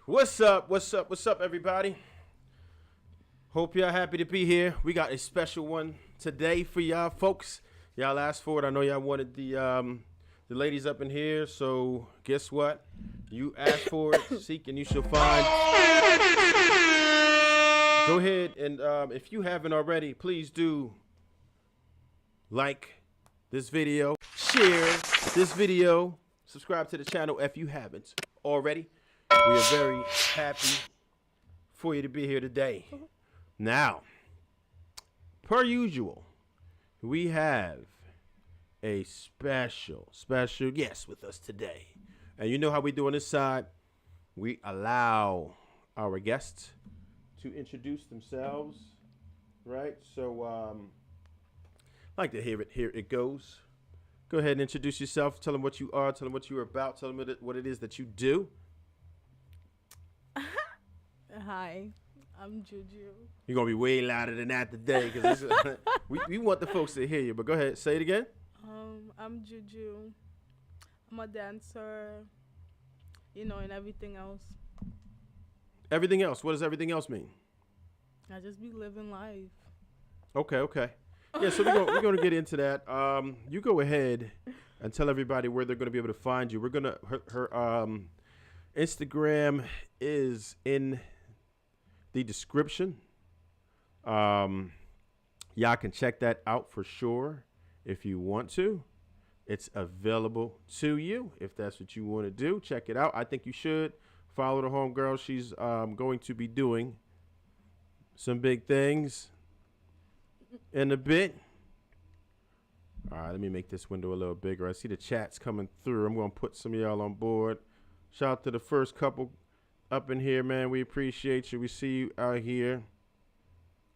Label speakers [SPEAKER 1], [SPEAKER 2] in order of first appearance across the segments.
[SPEAKER 1] What's up? What's up? What's up, everybody? Hope y'all happy to be here. We got a special one today for y'all folks. Y'all asked for it. I know y'all wanted the ladies up in here. So guess what? You asked for it. Seek and you shall find. Go ahead and if you haven't already, please do like, this video, share this video, subscribe to the channel if you haven't already. We are very happy for you to be here today. Now, per usual, we have a special guest with us today. And you know how we do on this side? We allow our guests to introduce themselves, right? So, I'd like to hear it. Here it goes. Go ahead and introduce yourself. Tell them what you are. Tell them what you're about. Tell them what it is that you do.
[SPEAKER 2] Hi, I'm Juyu.
[SPEAKER 1] You're going to be way louder than that today because we want the folks to hear you. But go ahead. Say it again.
[SPEAKER 2] I'm Juyu. I'm a dancer, and everything else.
[SPEAKER 1] Everything else. What does everything else mean?
[SPEAKER 2] I just be living life.
[SPEAKER 1] Okay. Yeah, so we're going to get into that. You go ahead and tell everybody where they're going to be able to find you. We're going to her Instagram is in the description. Y'all can check that out for sure if you want to. It's available to you if that's what you want to do. Check it out. I think you should follow the homegirl. She's going to be doing some big things in a bit. All right, let me make this window a little bigger. I see the chats coming through. I'm going to put some of y'all on board. Shout out to the first couple up in here, man. We appreciate you. We see you out here.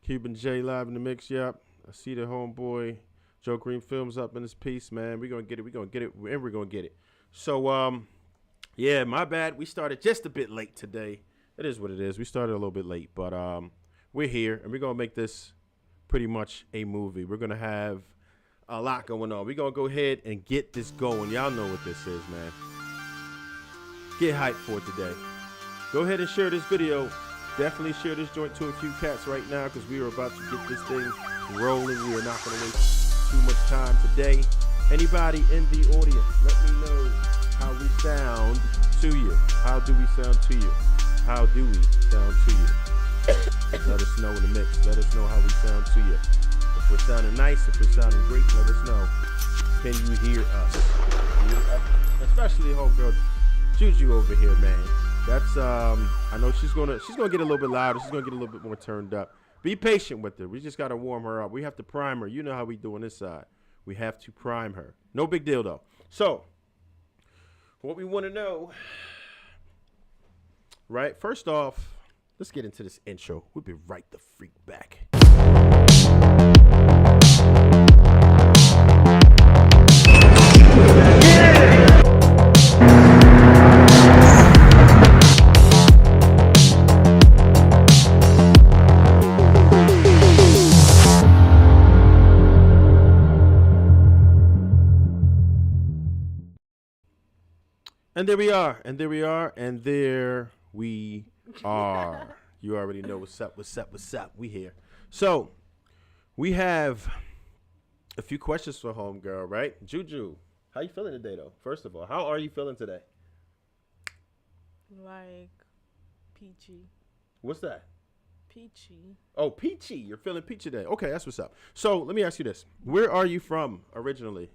[SPEAKER 1] Cuban J live in the mix. Yep. I see the homeboy Joe Green Films up in this piece, man. We're going to get it. We're going to get it. And we're going to get it. So, yeah, my bad. We started just a bit late today. It is what it is. We started a little bit late, but we're here, and we're going to make this pretty much a movie. We're going to have a lot going on. We're going to go ahead and get this going. Y'all know what this is, man. Get hyped for it today. Go ahead and share this video. Definitely share this joint to a few cats right now because we are about to get this thing rolling. We are not going to waste too much time today. Anybody in the audience, let me know how we sound to you. How do we sound to you? How do we sound to you? Let us know in the mix. Let us know how we sound to you. If we're sounding nice, if we're sounding great, let us know. Can you hear us? Especially homegirl Juju over here, man. That's I know she's gonna get a little bit louder. She's gonna get a little bit more turned up. Be patient with her. We just gotta warm her up. We have to prime her. You know how we do on this side. We have to prime her. No big deal though. So, what we want to know, right? First off, let's get into this intro. We'll be right the freak back. And there we are. You already know what's up. We here. So, we have a few questions for homegirl, right? Juju, how you feeling today, though? First of all, how are you feeling today?
[SPEAKER 2] Like peachy.
[SPEAKER 1] What's that?
[SPEAKER 2] Peachy.
[SPEAKER 1] Oh, peachy. You're feeling peachy today. Okay, that's what's up. So, let me ask you this. Where are you from originally?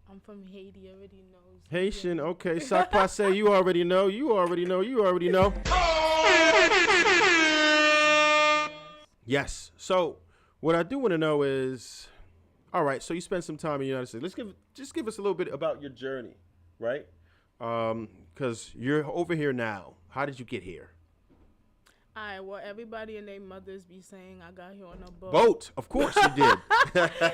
[SPEAKER 2] I'm from Haiti, already knows.
[SPEAKER 1] Haitian, okay. Sac passe, you already know. Yes. So, what I do want to know is, all right, so you spent some time in the United States. Just give us a little bit about your journey, right? Because you're over here now. How did you get here?
[SPEAKER 2] All right, well, everybody and their mothers be saying I got here on a boat.
[SPEAKER 1] Boat? Of course you did.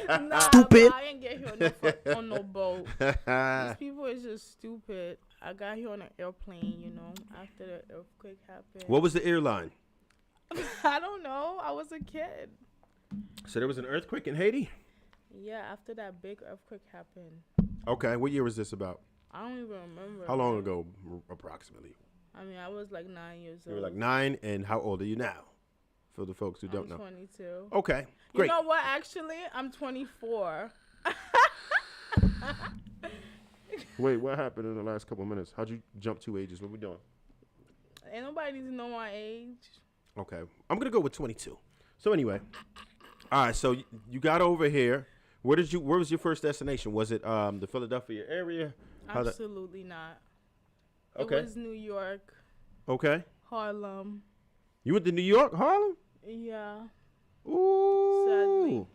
[SPEAKER 2] Nah, stupid. I didn't get here on no boat. These people is just stupid. I got here on an airplane, after the earthquake happened.
[SPEAKER 1] What was the airline?
[SPEAKER 2] I don't know. I was a kid.
[SPEAKER 1] So there was an earthquake in Haiti?
[SPEAKER 2] Yeah, after that big earthquake happened.
[SPEAKER 1] Okay, what year was this about?
[SPEAKER 2] I don't even remember.
[SPEAKER 1] How long ago, approximately?
[SPEAKER 2] I mean, I was like 9 years old.
[SPEAKER 1] You were like 9, and how old are you now? For the folks who don't know.
[SPEAKER 2] 22.
[SPEAKER 1] Okay, great.
[SPEAKER 2] You know what? Actually, I'm 24.
[SPEAKER 1] Wait, what happened in the last couple of minutes? How'd you jump 2 ages? What we doing?
[SPEAKER 2] Ain't nobody needs to know my age.
[SPEAKER 1] Okay, I'm gonna go with 22. So anyway, all right. So you got over here, Where was your first destination? Was it the Philadelphia area?
[SPEAKER 2] Absolutely not.
[SPEAKER 1] Okay.
[SPEAKER 2] It was New York.
[SPEAKER 1] Okay.
[SPEAKER 2] Harlem.
[SPEAKER 1] You went to New York, Harlem?
[SPEAKER 2] Yeah.
[SPEAKER 1] Ooh.
[SPEAKER 2] Sadly.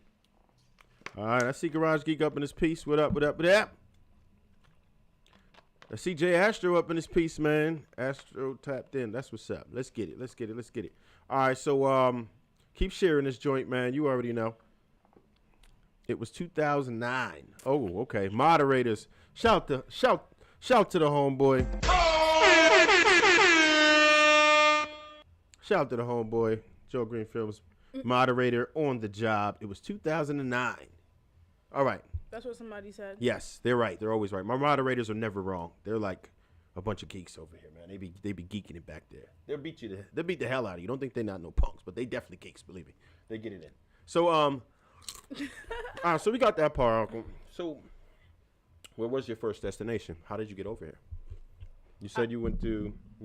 [SPEAKER 1] All right, I see Garage Geek up in his piece. What up, what up, what up? I see Jay Astro up in his piece, man. Astro tapped in. That's what's up. Let's get it. Let's get it. Let's get it. All right, so keep sharing this joint, man. You already know. It was 2009. Oh, okay. Moderators, shout to the homeboy. Shout out to the homeboy, Joe Green Films, moderator on the job. It was 2009. All right.
[SPEAKER 2] That's what somebody said.
[SPEAKER 1] Yes, they're right. They're always right. My moderators are never wrong. They're like a bunch of geeks over here, man. They be geeking it back there. They'll beat the hell out of you. Don't think they're not no punks, but they definitely geeks. Believe me, they get it in. So all right, so we got that part, Uncle. So, where was your first destination? How did you get over here? You said you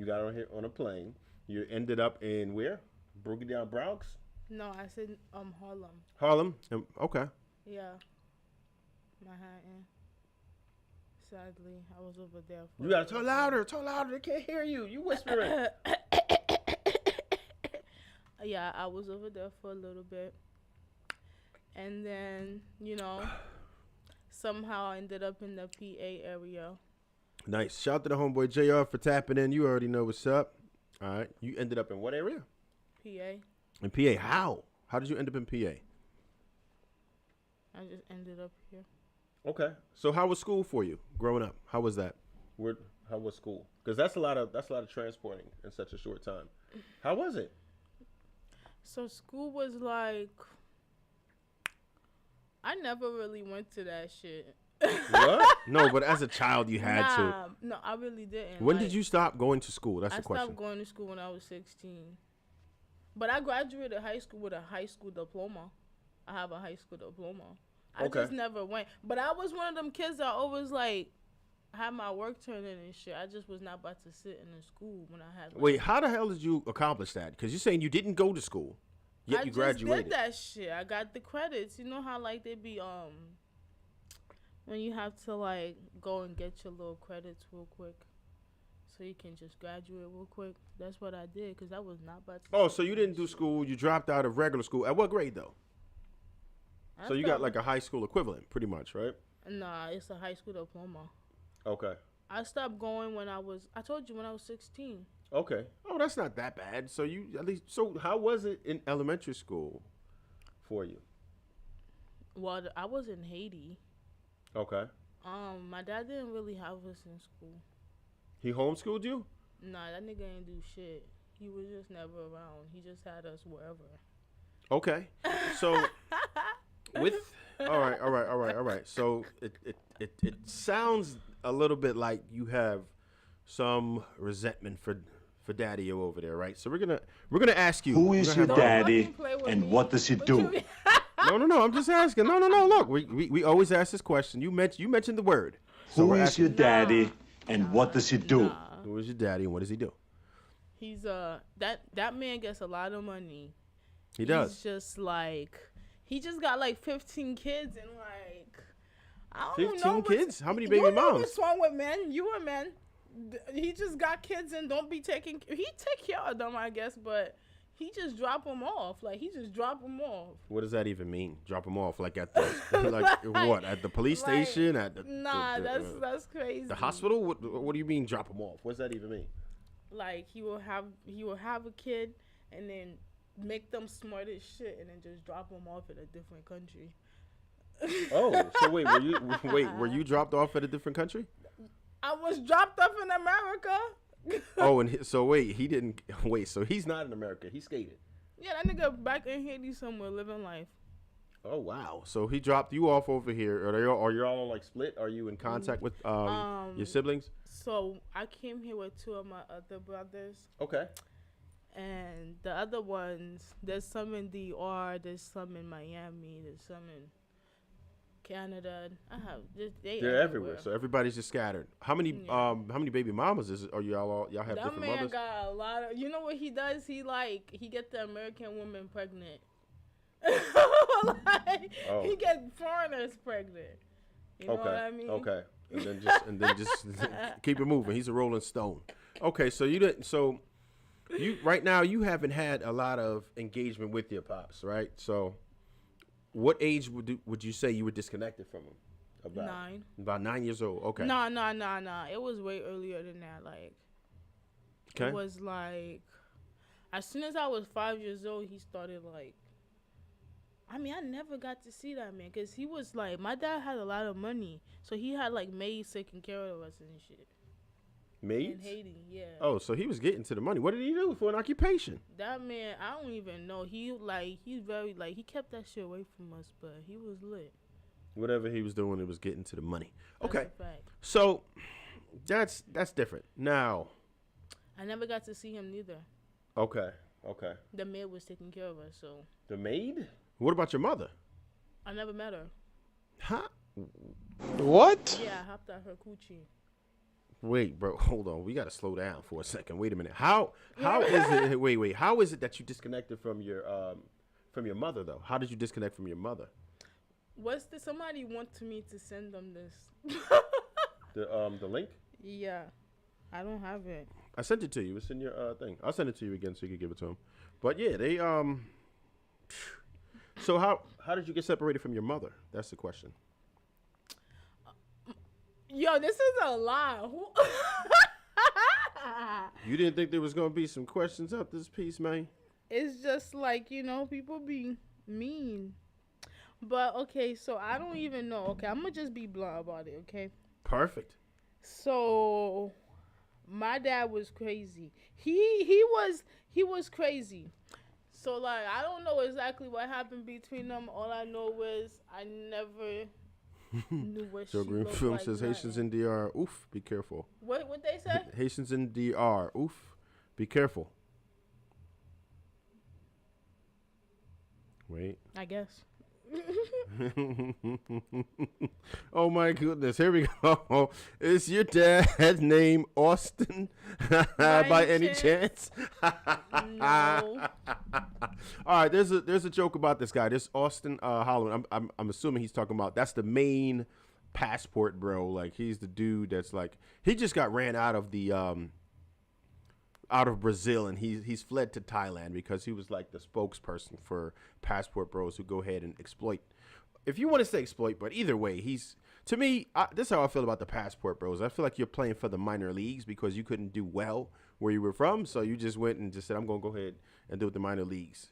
[SPEAKER 1] got on here on a plane. You ended up in where? Broke it down Bronx?
[SPEAKER 2] No, I said Harlem.
[SPEAKER 1] Harlem? Okay.
[SPEAKER 2] Yeah. Manhattan. Sadly, I was over there.
[SPEAKER 1] You gotta talk louder. Talk louder. They can't hear you. You whispering.
[SPEAKER 2] Yeah, I was over there for a little bit. And then, somehow I ended up in the PA area.
[SPEAKER 1] Nice. Shout out to the homeboy JR for tapping in. You already know what's up. All right. You ended up in what area?
[SPEAKER 2] PA.
[SPEAKER 1] In PA. How? How did you end up in PA?
[SPEAKER 2] I just ended up here.
[SPEAKER 1] Okay. So how was school for you growing up? How was that? How was school? Because that's a lot of transporting in such a short time. How was it?
[SPEAKER 2] So school was like, I never really went to that shit.
[SPEAKER 1] What? No, but as a child you had to.
[SPEAKER 2] No, I really didn't.
[SPEAKER 1] When did you stop going to school? That's the question.
[SPEAKER 2] I stopped going to school when I was 16. But I graduated high school with a high school diploma. I have a high school diploma. I just never went. But I was one of them kids that always had my work turned in and shit. I just was not about to sit in the school when I had.
[SPEAKER 1] Wait, how the hell did you accomplish that? Because you're saying you didn't go to school, yet you graduated.
[SPEAKER 2] I just did that shit. I got the credits. You know how they be when you have to go and get your little credits real quick, so you can just graduate real quick. That's what I did because I was not about to.
[SPEAKER 1] Oh, so you didn't do school. You dropped out of regular school. At what grade though? So you got a high school equivalent, pretty much, right?
[SPEAKER 2] Nah, it's a high school diploma.
[SPEAKER 1] Okay.
[SPEAKER 2] I stopped going when I told you when I was 16.
[SPEAKER 1] Okay. Oh, that's not that bad. So so how was it in elementary school for you?
[SPEAKER 2] Well, I was in Haiti.
[SPEAKER 1] Okay.
[SPEAKER 2] My dad didn't really have us in school.
[SPEAKER 1] He homeschooled you?
[SPEAKER 2] Nah, that nigga ain't do shit. He was just never around. He just had us wherever.
[SPEAKER 1] Okay. So all right. So it sounds a little bit like you have some resentment for Daddy over there, right? So we're gonna ask you.
[SPEAKER 3] Who is your daddy and what does he do?
[SPEAKER 1] No. I'm just asking. No. Look, we always ask this question. You mentioned the word. So
[SPEAKER 3] who is your daddy and what does he do?
[SPEAKER 2] Nah.
[SPEAKER 1] Who is your daddy and what does he do?
[SPEAKER 2] He's that man gets a lot of money.
[SPEAKER 1] He does.
[SPEAKER 2] He's just he just got 15 kids and I don't
[SPEAKER 1] 15
[SPEAKER 2] know.
[SPEAKER 1] kids? How many baby moms?
[SPEAKER 2] What's wrong with men? You a man. He just got kids and don't be taking. He take care of them, I guess, but he just drop them off. He just drop them off.
[SPEAKER 1] What does that even mean? Drop them off at the what? At the police station? At the
[SPEAKER 2] that's crazy.
[SPEAKER 1] The hospital? What do you mean drop them off? What does that even mean?
[SPEAKER 2] He will have a kid and then make them smart as shit and then just drop them off in a different country.
[SPEAKER 1] Oh, so were you dropped off at a different country?
[SPEAKER 2] I was dropped off in America.
[SPEAKER 1] Oh, and so he didn't wait. So he's not in America. He skated.
[SPEAKER 2] Yeah, that nigga back in Haiti somewhere living life.
[SPEAKER 1] Oh wow! So he dropped you off over here. Are you all split? Are you in contact with your siblings?
[SPEAKER 2] So I came here with two of my other brothers.
[SPEAKER 1] Okay.
[SPEAKER 2] And the other ones, there's some in DR, there's some in Miami, there's some in Canada. They're
[SPEAKER 1] everywhere. So everybody's just scattered. How many baby mamas are y'all have
[SPEAKER 2] that
[SPEAKER 1] different
[SPEAKER 2] man
[SPEAKER 1] mothers?
[SPEAKER 2] got a lot of. You know what he does? He get the American woman pregnant. Like, he get foreigners pregnant. You know what I mean?
[SPEAKER 1] Okay. And then just keep it moving. He's a Rolling Stone. Okay, so you right now you haven't had a lot of engagement with your pops, right? So what age would you say you were disconnected from him? About
[SPEAKER 2] 9.
[SPEAKER 1] About 9 years old. Okay.
[SPEAKER 2] No. It was way earlier than that. Like, it was like, as soon as I was 5 years old, he started like. I mean, I never got to see that man because he was like, my dad had a lot of money, so he had like maids taking care of us and shit.
[SPEAKER 1] Maids?
[SPEAKER 2] In Haiti, yeah.
[SPEAKER 1] Oh, so he was getting to the money. What did he do for an occupation?
[SPEAKER 2] That man, I don't even know. He's very like, he kept that shit away from us, but he was lit.
[SPEAKER 1] Whatever he was doing, it was getting to the money.
[SPEAKER 2] That's
[SPEAKER 1] okay,
[SPEAKER 2] a fact.
[SPEAKER 1] So that's different. Now,
[SPEAKER 2] I never got to see him neither.
[SPEAKER 1] Okay.
[SPEAKER 2] The maid was taking care of us, so.
[SPEAKER 1] The maid? What about your mother?
[SPEAKER 2] I never met her.
[SPEAKER 1] Huh?
[SPEAKER 4] What?
[SPEAKER 2] Yeah, I hopped out her coochie.
[SPEAKER 1] Wait, bro, hold on. We gotta slow down for a second. Wait a minute. How is it? Wait. How is it that you disconnected from your mother though? How did you disconnect from your mother?
[SPEAKER 2] Somebody wanted me to send them this?
[SPEAKER 1] The link?
[SPEAKER 2] Yeah, I don't have it.
[SPEAKER 1] I sent it to you. It's in your thing. I'll send it to you again so you can give it to him. But yeah, they So how did you get separated from your mother? That's the question.
[SPEAKER 2] Yo, this is a lie.
[SPEAKER 1] You didn't think there was gonna be some questions out this piece, man?
[SPEAKER 2] It's just like, people be mean. But okay, so I don't even know. Okay, I'm gonna just be blunt about it. Okay.
[SPEAKER 1] Perfect.
[SPEAKER 2] So, my dad was crazy. He was crazy. So like, I don't know exactly what happened between them. All I know is I never knew what
[SPEAKER 1] Joe
[SPEAKER 2] she
[SPEAKER 1] Green
[SPEAKER 2] looked
[SPEAKER 1] Film
[SPEAKER 2] like.
[SPEAKER 1] says Haitians in DR. Oof, be careful.
[SPEAKER 2] What they say?
[SPEAKER 1] Haitians in DR. Oof, be careful. Wait.
[SPEAKER 2] I guess.
[SPEAKER 1] Oh my goodness, here we go. Is your dad's name Austin by any chance?
[SPEAKER 2] No.
[SPEAKER 1] All right, there's a joke about this guy. This Austin Holland. I'm assuming he's talking about, that's the main passport bro. Like, he's the dude that's like, he just got ran out of the out of Brazil, and he's fled to Thailand because he was like the spokesperson for passport bros who go ahead and exploit. If you want to say exploit, but either way, to me, this is how I feel about the passport bros. I feel like you're playing for the minor leagues because you couldn't do well where you were from, so you just went and just said, I'm going to go ahead and do it the minor leagues,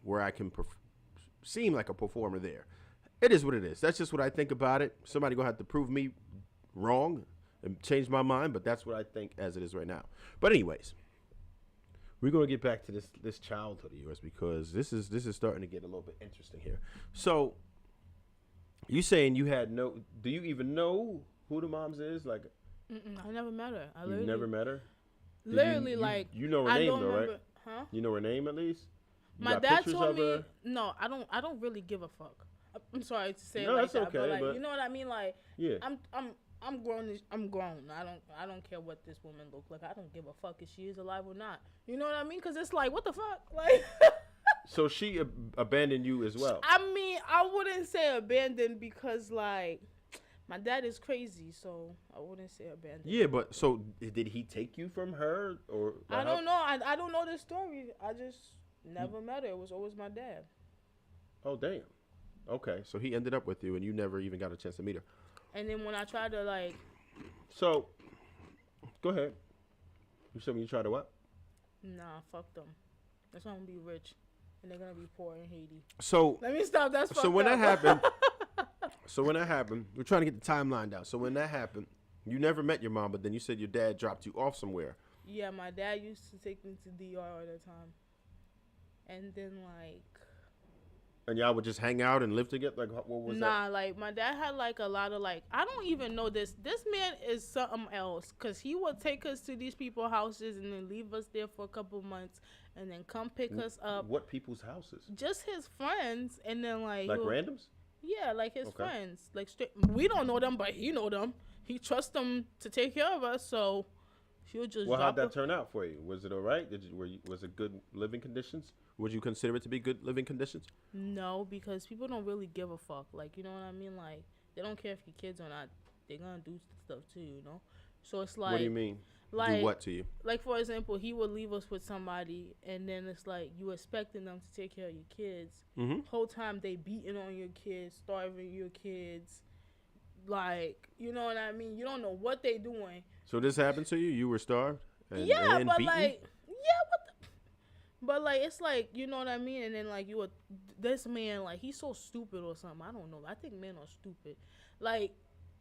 [SPEAKER 1] where I can seem like a performer there. It is what it is. That's just what I think about it. Somebody going to have to prove me wrong and change my mind, but that's what I think as it is right now. But anyways, we're going to get back to this childhood of yours because this is starting to get a little bit interesting here. So, you saying you had do you even know who the moms is? Like,
[SPEAKER 2] I never met her.
[SPEAKER 1] You never met her? You know her
[SPEAKER 2] I
[SPEAKER 1] name
[SPEAKER 2] don't
[SPEAKER 1] though,
[SPEAKER 2] remember,
[SPEAKER 1] right?
[SPEAKER 2] Huh?
[SPEAKER 1] You know her name at least?
[SPEAKER 2] My dad told me, no, I don't really give a fuck. I'm sorry to say it like that,
[SPEAKER 1] okay,
[SPEAKER 2] but like, you know what I mean? Like,
[SPEAKER 1] yeah.
[SPEAKER 2] I'm grown. I'm grown. I don't care what this woman look like. I don't give a fuck if she is alive or not. You know what I mean? Because it's like, what the fuck? Like.
[SPEAKER 1] So she abandoned you as well?
[SPEAKER 2] I mean, I wouldn't say abandoned because like my dad is crazy, so I wouldn't say abandoned.
[SPEAKER 1] Yeah, but so did he take you from her or?
[SPEAKER 2] I don't know. I don't know the story. I just never met her. It was always my dad.
[SPEAKER 1] Oh damn. Okay, so he ended up with you, and you never even got a chance to meet her.
[SPEAKER 2] And then when I tried to like.
[SPEAKER 1] So, go ahead. You said when you tried to what?
[SPEAKER 2] Nah, fuck them. That's why I'm gonna be rich, and they're gonna be poor in Haiti.
[SPEAKER 1] So
[SPEAKER 2] let me stop. That's fucked
[SPEAKER 1] so when
[SPEAKER 2] up.
[SPEAKER 1] that happened. We're trying to get the timeline down. So when that happened, you never met your mom, but then you said your dad dropped you off somewhere.
[SPEAKER 2] Yeah, my dad used to take me to DR all the time, and then like.
[SPEAKER 1] And y'all would just hang out and live together? Like, what was that?
[SPEAKER 2] Nah, like, my dad had, like, a lot of, like, I don't even know this. This man is something else. Because he would take us to these people's houses and then leave us there for a couple months and then come pick us up.
[SPEAKER 1] What people's houses?
[SPEAKER 2] Just his friends. And then, like...
[SPEAKER 1] Like randoms?
[SPEAKER 2] Yeah, like his friends. Like, we don't know them, but he know them. He trusts them to take care of us, so... She'll just
[SPEAKER 1] how'd that turn out for you? Was it all right? Was it good living conditions? Would you consider it to be good living conditions?
[SPEAKER 2] No, because people don't really give a fuck. Like, you know what I mean? Like, they don't care if your kids or not. They're gonna do stuff to you, you know? So it's like...
[SPEAKER 1] What do you mean?
[SPEAKER 2] Like,
[SPEAKER 1] do what to you?
[SPEAKER 2] Like, for example, he would leave us with somebody, and then it's like you expecting them to take care of your kids.
[SPEAKER 1] Mm-hmm.
[SPEAKER 2] Whole time they beating on your kids, starving your kids. Like, you know what I mean? You don't know what they doing.
[SPEAKER 1] So this happened to you? You were starved?
[SPEAKER 2] But
[SPEAKER 1] beaten?
[SPEAKER 2] like, what the... But, like, it's like, you know what I mean? And then, like, this man, like, he's so stupid or something. I don't know. I think men are stupid. Like,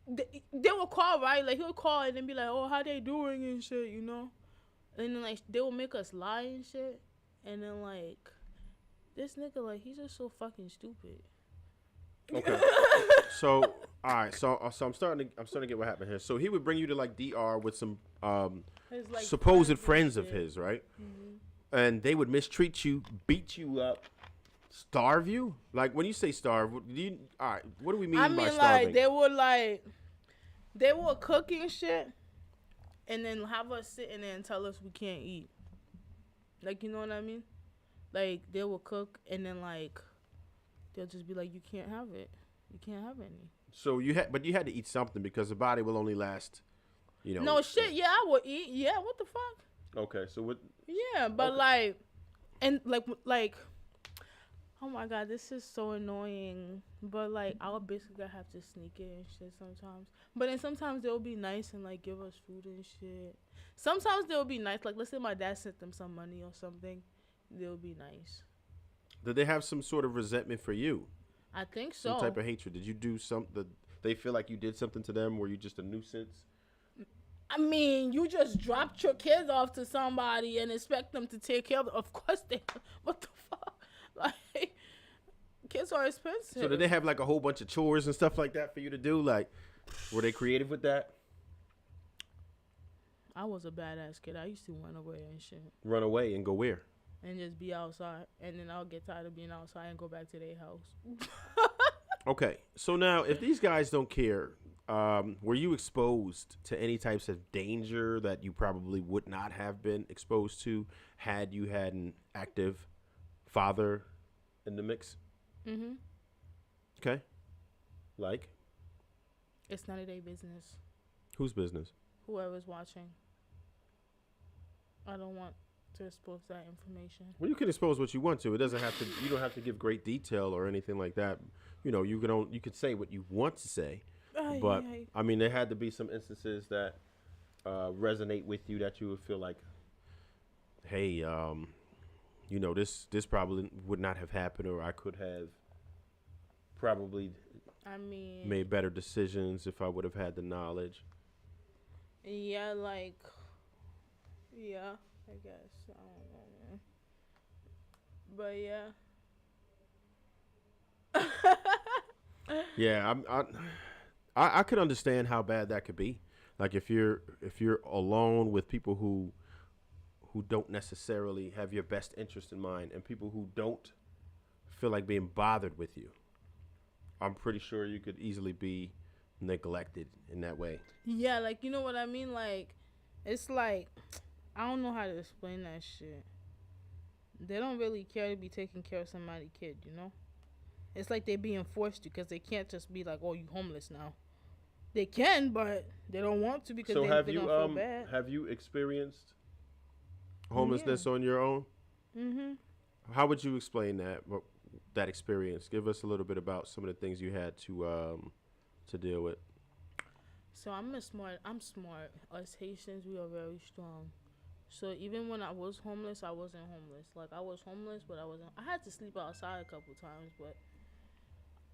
[SPEAKER 2] they will call, right? Like, he'll call and then be like, oh, how they doing and shit, you know? And then, like, they will make us lie and shit. And then, like, this nigga, like, he's just so fucking stupid.
[SPEAKER 1] Okay. So, all right. So I'm starting to get what happened here. So he would bring you to, like, DR with some
[SPEAKER 2] His, like,
[SPEAKER 1] supposed friends of his, right?
[SPEAKER 2] Mm-hmm.
[SPEAKER 1] And they would mistreat you, beat you up, starve you. Like, when you say starve, all right, what do we mean by starving?
[SPEAKER 2] They would cook and shit, and then have us sitting there and tell us we can't eat. Like, you know what I mean? Like, they will cook, and then, like, they'll just be like, you can't have it. You can't have any.
[SPEAKER 1] So you had to eat something because the body will only last, you know.
[SPEAKER 2] No shit. Yeah, I would eat. Yeah, what the fuck?
[SPEAKER 1] Okay, so what?
[SPEAKER 2] Yeah, but
[SPEAKER 1] okay.
[SPEAKER 2] like, oh my god, this is so annoying. But like, I'll basically have to sneak it and shit sometimes. But then sometimes they'll be nice and like give us food and shit. Sometimes they'll be nice. Like, let's say my dad sent them some money or something, they'll be nice.
[SPEAKER 1] Did they have some sort of resentment for you?
[SPEAKER 2] I think so.
[SPEAKER 1] Some type of hatred. Did you do something? They feel like you did something to them? Were you just a nuisance?
[SPEAKER 2] I mean, you just dropped your kids off to somebody and expect them to take care of them. Of course they... What the fuck? Like, kids are expensive.
[SPEAKER 1] So did they have, like, a whole bunch of chores and stuff like that for you to do? Like, were they creative with that?
[SPEAKER 2] I was a badass kid. I used to run away and shit.
[SPEAKER 1] Run away and go where?
[SPEAKER 2] And just be outside. And then I'll get tired of being outside and go back to their house.
[SPEAKER 1] Okay. So now, if these guys don't care... were you exposed to any types of danger that you probably would not have been exposed to had you had an active father in the mix?
[SPEAKER 2] Mm-hmm.
[SPEAKER 1] Okay. Like?
[SPEAKER 2] It's none of their business.
[SPEAKER 1] Whose business?
[SPEAKER 2] Whoever's watching. I don't want to expose that information.
[SPEAKER 1] Well, you can expose what you want to. It doesn't have to. You don't have to give great detail or anything like that. You know, you could say what you want to say. But I mean, there had to be some instances that resonate with you that you would feel like, hey, you know, this probably would not have happened, or I could have probably made better decisions if I would have had the knowledge.
[SPEAKER 2] Yeah, like, yeah, I guess. I don't know, man. But yeah.
[SPEAKER 1] Yeah, I could understand how bad that could be. Like if you're alone with people who don't necessarily have your best interest in mind, and people who don't feel like being bothered with you, I'm pretty sure you could easily be neglected in that way.
[SPEAKER 2] Yeah, like, you know what I mean? Like, it's like, I don't know how to explain that shit. They don't really care to be taking care of somebody's kid, you know? It's like they're being forced to, because they can't just be like, oh, you homeless now. They can, but they don't want to because they're going to feel bad.
[SPEAKER 1] Have you experienced homelessness on your own?
[SPEAKER 2] Mm-hmm.
[SPEAKER 1] How would you explain that experience? Give us a little bit about some of the things you had to deal with.
[SPEAKER 2] So I'm smart. Us Haitians, we are very strong. So even when I was homeless, I wasn't homeless. Like, I was homeless, but I wasn't. I had to sleep outside a couple times, but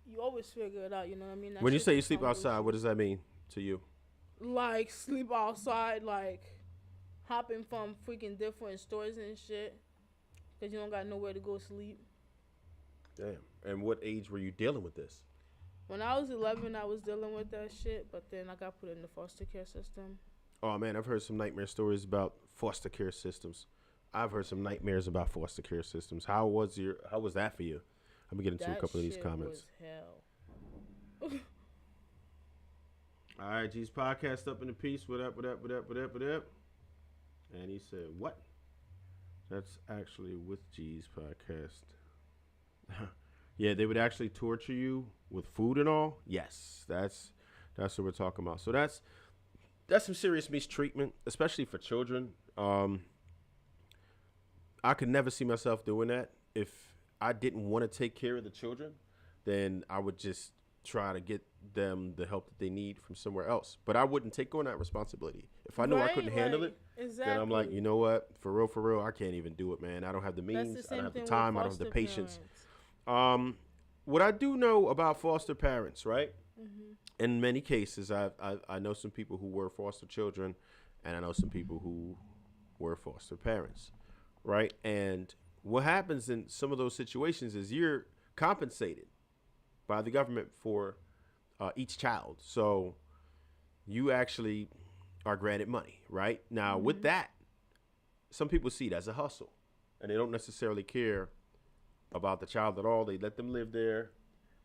[SPEAKER 2] you always figure it out, you know what I mean?
[SPEAKER 1] When you say you sleep outside, what does that mean to you?
[SPEAKER 2] Like, sleep outside, like, hopping from freaking different stores and shit, because you don't got nowhere to go sleep.
[SPEAKER 1] Damn. And what age were you dealing with this?
[SPEAKER 2] When I was 11, I was dealing with that shit, but then I got put in the foster care system.
[SPEAKER 1] Oh, man, I've heard some nightmare stories about foster care systems. I've heard some nightmares about foster care systems. How was that for you? I'm going to get into a couple of these comments.
[SPEAKER 2] That shit was hell.
[SPEAKER 1] All right, G's podcast up in the piece. What up? And he said, what? That's actually with G's podcast. Yeah, they would actually torture you with food and all. Yes, that's what we're talking about. So that's some serious mistreatment, especially for children. I could never see myself doing that. If I didn't want to take care of the children, then I would just try to get them the help that they need from somewhere else. But I wouldn't take on that responsibility. If I knew I couldn't handle it, then I'm like, you know what? For real, I can't even do it, man. I don't have the means. I don't have the time. I don't have the patience. What I do know about foster parents, right? Mm-hmm. In many cases, I know some people who were foster children, and I know some people who were foster parents, right? And what happens in some of those situations is you're compensated by the government for each child. So you actually are granted money, right? Now, with that, some people see it as a hustle, and they don't necessarily care about the child at all. They let them live there.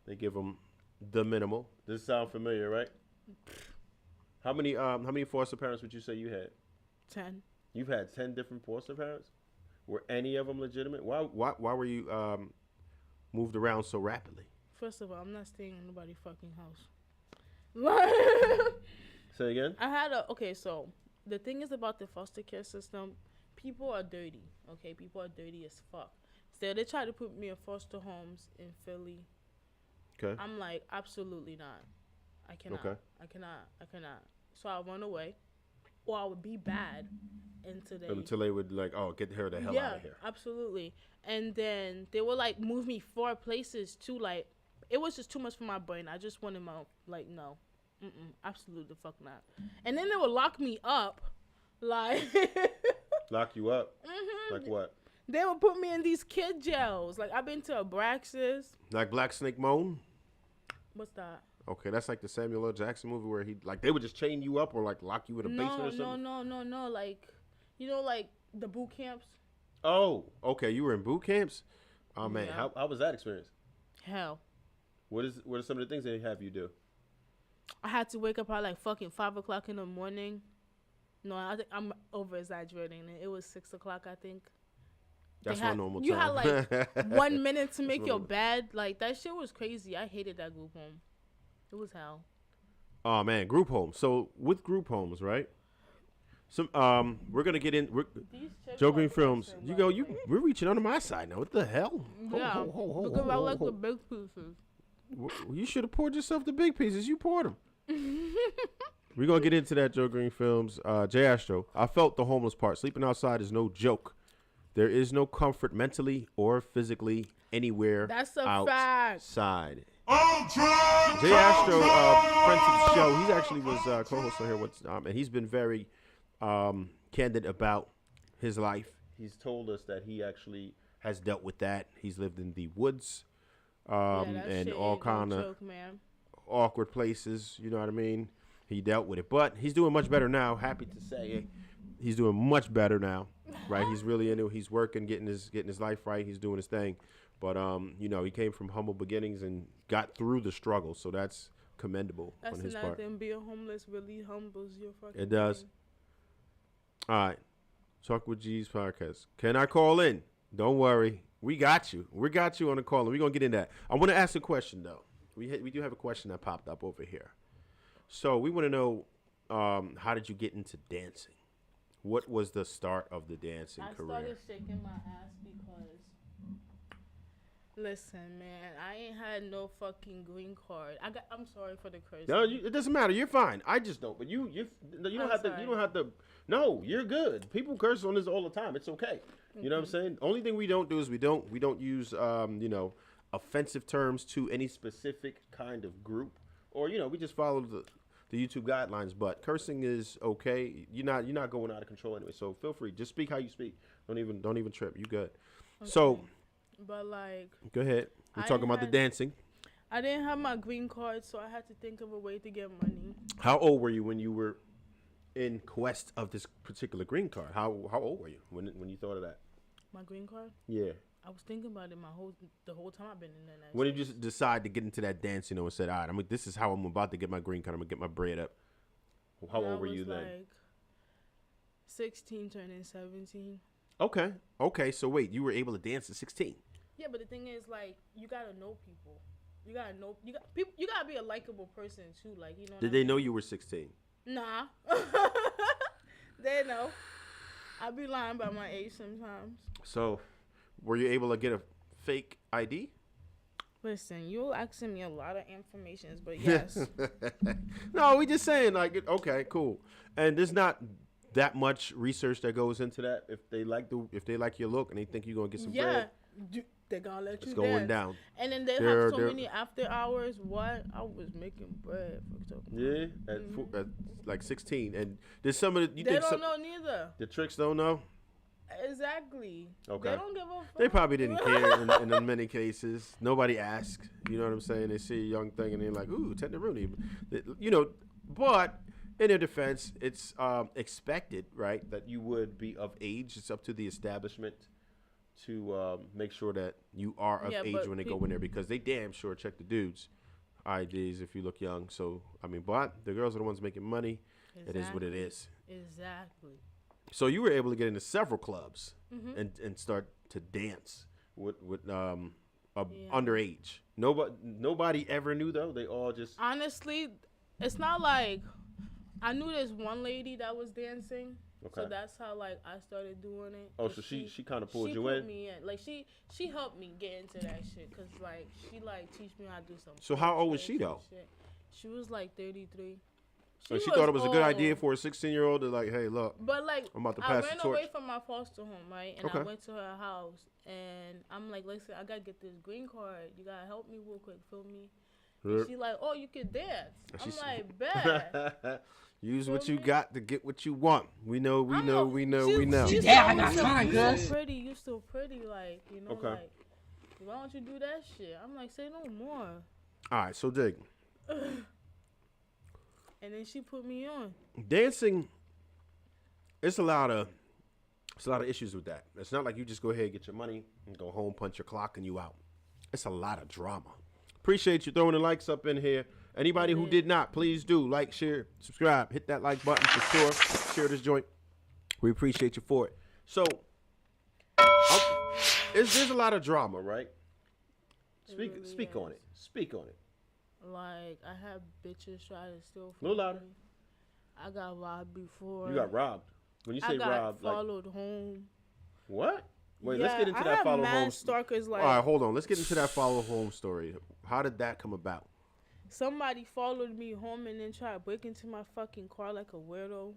[SPEAKER 1] They give them the minimal. Does this sound familiar, right? How many foster parents would you say you had?
[SPEAKER 2] 10. You've
[SPEAKER 1] had 10 different foster parents? Were any of them legitimate? Why were you moved around so rapidly?
[SPEAKER 2] First of all, I'm not staying in nobody's fucking house.
[SPEAKER 1] Say again?
[SPEAKER 2] So the thing is about the foster care system, people are dirty, okay? People are dirty as fuck. So they try to put me in foster homes in Philly.
[SPEAKER 1] Okay.
[SPEAKER 2] I'm like, absolutely not. I cannot.
[SPEAKER 1] Okay.
[SPEAKER 2] I cannot. So I run away, or I would be bad
[SPEAKER 1] until they would like, oh, get her the hell out of here.
[SPEAKER 2] Yeah, absolutely. And then they would like move me 4 places too. Like, it was just too much for my brain. I just wanted no, absolutely the fuck not. And then they would lock me up, like.
[SPEAKER 1] Lock you up? Mm-hmm. Like what?
[SPEAKER 2] They would put me in these kid jails. Like, I've been to Abraxas.
[SPEAKER 1] Like Black Snake Moan?
[SPEAKER 2] What's that?
[SPEAKER 1] Okay, that's like the Samuel L. Jackson movie where they would just chain you up or like lock you in a basement or something?
[SPEAKER 2] No. Like, like the boot camps.
[SPEAKER 1] Oh, okay. You were in boot camps? Oh, man. Yeah. How was that experience?
[SPEAKER 2] Hell.
[SPEAKER 1] What are some of the things they have you do?
[SPEAKER 2] I had to wake up at like fucking 5 o'clock in the morning. No, I think I'm over exaggerating. It was 6 o'clock, I think.
[SPEAKER 1] That's my normal time.
[SPEAKER 2] You had like 1 minute to make your bed. Like, that shit was crazy. I hated that group home. It was hell.
[SPEAKER 1] Oh man, group homes. So with group homes, right? We're gonna get in. Joe Green Films. We're reaching under my side now. What the hell?
[SPEAKER 2] Yeah, because I like the big pieces.
[SPEAKER 1] You should have poured yourself the big pieces. You poured them. We're gonna get into that, Joe Green Films. Jay Astro. I felt the homeless part. Sleeping outside is no joke. There is no comfort mentally or physically anywhere.
[SPEAKER 2] That's a
[SPEAKER 1] outside. Jay Astro, friend to the show, he actually was co-host on here once, and he's been very candid about his life. He's told us that he actually has dealt with that. He's lived in the woods and all kind of awkward places. You know what I mean? He dealt with it, but he's doing much better now. Happy to say he's doing much better now. Right, he's really into it. He's working, getting his life right. He's doing his thing, but he came from humble beginnings and got through the struggle. So that's commendable on his part. That's another
[SPEAKER 2] thing. Being homeless really humbles your fucking.
[SPEAKER 1] It does. All right, Talk with G's podcast. Can I call in? Don't worry, we got you. We got you on the call, and we're gonna get in that. I want to ask a question though. We do have a question that popped up over here. So we want to know, how did you get into dancing? What was the start of the dancing career?
[SPEAKER 2] I started shaking my ass because, listen, man, I ain't had no fucking green card. I'm sorry for the curse.
[SPEAKER 1] No, it doesn't matter. You're fine. I just don't. But you don't have to. You don't have to. No, you're good. People curse on this all the time. It's okay. You know what I'm saying? Only thing we don't do is we don't use offensive terms to any specific kind of group, or we just follow the YouTube guidelines, but cursing is okay. You're not going out of control anyway. So feel free. Just speak how you speak. Don't even trip. You good. Okay. So,
[SPEAKER 2] but like,
[SPEAKER 1] go ahead. We're talking about the dancing.
[SPEAKER 2] I didn't have my green card, so I had to think of a way to get money.
[SPEAKER 1] How old were you when you were in quest of this particular green card? How old were you when you thought of that?
[SPEAKER 2] My green card?
[SPEAKER 1] Yeah.
[SPEAKER 2] I was thinking about it the whole time I've been in there.
[SPEAKER 1] When did you just decide to get into that dance, and said, all right, this is how I'm about to get my green card. I'm going to get my bread up. How old were you then?
[SPEAKER 2] Like 16 turning 17.
[SPEAKER 1] Okay. So wait, you were able to dance at 16?
[SPEAKER 2] Yeah, but the thing is, like, you gotta know people. You gotta know people. You gotta be a likable person too. Like, you know.
[SPEAKER 1] Did they know you were 16?
[SPEAKER 2] Nah. They know. I be lying about my age sometimes.
[SPEAKER 1] So, were you able to get a fake ID?
[SPEAKER 2] Listen, you're asking me a lot of information, but yes.
[SPEAKER 1] No, we just saying like, okay, cool. And there's not that much research that goes into that. If they like your look and they think you're gonna get some bread,
[SPEAKER 2] they're gonna let you.
[SPEAKER 1] It's going
[SPEAKER 2] dance.
[SPEAKER 1] down.
[SPEAKER 2] And then they have so many after hours. What? I was making bread.
[SPEAKER 1] Yeah, at like 16, and there's some of the.
[SPEAKER 2] They don't know neither.
[SPEAKER 1] The tricks don't know.
[SPEAKER 2] Exactly.
[SPEAKER 1] Okay.
[SPEAKER 2] They don't give a fuck.
[SPEAKER 1] They probably didn't care in many cases. Nobody asked. You know what I'm saying? They see a young thing and they're like, ooh, tenderoni. You know, but in their defense, it's expected, right, that you would be of age. It's up to the establishment to make sure that you are of age when they go in there, because they damn sure check the dudes' IDs if you look young. So, I mean, but the girls are the ones making money. Exactly. It is what it is.
[SPEAKER 2] Exactly.
[SPEAKER 1] So you were able to get into several clubs and start to dance with underage. Nobody ever knew, though. They all just...
[SPEAKER 2] Honestly, it's not like... I knew there's one lady that was dancing. Okay. So that's how, like, I started doing it.
[SPEAKER 1] Oh, so she kind of pulled you in?
[SPEAKER 2] She put me in. Like, she helped me get into that shit. Because, like, she, like, teach me how to do something.
[SPEAKER 1] So how old was she, though?
[SPEAKER 2] She was, like, 33.
[SPEAKER 1] She thought it was a good idea for a 16-year-old to, like, hey, look,
[SPEAKER 2] but, like,
[SPEAKER 1] I'm about to pass the torch.
[SPEAKER 2] I ran away from my foster home, right? And I went to her house. And I'm like, listen, I got to get this green card. You got to help me real quick, feel me? And she like, oh, you can dance. I'm like, bet.
[SPEAKER 1] Use what you got to get what you want. We know.
[SPEAKER 2] Yeah, I got time, cuz. You still pretty, like, you know, like, why don't you do that shit? I'm like, say no more.
[SPEAKER 1] All right, so dig.
[SPEAKER 2] And then she put me on.
[SPEAKER 1] Dancing, it's a lot of issues with that. It's not like you just go ahead, get your money, and go home, punch your clock, and you out. It's a lot of drama. Appreciate you throwing the likes up in here. Anybody who did not, please do like, share, subscribe, hit that like button for sure. Share this joint. We appreciate you for it. So, there's a lot of drama, right? Speak on it. Speak on it.
[SPEAKER 2] Like, I had bitches try to steal from
[SPEAKER 1] me. No louder.
[SPEAKER 2] I got robbed before.
[SPEAKER 1] You got robbed? When you say robbed,
[SPEAKER 2] I got followed home.
[SPEAKER 1] What? Wait, let's get into that follow home.
[SPEAKER 2] Stalkers, like,
[SPEAKER 1] all right, hold on. Let's get into that follow home story. How did that come about?
[SPEAKER 2] Somebody followed me home and then tried to break into my fucking car like a weirdo.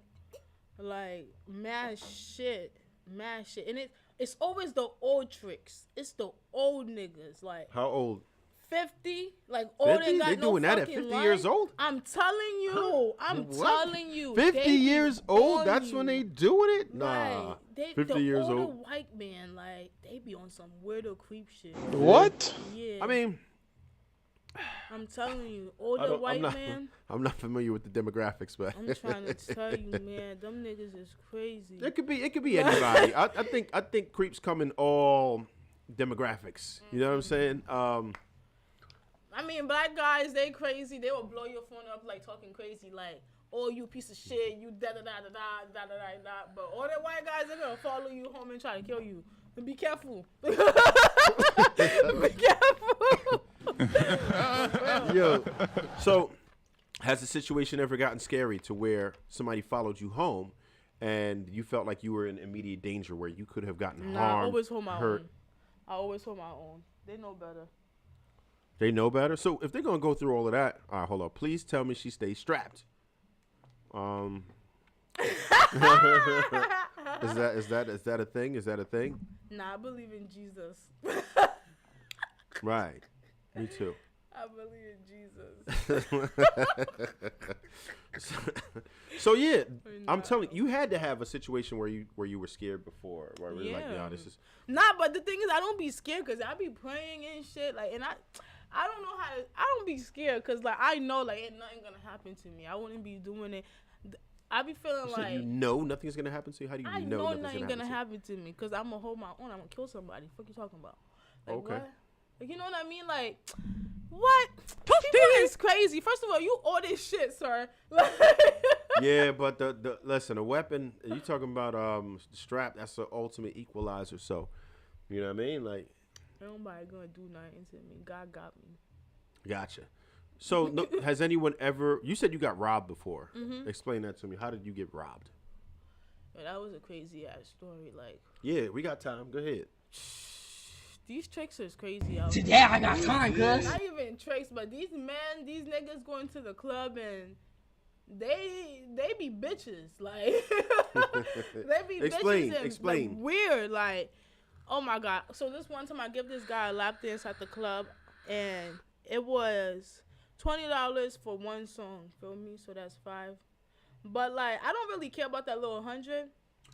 [SPEAKER 2] Like, mad shit. And it's always the old tricks. It's the old niggas. Like,
[SPEAKER 1] how old?
[SPEAKER 2] 50, like, old ain't got
[SPEAKER 1] they
[SPEAKER 2] no
[SPEAKER 1] doing that at 50 years old?
[SPEAKER 2] I'm telling you. I'm telling you.
[SPEAKER 1] 50 years old? That's when they doing it? Nah.
[SPEAKER 2] Right.
[SPEAKER 1] 50 years old.
[SPEAKER 2] The older white man, like, they be on some weirdo creep shit.
[SPEAKER 4] What?
[SPEAKER 2] Yeah.
[SPEAKER 1] I mean,
[SPEAKER 2] I'm telling you, older white man.
[SPEAKER 1] I'm not familiar with the demographics, but
[SPEAKER 2] I'm trying to tell you, man, them niggas is crazy.
[SPEAKER 1] It could be anybody. I think creeps come in all demographics. You know what I'm saying?
[SPEAKER 2] I mean, black guys, they crazy. They will blow your phone up like talking crazy, like, oh, you piece of shit, you da da da da da da da da da. But all the white guys, they're gonna follow you home and try to kill you. Be careful. Be careful.
[SPEAKER 1] Yo, so has the situation ever gotten scary to where somebody followed you home and you felt like you were in immediate danger where you could have gotten harmed?
[SPEAKER 2] I always hold my own. I always hold my own. They know better.
[SPEAKER 1] They know better. So if they're gonna go through all of that, all right, hold on. Please tell me she stays strapped. Is that a thing? Is that a thing?
[SPEAKER 2] Nah, I believe in Jesus.
[SPEAKER 1] Right. Me too.
[SPEAKER 2] I believe in Jesus.
[SPEAKER 1] So yeah, I'm telling you, you had to have a situation where you were scared before. Where really like, yeah, this is.
[SPEAKER 2] Nah, but the thing is, I don't be scared because I be praying and shit. Like, and I don't know how to. I don't be scared because, like, I know, like, ain't nothing gonna happen to me. I wouldn't be doing it. I be feeling like,
[SPEAKER 1] you know nothing's gonna happen to you. How do you know
[SPEAKER 2] nothing's gonna happen to me? Because I'm gonna hold my own. I'm gonna kill somebody. What you talking about? Like,
[SPEAKER 1] okay.
[SPEAKER 2] What? Like, you know what I mean? Like, what? People is crazy. First of all, you all this shit, sir.
[SPEAKER 1] Yeah, but listen, a weapon. You talking about strap? That's the ultimate equalizer. So, you know what I mean? Like,
[SPEAKER 2] nobody gonna do nothing to me. God got me.
[SPEAKER 1] Gotcha. So, no, has anyone ever? You said you got robbed before.
[SPEAKER 2] Mm-hmm.
[SPEAKER 1] Explain that to me. How did you get robbed?
[SPEAKER 2] Yeah, that was a crazy ass story. Like,
[SPEAKER 1] yeah, we got time. Go ahead.
[SPEAKER 2] These tricks is crazy out
[SPEAKER 5] Today I got time, cuz.
[SPEAKER 2] Not even tricks, but these niggas going to the club and they be bitches. Like, they be bitches and
[SPEAKER 1] explain.
[SPEAKER 2] Like, weird. Like, oh my God. So this one time I give this guy a lap dance at the club and it was $20 for one song. Feel me? So that's $5. But like, I don't really care about that little 100.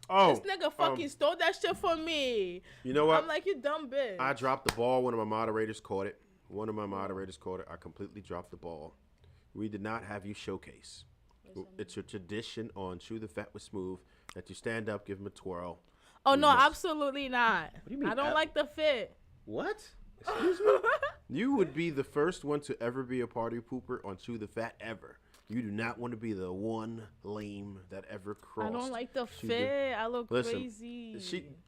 [SPEAKER 1] Oh,
[SPEAKER 2] this nigga fucking stole that shit from me.
[SPEAKER 1] You know what?
[SPEAKER 2] I'm like, you dumb bitch.
[SPEAKER 1] I dropped the ball. One of my moderators caught it. I completely dropped the ball. We did not have you showcase. It's a tradition on Chew the Fat with Smooth that you stand up, give him a twirl.
[SPEAKER 2] Oh, no, absolutely not.
[SPEAKER 1] What do you mean?
[SPEAKER 2] I don't like the fit.
[SPEAKER 1] What? Excuse me? You would be the first one to ever be a party pooper on Chew the Fat ever. You do not want to be the one lame that ever crossed.
[SPEAKER 2] I don't like the fit. I look crazy.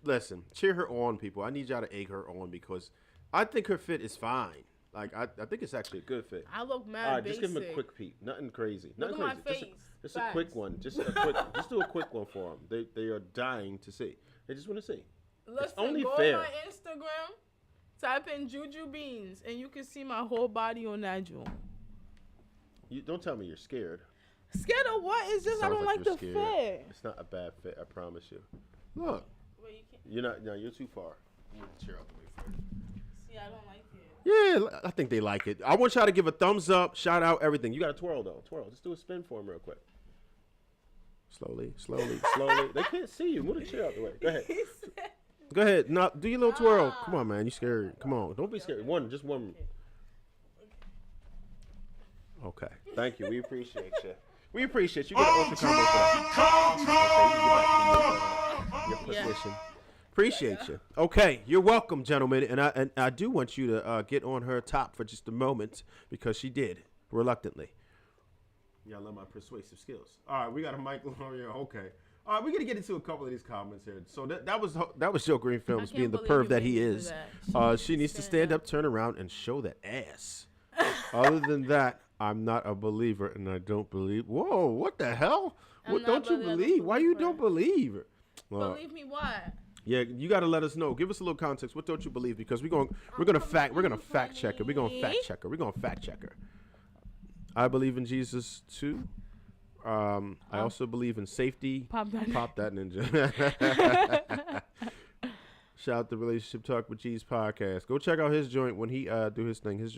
[SPEAKER 1] Listen, cheer her on, people. I need y'all to egg her on because I think her fit is fine. Like, I think it's actually a good fit.
[SPEAKER 2] I look mad
[SPEAKER 1] All right,
[SPEAKER 2] basic.
[SPEAKER 1] just give him a quick peek. Nothing crazy. Nothing
[SPEAKER 2] look at
[SPEAKER 1] crazy.
[SPEAKER 2] my face.
[SPEAKER 1] Just a quick one. Just do a quick one for them. They are dying to see. They just want to see.
[SPEAKER 2] Listen,
[SPEAKER 1] it's only
[SPEAKER 2] go
[SPEAKER 1] fair.
[SPEAKER 2] on my Instagram, type in Juju Beans, and you can see my whole body on that joint.
[SPEAKER 1] You don't tell me you're scared.
[SPEAKER 2] Scared of what? It's just I don't like the fit.
[SPEAKER 1] It's not a bad fit, I promise you. Look.
[SPEAKER 2] Wait, you can't.
[SPEAKER 1] You're not. No, you're too far. You need to cheer out the way first.
[SPEAKER 2] See, I don't like it.
[SPEAKER 1] Yeah, I think they like it. I want y'all to give a thumbs up, shout out, everything. You got to twirl though. Twirl. Just do a spin for him real quick. Slowly. They can't see you. Move the chair out the way. Go ahead. Go ahead. Now do your little twirl. Come on, man. You scared? Come on. Don't be scared. Just one. Okay. Thank you. We appreciate you. We appreciate you. You get an ultra combo for that. Okay, you get back to your position. Appreciate you. Okay, you're welcome, gentlemen. And I do want you to get on her top for just a moment because she did reluctantly. Yeah, I love my persuasive skills. All right, we got a mic on here. Okay. All right, we're gonna get into a couple of these comments here. So that was Joe Green Films being the perv that he is. She needs to stand up, turn around, and show that ass. Other than that, I'm not a believer, and I don't believe. Whoa, what the hell? What don't you believe? Why you don't believe?
[SPEAKER 2] Believe me what?
[SPEAKER 1] Yeah, you got to let us know. Give us a little context. What don't you believe? Because we're gonna fact check her. We're gonna fact check her. I believe in Jesus too. I also believe in safety.
[SPEAKER 2] Pop
[SPEAKER 1] that ninja. Shout out to Relationship Talk with G's podcast. Go check out his joint when he do his thing.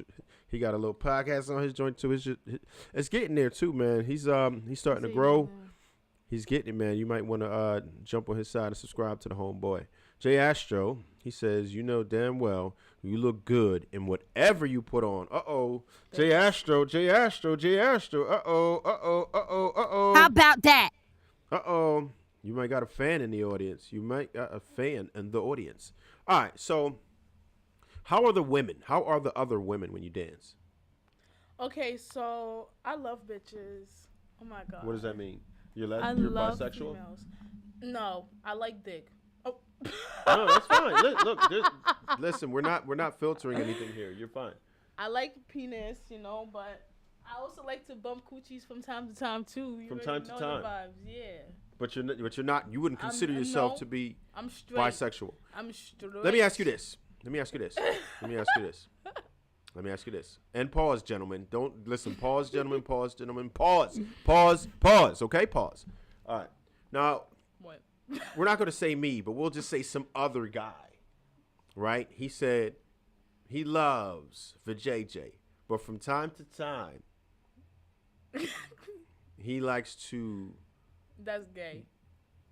[SPEAKER 1] He got a little podcast on his joint too. It's getting there too, man. He's starting to grow. He's getting it, man. You might want to jump on his side and subscribe to the homeboy. Jay Astro, he says, you know damn well you look good in whatever you put on. Uh-oh. Jay Astro. Uh-oh.
[SPEAKER 5] How about that?
[SPEAKER 1] Uh-oh. You might got a fan in the audience. All right, so how are the women? How are the other women when you dance?
[SPEAKER 2] Okay, so I love bitches. Oh, my God.
[SPEAKER 1] What does that mean? You're
[SPEAKER 2] love
[SPEAKER 1] bisexual?
[SPEAKER 2] Females. No, I like dick. Oh.
[SPEAKER 1] No, that's fine. Look, listen, we're not filtering anything here. You're fine.
[SPEAKER 2] I like penis, but I also like to bump coochies from time to time too.
[SPEAKER 1] From time to time.
[SPEAKER 2] The vibes, yeah.
[SPEAKER 1] But you're not. You wouldn't consider yourself to be
[SPEAKER 2] I'm straight.
[SPEAKER 1] bisexual.
[SPEAKER 2] I'm straight.
[SPEAKER 1] Let me ask you this. And pause, gentlemen. Don't listen. Pause, gentlemen. Pause. Okay, pause. All right. Now,
[SPEAKER 2] what?
[SPEAKER 1] We're not going to say me, but we'll just say some other guy. Right? He said he loves vajayjay, but from time to time, he likes to.
[SPEAKER 2] That's gay.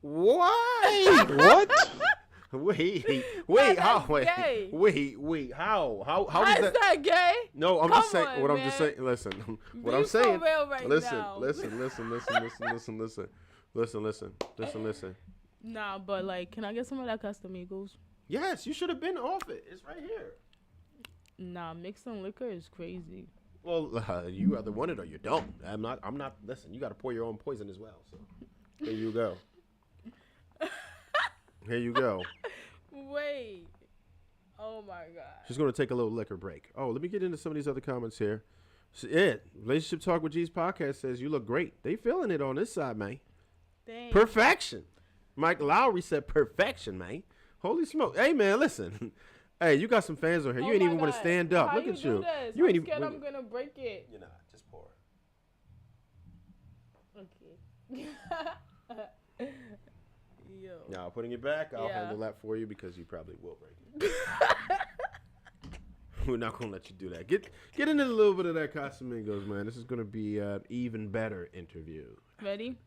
[SPEAKER 1] What?
[SPEAKER 4] What?
[SPEAKER 1] Wait, how?
[SPEAKER 2] Gay.
[SPEAKER 1] Wait, how
[SPEAKER 2] is that gay?
[SPEAKER 1] No, I'm
[SPEAKER 2] Come
[SPEAKER 1] just saying.
[SPEAKER 2] on,
[SPEAKER 1] What
[SPEAKER 2] man.
[SPEAKER 1] I'm just saying. Listen, what
[SPEAKER 2] Be
[SPEAKER 1] I'm saying.
[SPEAKER 2] for real right
[SPEAKER 1] listen,
[SPEAKER 2] now.
[SPEAKER 1] listen.
[SPEAKER 2] Nah, but like, can I get some of that Casamigos?
[SPEAKER 1] Yes, you should have been off it. It's right here.
[SPEAKER 2] Nah, mixing liquor is crazy.
[SPEAKER 1] Well, you either want it or you don't. I'm not. Listen, you got to pour your own poison as well. So here you go. Here you go.
[SPEAKER 2] Wait. Oh my God.
[SPEAKER 1] She's gonna take a little liquor break. Oh, let me get into some of these other comments here. So, Relationship Talk with G's podcast says you look great. They feeling it on this side, man.
[SPEAKER 2] Thanks.
[SPEAKER 1] Perfection. Mike Lowry said perfection, man. Holy smoke. Hey, man, listen. Hey, you got some fans on here. You ain't even want to stand up.
[SPEAKER 2] How
[SPEAKER 1] Look
[SPEAKER 2] you
[SPEAKER 1] at you.
[SPEAKER 2] This?
[SPEAKER 1] You
[SPEAKER 2] I'm
[SPEAKER 1] ain't
[SPEAKER 2] scared
[SPEAKER 1] even.
[SPEAKER 2] I'm gonna break it.
[SPEAKER 1] You're not. Just pour.
[SPEAKER 2] Okay. Yo.
[SPEAKER 1] Now, putting it back, I'll handle that for you because you probably will break it. We're not gonna let you do that. Get into a little bit of that Casamigos, man. This is gonna be an even better interview.
[SPEAKER 2] Ready?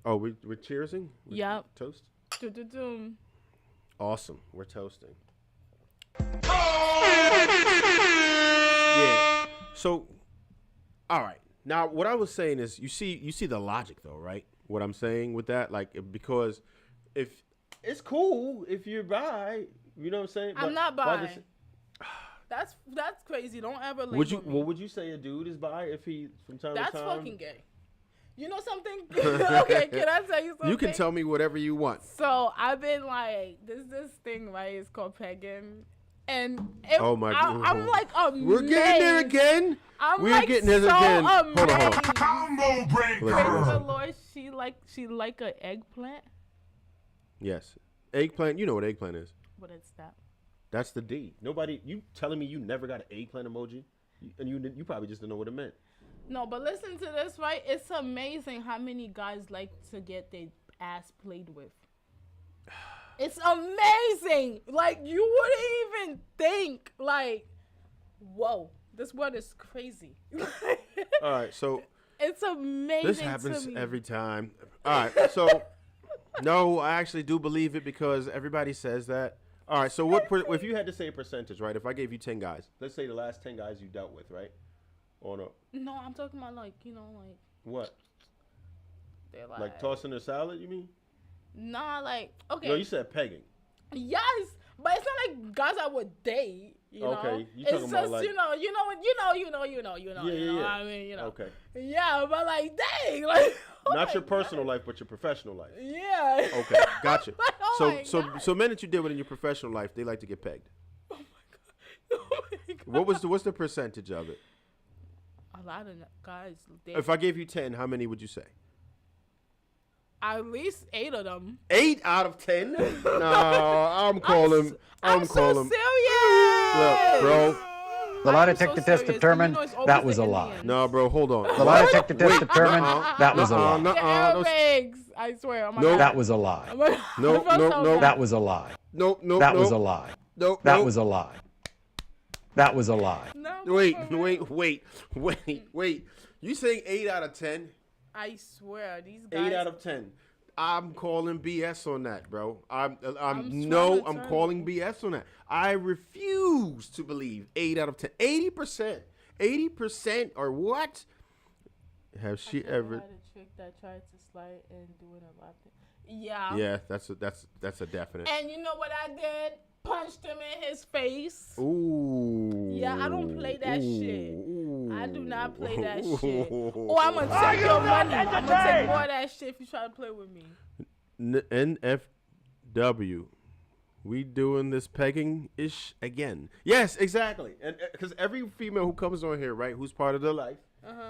[SPEAKER 1] Oh, we're cheersing.
[SPEAKER 2] Yep.
[SPEAKER 1] Toast.
[SPEAKER 2] Do-do-do.
[SPEAKER 1] Awesome. We're toasting. Yeah. So, all right. Now, what I was saying is, you see the logic, though, right? What I'm saying with that, like, because if it's cool if you're bi, you know what I'm saying?
[SPEAKER 2] I'm not bi. That's crazy. Don't ever label me.
[SPEAKER 1] What would you say a dude is bi if he from time to time?
[SPEAKER 2] That's fucking gay. You know something? Okay, can I tell you something?
[SPEAKER 1] You can tell me whatever you want.
[SPEAKER 2] So I've been like, this thing, right? It's called pegging. And
[SPEAKER 1] oh my God.
[SPEAKER 2] I'm like amazed.
[SPEAKER 1] We're getting there again.
[SPEAKER 2] We're like getting there again. Hold on.
[SPEAKER 3] Combo breaker.
[SPEAKER 2] Praise the Lord, she like an eggplant.
[SPEAKER 1] Yes. Eggplant, you know what eggplant is.
[SPEAKER 2] What is that?
[SPEAKER 1] That's the D. Nobody, you telling me you never got an eggplant emoji? And you probably just didn't know what it meant.
[SPEAKER 2] No, but listen to this, right? It's amazing how many guys like to get their ass played with. It's amazing. Like, you wouldn't even think, like, whoa, this world is crazy.
[SPEAKER 1] All right, so.
[SPEAKER 2] It's amazing.
[SPEAKER 1] This happens every time. All right, so. No, I actually do believe it because everybody says that. All right, so if you had to say a percentage, right? If I gave you 10 guys, let's say the last 10 guys you dealt with, right? Or no?
[SPEAKER 2] No, I'm talking about like.
[SPEAKER 1] What?
[SPEAKER 2] They're
[SPEAKER 1] like tossing a salad, you mean?
[SPEAKER 2] Nah, like, okay.
[SPEAKER 1] No, you said pegging.
[SPEAKER 2] Yes, but it's not like guys I would date. You know?
[SPEAKER 1] Okay, you
[SPEAKER 2] it's
[SPEAKER 1] talking
[SPEAKER 2] just,
[SPEAKER 1] about like
[SPEAKER 2] you know.
[SPEAKER 1] Yeah.
[SPEAKER 2] I mean,
[SPEAKER 1] Okay.
[SPEAKER 2] Yeah, but like, dang, like.
[SPEAKER 1] Not your personal life, but your professional life.
[SPEAKER 2] Yeah.
[SPEAKER 1] Okay, gotcha.
[SPEAKER 2] God.
[SPEAKER 1] So men that you deal with in your professional life, they like to get pegged.
[SPEAKER 2] Oh my God.
[SPEAKER 1] What's the percentage of it?
[SPEAKER 2] A lot of guys.
[SPEAKER 1] If I gave you 10, how many would you say?
[SPEAKER 2] At least 8 of them.
[SPEAKER 1] 8 out of 10? No, I'm calling.
[SPEAKER 2] I'm so serious.
[SPEAKER 1] Look, bro.
[SPEAKER 6] The lie detector test determined that was a lie.
[SPEAKER 1] No, bro, hold on.
[SPEAKER 6] The lie detector test determined that was a lie.
[SPEAKER 2] The airbags. I swear.
[SPEAKER 6] That was a lie.
[SPEAKER 1] No.
[SPEAKER 6] That was a lie.
[SPEAKER 1] No.
[SPEAKER 6] That was a lie.
[SPEAKER 1] No.
[SPEAKER 6] That was a lie. That was a lie.
[SPEAKER 1] Wait. You saying 8 out of 10?
[SPEAKER 2] I swear, these guys.
[SPEAKER 1] 8 out of 10. I'm calling BS on that, bro. I'm calling BS on that. I refuse to believe 8 out of 10. 80% or what? Have she ever
[SPEAKER 2] had a chick that tried to slide and do it a lot? Yeah.
[SPEAKER 1] Yeah, that's a definite.
[SPEAKER 2] And you know what I did? Punched him in his face.
[SPEAKER 1] Ooh.
[SPEAKER 2] Yeah, I don't play that shit.
[SPEAKER 1] Ooh.
[SPEAKER 2] I do not play that shit. Oh, I'm gonna take your money. I'm gonna take more of that shit if you try to play with me.
[SPEAKER 1] NFW. We doing this pegging-ish again. Yes, exactly. And because every female who comes on here, right, who's part of their life,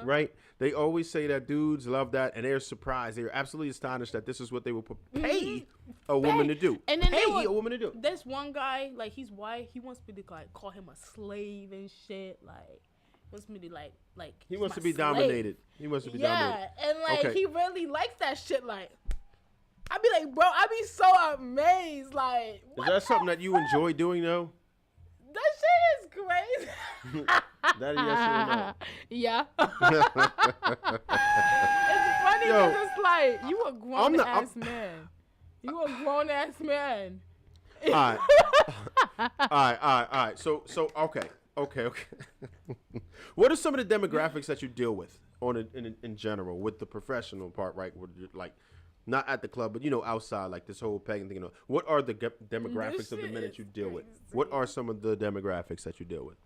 [SPEAKER 1] right, they always say that dudes love that, and they're surprised. They're absolutely astonished that this is what they will pay a woman to do.
[SPEAKER 2] And then
[SPEAKER 1] pay a woman to do.
[SPEAKER 2] There's one guy, like, he's white. He wants me to, like, call him a slave and shit. Like, wants me to, like
[SPEAKER 1] he wants to be
[SPEAKER 2] slave.
[SPEAKER 1] dominated. He wants to be dominated.
[SPEAKER 2] Yeah, and, like, he really likes that shit. Like, I be like, bro, I be so amazed. Like,
[SPEAKER 1] is that something that you enjoy doing, though?
[SPEAKER 2] That shit is crazy.
[SPEAKER 1] That yes or no?
[SPEAKER 2] Yeah. It's funny because it's like, you a grown-ass man. You a grown-ass man.
[SPEAKER 1] All right. So, okay. What are some of the demographics that you deal with in general with the professional part, right? Where you're, like, not at the club, but, you know, outside, like this whole pagan thing. You know, what are the demographics of the men that you deal with? What are some of the demographics that you deal with?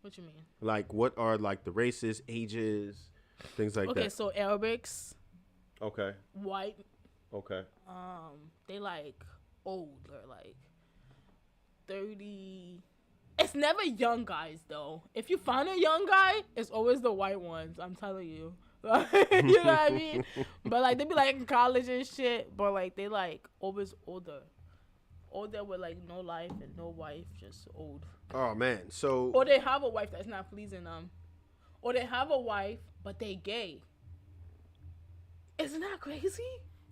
[SPEAKER 2] What you mean?
[SPEAKER 1] Like, what are like the races, ages, things like that?
[SPEAKER 2] Okay, so Arabics.
[SPEAKER 1] Okay.
[SPEAKER 2] White.
[SPEAKER 1] Okay.
[SPEAKER 2] They like older, like 30. It's never young guys though. If you find a young guy, it's always the white ones. I'm telling you. You know what I mean? But like they be like in college and shit. But like they like always older with like no life and no wife, just old.
[SPEAKER 1] Oh man, so.
[SPEAKER 2] Or they have a wife that's not pleasing them. Or they have a wife but they gay. Isn't that crazy?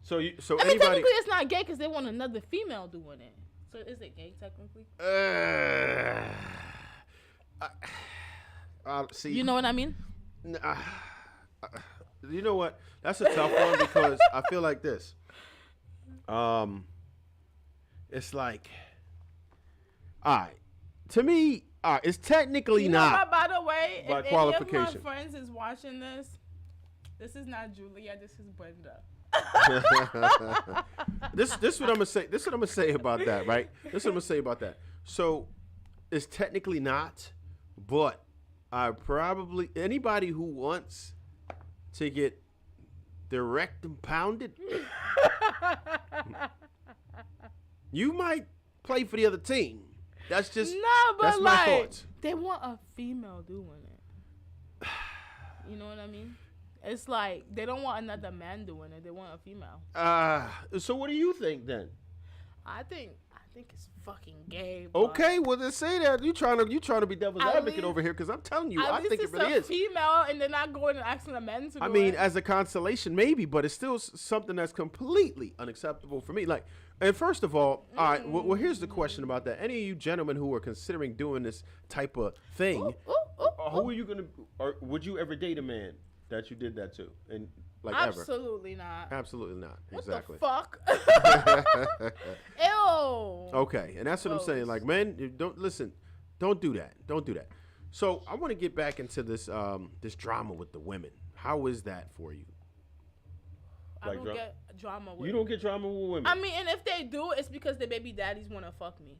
[SPEAKER 1] So
[SPEAKER 2] I mean,
[SPEAKER 1] anybody.
[SPEAKER 2] technically it's not gay because they want another female doing it. So is it gay technically?
[SPEAKER 1] See.
[SPEAKER 2] You know what I mean?
[SPEAKER 1] You know what? That's a tough one because I feel like this. It's like, all right, to me, it's technically not.
[SPEAKER 2] By the way,
[SPEAKER 1] by
[SPEAKER 2] if
[SPEAKER 1] qualification.
[SPEAKER 2] any of my friends is watching this is not Julia. This is Brenda.
[SPEAKER 1] This what I'm gonna say. This what I'm gonna say about that, right? This what I'm gonna say about that. So, it's technically not, but I probably anybody who wants to get their rectum pounded, you might play for the other team. That's just
[SPEAKER 2] but
[SPEAKER 1] that's my thoughts.
[SPEAKER 2] They want a female doing it. You know what I mean? It's like they don't want another man doing it. They want a female.
[SPEAKER 1] So what do you think then?
[SPEAKER 2] I think it's fucking gay.
[SPEAKER 1] Okay, well then say that you trying to be devil's advocate over here because I'm telling you, I think it really is.
[SPEAKER 2] Female, and they're not going and asking the men to.
[SPEAKER 1] I mean, as a consolation, maybe, but it's still something that's completely unacceptable for me. Like, and first of all right, well, here's the question about that. Any of you gentlemen who are considering doing this type of thing, who are you gonna, or would you ever date a man that you did that to? And like
[SPEAKER 2] absolutely not.
[SPEAKER 1] Absolutely not.
[SPEAKER 2] What
[SPEAKER 1] Exactly.
[SPEAKER 2] the fuck? Ew.
[SPEAKER 1] Okay, and that's what I'm saying. Like, man, don't do that. Don't do that. So I want to get back into this this drama with the women. How is that for you?
[SPEAKER 2] I don't get drama with.
[SPEAKER 1] You don't get drama with women.
[SPEAKER 2] I mean, and if they do, it's because their baby daddies want to fuck me.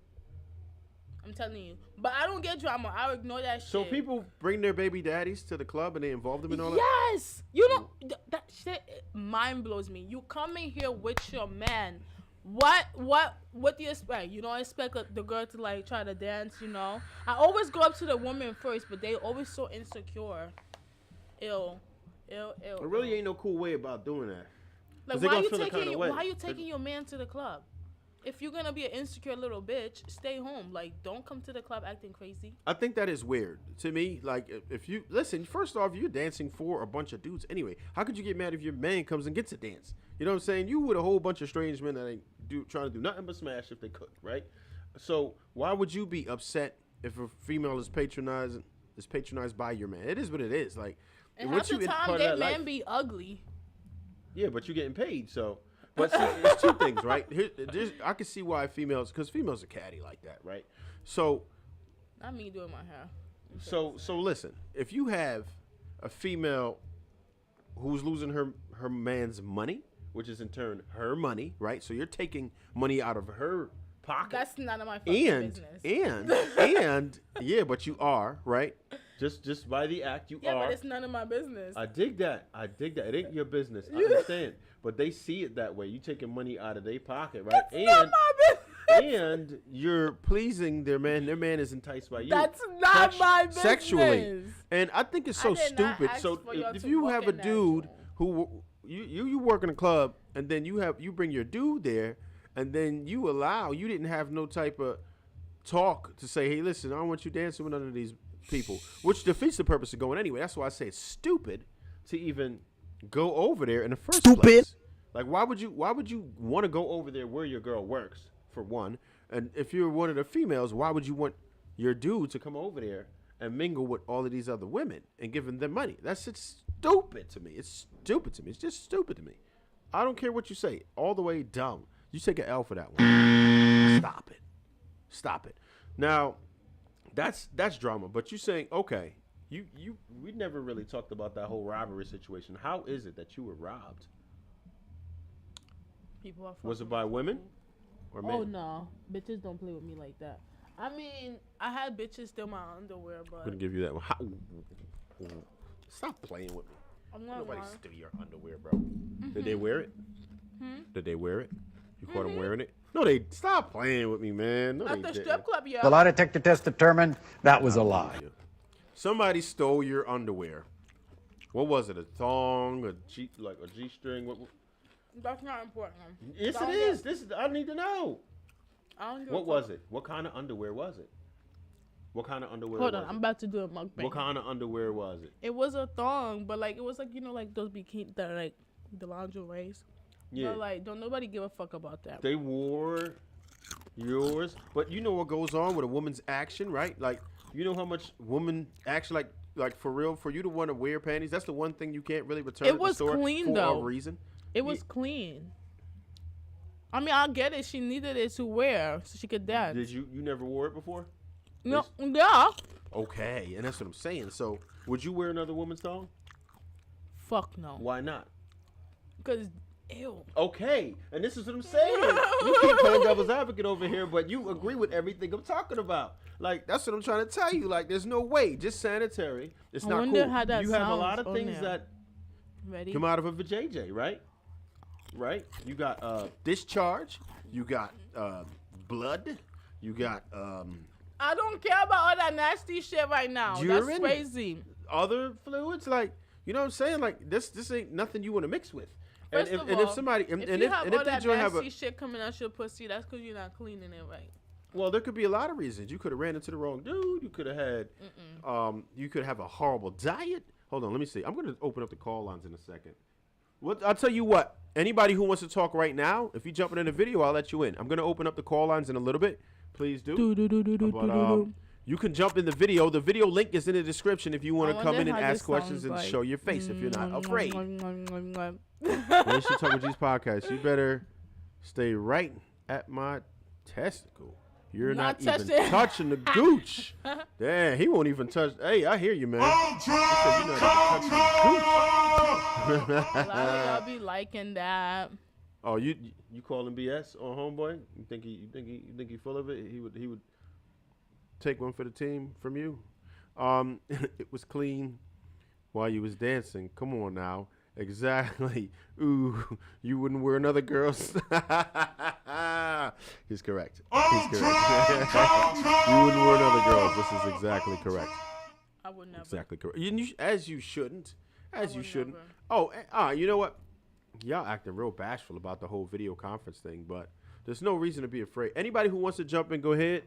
[SPEAKER 2] I'm telling you. But I don't get drama. I'll ignore that shit.
[SPEAKER 1] So people bring their baby daddies to the club and they involve them in all that?
[SPEAKER 2] Yes. You know, that shit mind blows me. You come in here with your man. What do you expect? You don't expect the girl to like try to dance, you know? I always go up to the woman first, but they always so insecure. Ew.
[SPEAKER 1] There really ain't no cool way about doing that.
[SPEAKER 2] Like, why are you taking your man to the club? If you're gonna be an insecure little bitch, stay home. Like, don't come to the club acting crazy.
[SPEAKER 1] I think that is weird to me. Like, if you listen, first off, you're dancing for a bunch of dudes anyway. How could you get mad if your man comes and gets a dance? You know what I'm saying? You with a whole bunch of strange men that ain't trying to do nothing but smash if they could, right? So why would you be upset if a female is patronized by your man? It is what it is. Like,
[SPEAKER 2] and half the time, they men be ugly.
[SPEAKER 1] Yeah, but you're getting paid, so. But see, it's two things, right? I can see why females are catty like that, right? So,
[SPEAKER 2] not me doing my hair.
[SPEAKER 1] So listen, if you have a female who's losing her man's money, which is in turn her money, right? So you're taking money out of her pocket.
[SPEAKER 2] That's none of my fucking business.
[SPEAKER 1] And yeah, but you are, right? Just by the act, you are.
[SPEAKER 2] Yeah, but it's none of my business.
[SPEAKER 1] I dig that. It ain't your business. I understand. But they see it that way. You taking money out of their pocket, right?
[SPEAKER 2] That's not my business.
[SPEAKER 1] And you're pleasing their man. Their man is enticed by you.
[SPEAKER 2] That's not my business.
[SPEAKER 1] Sexually. And I think it's so stupid. So if you have a dude who you work in a club and then you bring your dude there and then you didn't have no type of talk to say, hey, listen, I don't want you dancing with none of these people, which defeats the purpose of going anyway. That's why I say it's stupid to even go over there in the first place. Like, why would you want to go over there where your girl works, for one? And if you're one of the females, why would you want your dude to come over there and mingle with all of these other women and giving them money? That's just stupid to me. It's stupid to me. It's just stupid to me. I don't care what you say. All the way dumb. You take an L for that one. Stop it. Now, that's drama. But you're saying, okay, we never really talked about that whole robbery situation. How is it that you were robbed?
[SPEAKER 2] People are
[SPEAKER 1] Was it by women or men?
[SPEAKER 2] Oh no, bitches don't play with me like that. I mean, I had bitches steal my underwear, but
[SPEAKER 1] I'm gonna give you that one. Stop playing with me.
[SPEAKER 2] I'm not
[SPEAKER 1] Nobody
[SPEAKER 2] lying.
[SPEAKER 1] steal your underwear, bro. Did they wear it? Did they wear it? You caught them wearing it? No, they stop playing with me, man. No,
[SPEAKER 2] At
[SPEAKER 1] they
[SPEAKER 2] the
[SPEAKER 1] didn't.
[SPEAKER 2] strip club, yeah.
[SPEAKER 6] The lie detector test determined that was a lie.
[SPEAKER 1] Somebody stole your underwear. What was it? A thong, a G-string? What?
[SPEAKER 2] That's not important.
[SPEAKER 1] Yes, it is. I need to know.
[SPEAKER 2] I don't give
[SPEAKER 1] What
[SPEAKER 2] a
[SPEAKER 1] was
[SPEAKER 2] fuck.
[SPEAKER 1] it? What kind of underwear was it? What kind of underwear
[SPEAKER 2] Hold
[SPEAKER 1] was
[SPEAKER 2] on,
[SPEAKER 1] it?
[SPEAKER 2] I'm about to do a mukbang.
[SPEAKER 1] What kind of underwear was it?
[SPEAKER 2] It was a thong, but like it was like like those bikini, like the lingeries.
[SPEAKER 1] Yeah.
[SPEAKER 2] But like, don't nobody give a fuck about that.
[SPEAKER 1] They wore yours, but you know what goes on with a woman's action, right? Like, you know how much woman action, like for real, for you to want to wear panties, that's the one thing you can't really return
[SPEAKER 2] It
[SPEAKER 1] at the
[SPEAKER 2] was
[SPEAKER 1] store
[SPEAKER 2] clean,
[SPEAKER 1] for
[SPEAKER 2] though.
[SPEAKER 1] a reason.
[SPEAKER 2] It was clean. I mean, I get it. She needed it to wear so she could dance.
[SPEAKER 1] Did you never wore it before?
[SPEAKER 2] No, yeah.
[SPEAKER 1] Okay, and that's what I'm saying. So, would you wear another woman's thong?
[SPEAKER 2] Fuck no.
[SPEAKER 1] Why not?
[SPEAKER 2] Because, ew.
[SPEAKER 1] Okay, and this is what I'm saying. You keep playing devil's advocate over here, but you agree with everything I'm talking about. Like, that's what I'm trying to tell you. Like, there's no way. Just sanitary. It's
[SPEAKER 2] I
[SPEAKER 1] not
[SPEAKER 2] wonder
[SPEAKER 1] cool.
[SPEAKER 2] how that
[SPEAKER 1] You have a
[SPEAKER 2] sounds
[SPEAKER 1] lot of
[SPEAKER 2] on
[SPEAKER 1] things
[SPEAKER 2] there.
[SPEAKER 1] that
[SPEAKER 2] Ready?
[SPEAKER 1] come out of a vajayjay, right? Right? You got discharge. You got blood. You got
[SPEAKER 2] I don't care about all that nasty shit right now.
[SPEAKER 1] urine.
[SPEAKER 2] That's crazy.
[SPEAKER 1] Other fluids. Like, you know what I'm saying? Like, this ain't nothing you want to mix with. And
[SPEAKER 2] First
[SPEAKER 1] if,
[SPEAKER 2] of
[SPEAKER 1] and
[SPEAKER 2] all,
[SPEAKER 1] if somebody and
[SPEAKER 2] if
[SPEAKER 1] if
[SPEAKER 2] you have all
[SPEAKER 1] they
[SPEAKER 2] that
[SPEAKER 1] joint have
[SPEAKER 2] nasty
[SPEAKER 1] a
[SPEAKER 2] shit coming out your pussy, that's because you're not cleaning it right.
[SPEAKER 1] well, there could be a lot of reasons. You could have ran into the wrong dude. You could have had you could have a horrible diet. Hold on, let me see. I'm gonna open up the call lines in a second. What I'll tell you what. Anybody who wants to talk right now, if you jump in the video, I'll let you in. I'm gonna open up the call lines in a little bit. Please do. But you can jump in the video. The video link is in the description if you want to come in and ask questions and show your face if you're not afraid. When she talk with G's podcast, you better stay right at my testicle. You're not even touching the gooch. Damn, he won't even touch. Hey, I hear you, man. He said you're not even touching the gooch.
[SPEAKER 2] A lot of y'all be liking that.
[SPEAKER 1] Oh, you calling BS on homeboy? You think he full of it? He would take one for the team from you. It was clean while you was dancing. Come on now. Exactly. Ooh, you wouldn't wear another girl's. He's correct. He's correct. You wouldn't wear another girl's. This is exactly correct.
[SPEAKER 2] I would never.
[SPEAKER 1] Exactly correct. As you shouldn't. As you
[SPEAKER 2] would
[SPEAKER 1] shouldn't.
[SPEAKER 2] never.
[SPEAKER 1] Oh, you know what? Y'all acting real bashful about the whole video conference thing, but there's no reason to be afraid. Anybody who wants to jump in, go ahead.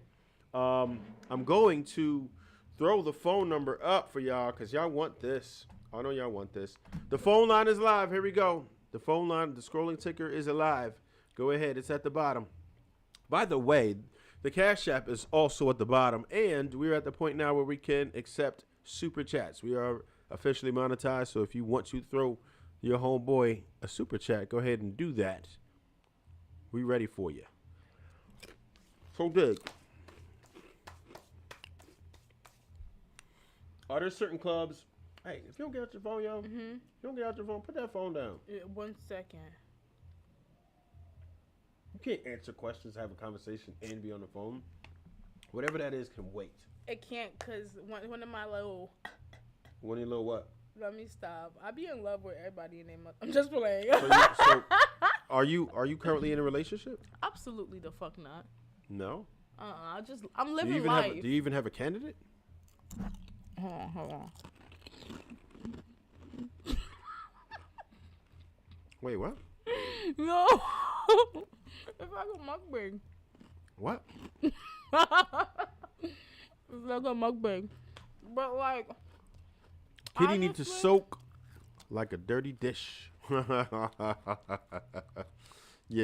[SPEAKER 1] I'm going to throw the phone number up for y'all because y'all want this. I know y'all want this. The phone line is live. Here we go. The phone line, the scrolling ticker is alive. Go ahead. It's at the bottom. By the way, the Cash App is also at the bottom, and we're at the point now where we can accept super chats. We are officially monetized, so if you want to throw your homeboy a super chat, go ahead and do that. We ready for you. So dig. Are there certain clubs? Hey, if you don't get out your phone, yo, if you don't get out your phone, put that phone down.
[SPEAKER 2] 1 second.
[SPEAKER 1] You can't answer questions, have a conversation, and be on the phone. Whatever that is can wait.
[SPEAKER 2] It can't because one of my little.
[SPEAKER 1] One of your little what?
[SPEAKER 2] Let me stop. I be in love with everybody in their mother. I'm just playing.
[SPEAKER 1] So are you currently in a relationship?
[SPEAKER 2] Absolutely the fuck not.
[SPEAKER 1] No.
[SPEAKER 2] I'm living
[SPEAKER 1] Do
[SPEAKER 2] life.
[SPEAKER 1] you even have a candidate?
[SPEAKER 2] Hold on.
[SPEAKER 1] Wait, what?
[SPEAKER 2] No. It's like a mukbang.
[SPEAKER 1] What?
[SPEAKER 2] It's like a mukbang. But like.
[SPEAKER 1] Kitty need to soak like a dirty dish. Yeah,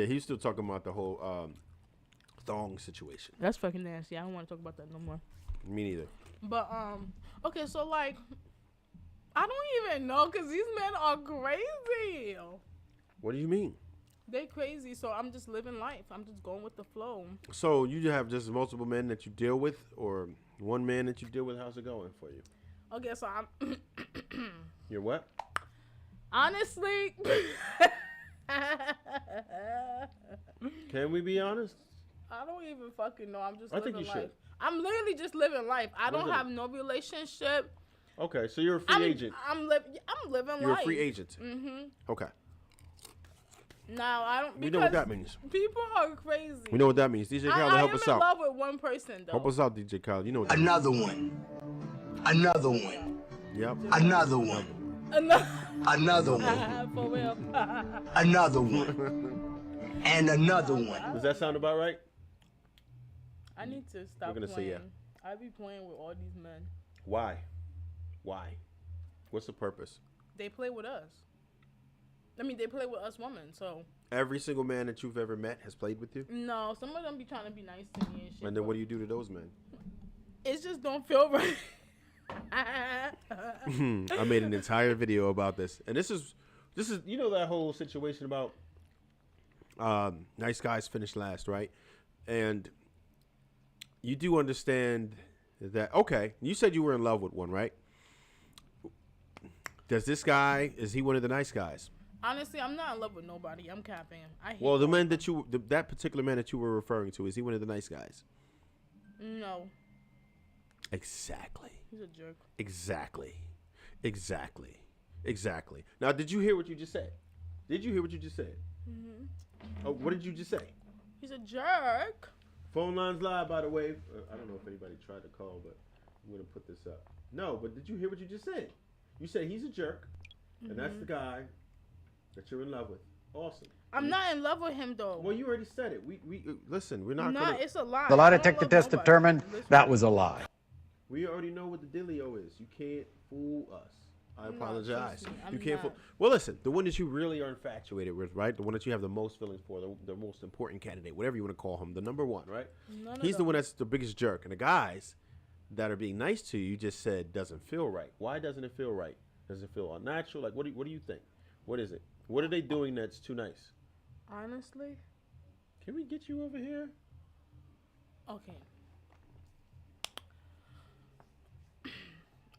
[SPEAKER 1] he's still talking about the whole thong situation.
[SPEAKER 2] That's fucking nasty. I don't want to talk about that no more.
[SPEAKER 1] Me neither.
[SPEAKER 2] But okay, so like, I don't even know because these men are crazy.
[SPEAKER 1] What do you mean?
[SPEAKER 2] They crazy, so I'm just living life. I'm just going with the flow.
[SPEAKER 1] So you have just multiple men that you deal with, or one man that you deal with? How's it going for you?
[SPEAKER 2] Okay, so I'm.
[SPEAKER 1] You're what?
[SPEAKER 2] Honestly.
[SPEAKER 1] Can we be honest?
[SPEAKER 2] I don't even fucking know. I'm just
[SPEAKER 1] I
[SPEAKER 2] living
[SPEAKER 1] think you
[SPEAKER 2] life.
[SPEAKER 1] should.
[SPEAKER 2] I'm literally just living life. I
[SPEAKER 1] What is
[SPEAKER 2] don't
[SPEAKER 1] it?
[SPEAKER 2] have no relationship.
[SPEAKER 1] Okay, so you're a free agent.
[SPEAKER 2] I'm living life.
[SPEAKER 1] You're a free agent.
[SPEAKER 2] Mm-hmm.
[SPEAKER 1] Okay.
[SPEAKER 2] Now I don't.
[SPEAKER 1] We know what that means.
[SPEAKER 2] People are crazy.
[SPEAKER 1] We know what that means. DJ Khaled, help us
[SPEAKER 2] I am in
[SPEAKER 1] out.
[SPEAKER 2] love with one person though.
[SPEAKER 1] Help us out, DJ Khaled. You know what that
[SPEAKER 7] Another one. Another one.
[SPEAKER 1] means. Yep.
[SPEAKER 7] Another one. Another one.
[SPEAKER 2] For real.
[SPEAKER 7] Another one. And another one.
[SPEAKER 1] Does that sound about right?
[SPEAKER 2] I need to stop
[SPEAKER 1] We're gonna say
[SPEAKER 2] playing.
[SPEAKER 1] yeah.
[SPEAKER 2] I be playing with all these men.
[SPEAKER 1] Why? Why? What's the purpose?
[SPEAKER 2] They play with us. I mean, they play with us women, so.
[SPEAKER 1] Every single man that you've ever met has played with you?
[SPEAKER 2] No, some of them be trying to be nice to me and shit.
[SPEAKER 1] And then what do you do to those men?
[SPEAKER 2] It just don't feel right.
[SPEAKER 1] I made an entire video about this. And this is you know that whole situation about nice guys finish last, right? And you do understand that, okay, you said you were in love with one, right? Is he one of the nice guys?
[SPEAKER 2] Honestly, I'm not in love with nobody. I'm capping.
[SPEAKER 1] Well, the man that that particular man that you were referring to, is he one of the nice guys?
[SPEAKER 2] No.
[SPEAKER 1] Exactly.
[SPEAKER 2] He's a jerk.
[SPEAKER 1] Exactly. Now, did you hear what you just said? Mm-hmm. Oh, what did you just say?
[SPEAKER 2] He's a jerk.
[SPEAKER 1] Phone lines live, by the way. I don't know if anybody tried to call, but I'm going to put this up. No, but did you hear what you just said? You said he's a jerk, and that's the guy that you're in love with. Awesome.
[SPEAKER 2] I'm not in love with him, though.
[SPEAKER 1] Well, you already said it. We listen, we're not
[SPEAKER 2] No,
[SPEAKER 1] going to...
[SPEAKER 2] it's a lie.
[SPEAKER 6] The lie
[SPEAKER 2] I don't
[SPEAKER 6] detector
[SPEAKER 2] love
[SPEAKER 6] test
[SPEAKER 2] nobody.
[SPEAKER 6] determined
[SPEAKER 2] Listen.
[SPEAKER 6] that was a lie.
[SPEAKER 1] We already know what the dealio is. You can't fool us. I apologize.
[SPEAKER 2] trust me,
[SPEAKER 1] You
[SPEAKER 2] I'm
[SPEAKER 1] can't fool...
[SPEAKER 2] not.
[SPEAKER 1] Well, listen, the one that you really are infatuated with, right? The one that you have the most feelings for, the most important candidate, whatever you want to call him, the number one, right? He's the one that's the biggest jerk. And the guys that are being nice to you just said doesn't feel right. Why doesn't it feel right? Does it feel unnatural? Like, what do you think? What is it? What are they doing that's too nice?
[SPEAKER 2] Honestly?
[SPEAKER 1] Can we get you over here?
[SPEAKER 2] Okay.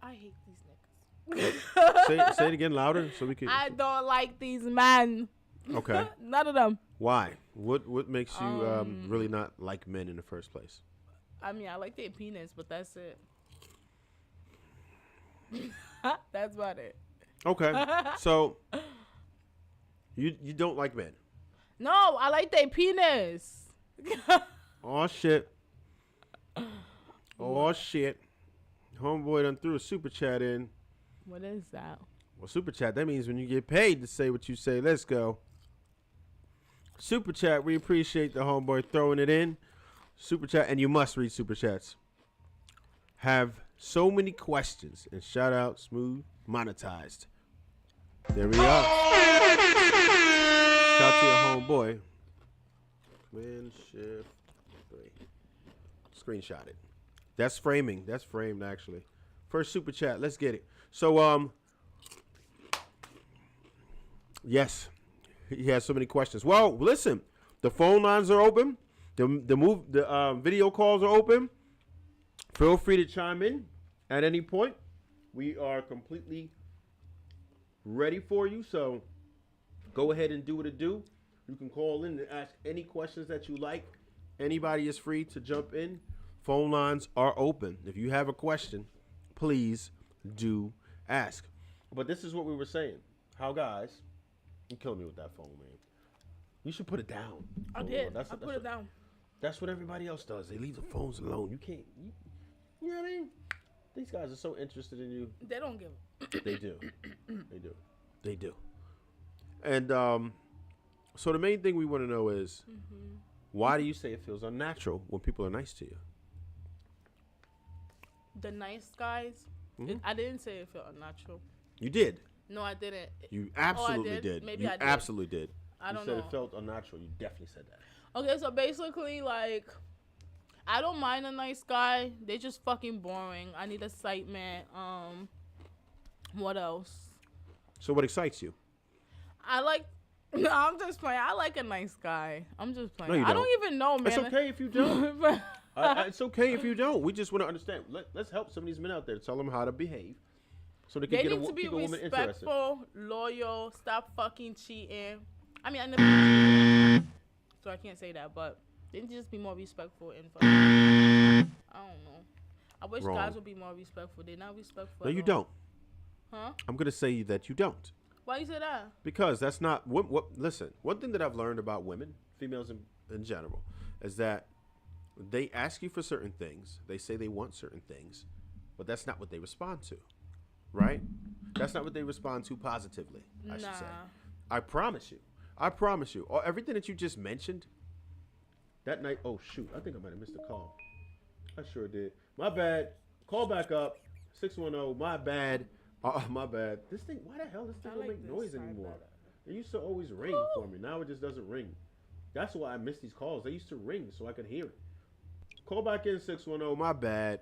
[SPEAKER 2] I hate these niggas.
[SPEAKER 1] Say it again louder so we can...
[SPEAKER 2] I don't like these men.
[SPEAKER 1] Okay.
[SPEAKER 2] None of them.
[SPEAKER 1] Why? What makes you really not like men in the first place?
[SPEAKER 2] I mean, I like their penis, but that's it. That's about it.
[SPEAKER 1] Okay. So you don't like men.
[SPEAKER 2] No, I like their penis.
[SPEAKER 1] Oh shit. Oh shit. Homeboy done threw a super chat in.
[SPEAKER 2] What is that?
[SPEAKER 1] Well, super chat, that means when you get paid to say what you say. Let's go. Super chat, we appreciate the homeboy throwing it in. Super chat, and you must read super chats. Have so many questions, and shout out Smooth Monetized. There we are. Shout out to your homeboy. Command Shift 3. Screenshot it. That's framing. That's framed actually. First super chat. Let's get it. So yes, he has so many questions. Well, listen, the phone lines are open. The video calls are open. Feel free to chime in at any point. We are completely ready for you. So go ahead and do what it do. You can call in and ask any questions that you like. Anybody is free to jump in. Phone lines are open. If you have a question, please do ask. But this is what we were saying. How guys, you're killing me with that phone, man. You should put it down.
[SPEAKER 2] I did. I put it down.
[SPEAKER 1] That's what everybody else does. They leave the phones alone. You can't. You know what I mean? These guys are so interested in you.
[SPEAKER 2] They don't give.
[SPEAKER 1] They do. They do. And so the main thing we want to know is, why do you say it feels unnatural when people are nice to you?
[SPEAKER 2] The nice guys. I didn't say it felt unnatural.
[SPEAKER 1] You did.
[SPEAKER 2] No, I didn't.
[SPEAKER 1] You absolutely did.
[SPEAKER 2] Maybe
[SPEAKER 1] you
[SPEAKER 2] I did.
[SPEAKER 1] absolutely did.
[SPEAKER 2] I don't
[SPEAKER 1] know. You
[SPEAKER 2] know.
[SPEAKER 1] said it felt unnatural. You definitely said that.
[SPEAKER 2] Okay, so basically, like, I don't mind a nice guy. They just fucking boring. I need excitement. What else?
[SPEAKER 1] So what excites you?
[SPEAKER 2] I like. No, I'm just playing. I like a nice guy. I'm just playing.
[SPEAKER 1] No, you
[SPEAKER 2] I don't even know, man.
[SPEAKER 1] It's okay if you don't. It's okay if you don't. We just want to understand. Let's help some of these men out there. Tell them how to behave, so they can
[SPEAKER 2] They
[SPEAKER 1] get
[SPEAKER 2] need to be
[SPEAKER 1] keep a woman interested.
[SPEAKER 2] respectful, loyal, stop fucking cheating. I mean, I never. So I can't say that, but They need to just be more respectful and fucking. I don't know. I wish guys would be more respectful. They're not respectful.
[SPEAKER 1] No, you don't.
[SPEAKER 2] Huh?
[SPEAKER 1] I'm gonna say that you don't.
[SPEAKER 2] Why you say that?
[SPEAKER 1] Because that's not what. Listen, one thing that I've learned about women, females in general, is that they ask you for certain things. They say they want certain things, but that's not what they respond to, right? That's not what they respond to positively. I should say. I promise you. Everything that you just mentioned. That night. Oh shoot! I think I might have missed a call. I sure did. My bad. Call back up. 610. My bad. My bad. This thing, why the hell this thing don't make noise anymore? It used to always ring for me. Now it just doesn't ring. That's why I miss these calls. They used to ring so I could hear it. Call back in 610. My bad.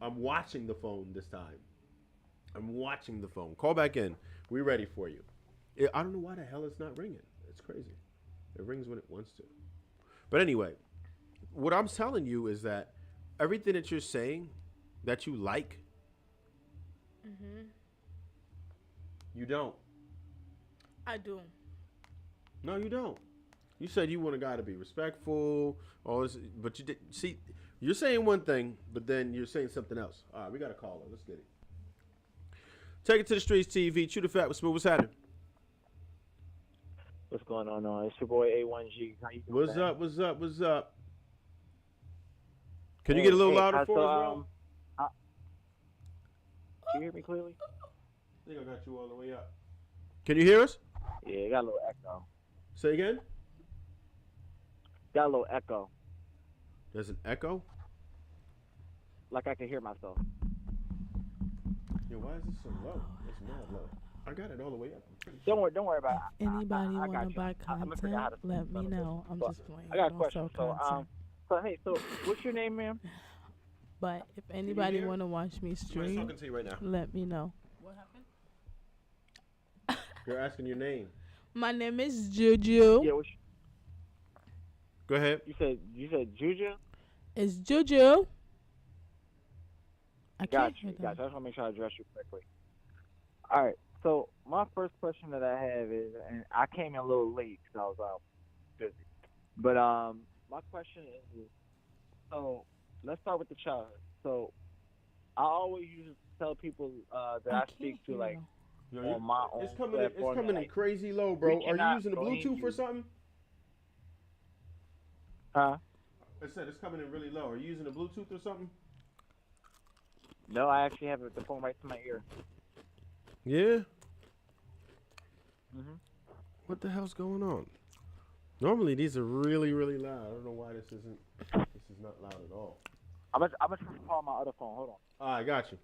[SPEAKER 1] I'm watching the phone this time. I'm watching the phone. Call back in. We ready for you. I don't know why the hell it's not ringing. It's crazy. It rings when it wants to. But anyway, what I'm telling you is that everything that you're saying that you like, you don't.
[SPEAKER 2] I do.
[SPEAKER 1] No, you don't. You said you want a guy to be respectful, all this, but you did. See, you're saying one thing, but then you're saying something else. All right, we got a caller. Let's get it. Take it to the streets, TV. Chew the fat with Smooth. What's happening?
[SPEAKER 8] What's going on? It's your boy A1G. How you doing?
[SPEAKER 1] What's up? Can you get a little louder for us, bro?
[SPEAKER 8] Can you hear me clearly?
[SPEAKER 1] I think I got you all the way up. Can you hear us?
[SPEAKER 8] Yeah, it got a little echo.
[SPEAKER 1] Say again?
[SPEAKER 8] Got a little echo.
[SPEAKER 1] There's an echo?
[SPEAKER 8] Like I can hear myself.
[SPEAKER 1] Yeah, why is this so low? It's mad low. I got it all the way up.
[SPEAKER 8] Don't worry about it.
[SPEAKER 5] Anybody want to buy content? Let me know. I'm just playing.
[SPEAKER 8] I got a question. So what's your name, ma'am?
[SPEAKER 5] But if anybody want to watch me stream,
[SPEAKER 1] talking to you right now.
[SPEAKER 5] let me know.
[SPEAKER 2] What happened?
[SPEAKER 1] You're asking your name.
[SPEAKER 5] My name is Juyu.
[SPEAKER 8] Yeah.
[SPEAKER 1] Go ahead.
[SPEAKER 8] You said Juju?
[SPEAKER 5] It's Juju. I
[SPEAKER 8] Got
[SPEAKER 5] can't
[SPEAKER 8] you.
[SPEAKER 5] hear
[SPEAKER 8] I
[SPEAKER 5] them.
[SPEAKER 8] just want to make sure I address you correctly. All right. So my first question that I have is, and I came in a little late because I was busy, but my question is, so let's start with the childhood. So I always used to tell people that I speak to, like, on my own.
[SPEAKER 1] It's coming in crazy low, bro. Are you using the Bluetooth or something?
[SPEAKER 8] Huh?
[SPEAKER 1] I said it's coming in really low. Are you using the Bluetooth or something?
[SPEAKER 8] No, I actually have the phone right to my ear.
[SPEAKER 1] Yeah? What the hell's going on? Normally these are really, really loud. I don't know why this is not loud at all.
[SPEAKER 8] I'm gonna call my other phone. Hold on.
[SPEAKER 1] I got you.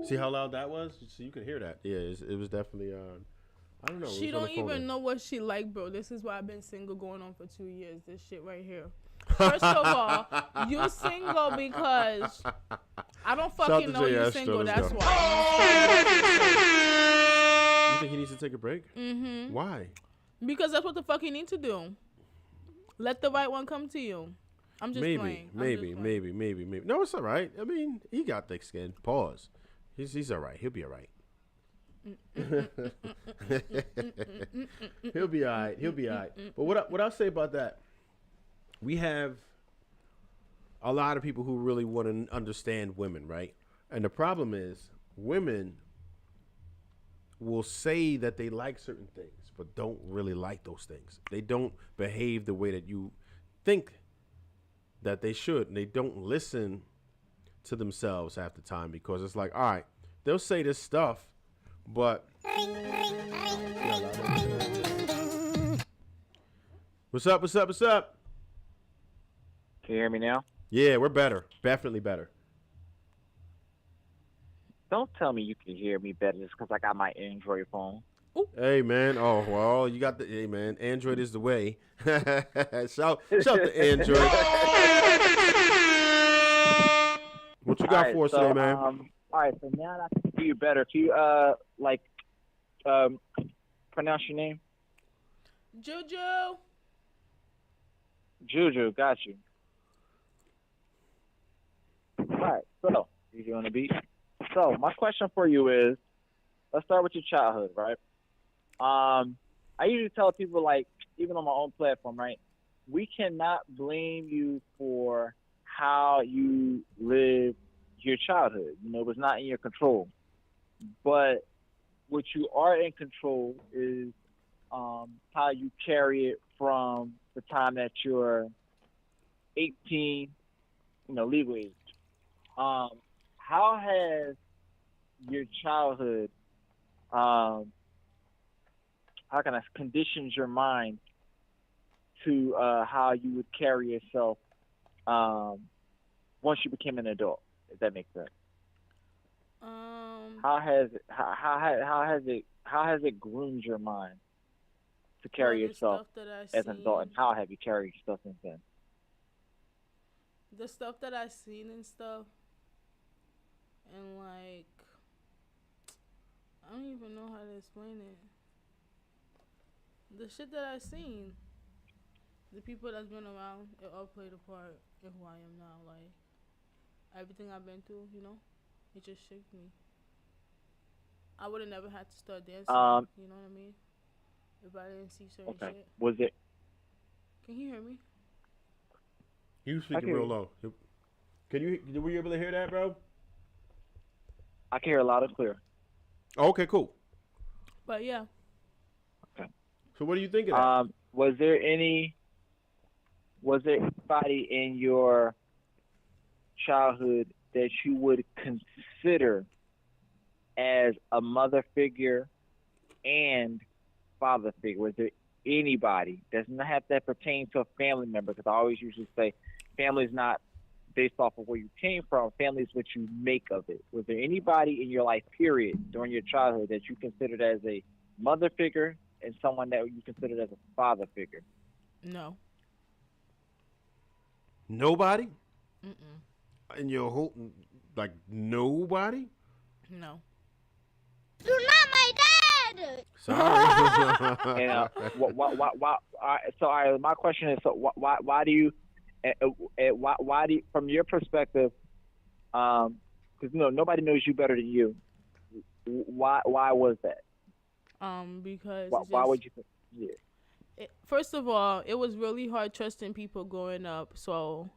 [SPEAKER 1] See how loud that was? So you could hear that. Yeah, it was definitely I don't know.
[SPEAKER 2] She don't even know what she like, bro. This is why I've been single going on for 2 years. This shit right here. First of all, you single because I don't fucking know you single. That's why.
[SPEAKER 1] You think he needs to take a break?
[SPEAKER 2] Mm-hmm.
[SPEAKER 1] Why?
[SPEAKER 2] Because that's what the fuck you need to do. Let the right one come to you. I'm just playing.
[SPEAKER 1] Maybe. No, it's all right. I mean, he got thick skin. Pause. He's all right. He'll be all right. He'll be all right. But what I'll say about that, we have a lot of people who really want to understand women, right? And the problem is women will say that they like certain things, but don't really like those things. They don't behave the way that you think that they should. And they don't listen to themselves half the time because it's like, all right, they'll say this stuff, but what's up?
[SPEAKER 8] Can you hear me now?
[SPEAKER 1] Yeah, we're better. Definitely better.
[SPEAKER 8] Don't tell me you can hear me better just because I got my Android phone.
[SPEAKER 2] Ooh.
[SPEAKER 1] Hey, man. Oh, well, you got the... Hey, man. Android is the way. shout to Android. What you got for us today, man?
[SPEAKER 8] All right, so now that I can hear you better, can you, pronounce your name?
[SPEAKER 2] Juju.
[SPEAKER 8] Juju, got you. All right, so you on the beat. So my question for you is, let's start with your childhood, right? I usually tell people, like, even on my own platform, right? We cannot blame you for how you live your childhood. You know, it was not in your control. But what you are in control is how you carry it from the time that you're 18, legal age. How has your childhood, how can I conditions your mind to how you would carry yourself once you became an adult? If that makes sense. How has it groomed your mind to carry yourself as an adult, and how have you carried yourself since then?
[SPEAKER 2] The stuff that I seen and stuff, and like, I don't even know how to explain it. The shit that I seen, the people that's been around, it all played a part in who I am now. Like, everything I've been through, it just shook me. I would have never had to start dancing, you know what I mean? If I didn't see certain shit.
[SPEAKER 8] Was it?
[SPEAKER 2] Can you hear me?
[SPEAKER 1] He was speaking real low. Were you able to hear that, bro?
[SPEAKER 8] I can hear loud and clear.
[SPEAKER 1] Oh, okay, cool.
[SPEAKER 2] But yeah.
[SPEAKER 8] Okay.
[SPEAKER 1] So what do you think of that?
[SPEAKER 8] Was there anybody in your childhood that you would consider as a mother figure and father figure? Was there anybody? Doesn't have to pertain to a family member, because I always usually say family is not based off of where you came from. Family is what you make of it. Was there anybody in your life, period, during your childhood that you considered as a mother figure and someone that you considered as a father figure?
[SPEAKER 2] No.
[SPEAKER 1] Nobody?
[SPEAKER 2] Mm-mm.
[SPEAKER 1] In your whole, like, nobody?
[SPEAKER 2] No.
[SPEAKER 9] You're not my dad!
[SPEAKER 1] Sorry.
[SPEAKER 8] And my question is, why do you, from your perspective, because nobody knows you better than you. Why was that?
[SPEAKER 2] Because
[SPEAKER 8] why would you think? Yeah.
[SPEAKER 2] First of all, it was really hard trusting people growing up, so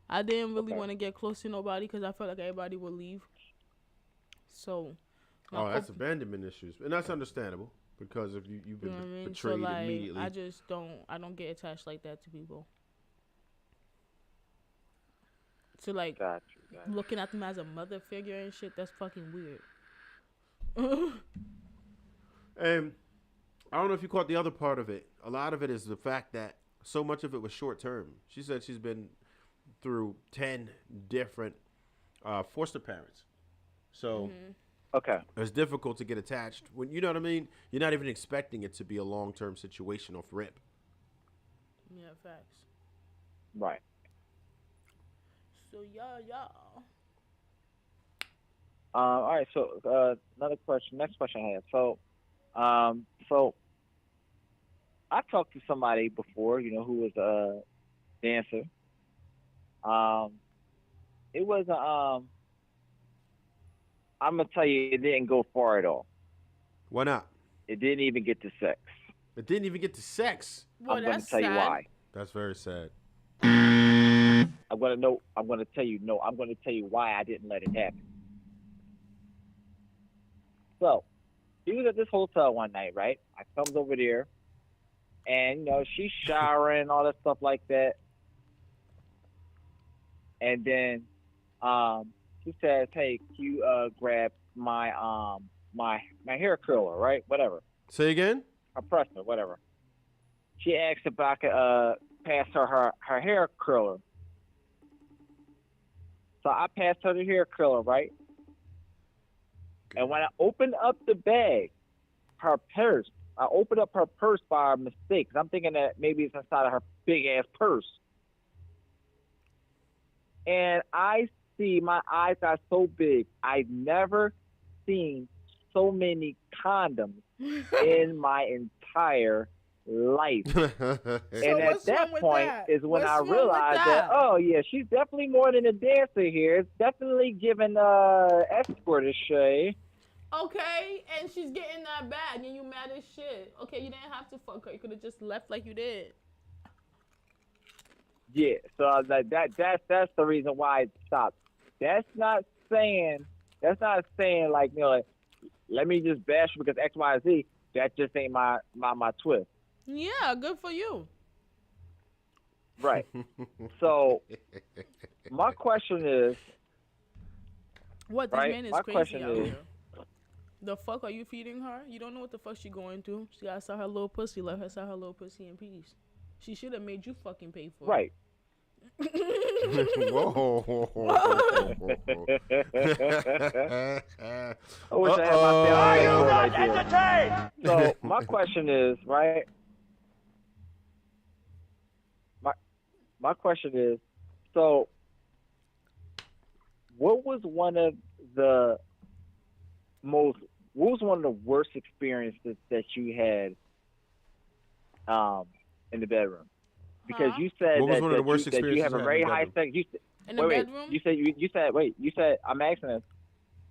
[SPEAKER 2] I didn't really want to get close to nobody because I felt like everybody would leave. So.
[SPEAKER 1] That's abandonment issues, and that's understandable because if you've been betrayed immediately.
[SPEAKER 2] I don't get attached like that to people. So like, looking at them as a mother figure and shit, that's fucking weird.
[SPEAKER 1] And I don't know if you caught the other part of it. A lot of it is the fact that so much of it was short term. She said she's been through 10 different foster parents. So it's difficult to get attached when, you know what I mean? You're not even expecting it to be a long-term situation off rip.
[SPEAKER 2] Yeah, facts.
[SPEAKER 8] Right.
[SPEAKER 2] So yeah.
[SPEAKER 8] All right. So another question. Next question I have. So I talked to somebody before, who was a dancer. It was I'm gonna tell you, it didn't go far at all.
[SPEAKER 1] Why not?
[SPEAKER 8] It didn't even get to sex.
[SPEAKER 1] It didn't even get to sex.
[SPEAKER 2] Well,
[SPEAKER 8] I'm gonna tell you why.
[SPEAKER 1] That's very sad.
[SPEAKER 8] I'm gonna tell you why I didn't let it happen. So, he was at this hotel one night, right? I comes over there, and she's showering, all that stuff like that, and then she says, "Hey, can you grab my my hair curler, right? Whatever."
[SPEAKER 1] Say again?
[SPEAKER 8] A presser, whatever. She asked if I could pass her hair curler. So I passed her the hair curler, right? And when I opened up the bag, I opened up her purse by mistake. 'Cause I'm thinking that maybe it's inside of her big ass purse. And my eyes got so big. I've never seen so many condoms in my entire life. And at that point is when I realized that, oh yeah, she's definitely more than a dancer here. It's definitely giving escort a shade.
[SPEAKER 2] Okay, and she's getting that bad, and you mad as shit. Okay, you didn't have to fuck her. You could have just left like you did.
[SPEAKER 8] Yeah, so that's the reason why it stopped. That's not saying like, like, let me just bash you because X, Y, Z. That just ain't my twist.
[SPEAKER 2] Yeah, good for you.
[SPEAKER 8] Right. So my question is,
[SPEAKER 2] what this
[SPEAKER 8] right?
[SPEAKER 2] man is
[SPEAKER 8] My
[SPEAKER 2] crazy
[SPEAKER 8] question
[SPEAKER 2] out
[SPEAKER 8] is,
[SPEAKER 2] here. The fuck are you feeding her? You don't know what the fuck she going through. She gotta sell her little pussy. Let her sell her little pussy in peace. She should have made you fucking pay for it.
[SPEAKER 8] Right.
[SPEAKER 1] Whoa.
[SPEAKER 8] I wish I had my family right there. So my question is, right? My question is, so what was one of the worst experiences that you had in the bedroom? Because you said that you have a very high sex.
[SPEAKER 2] In the bedroom?
[SPEAKER 8] You said I'm asking this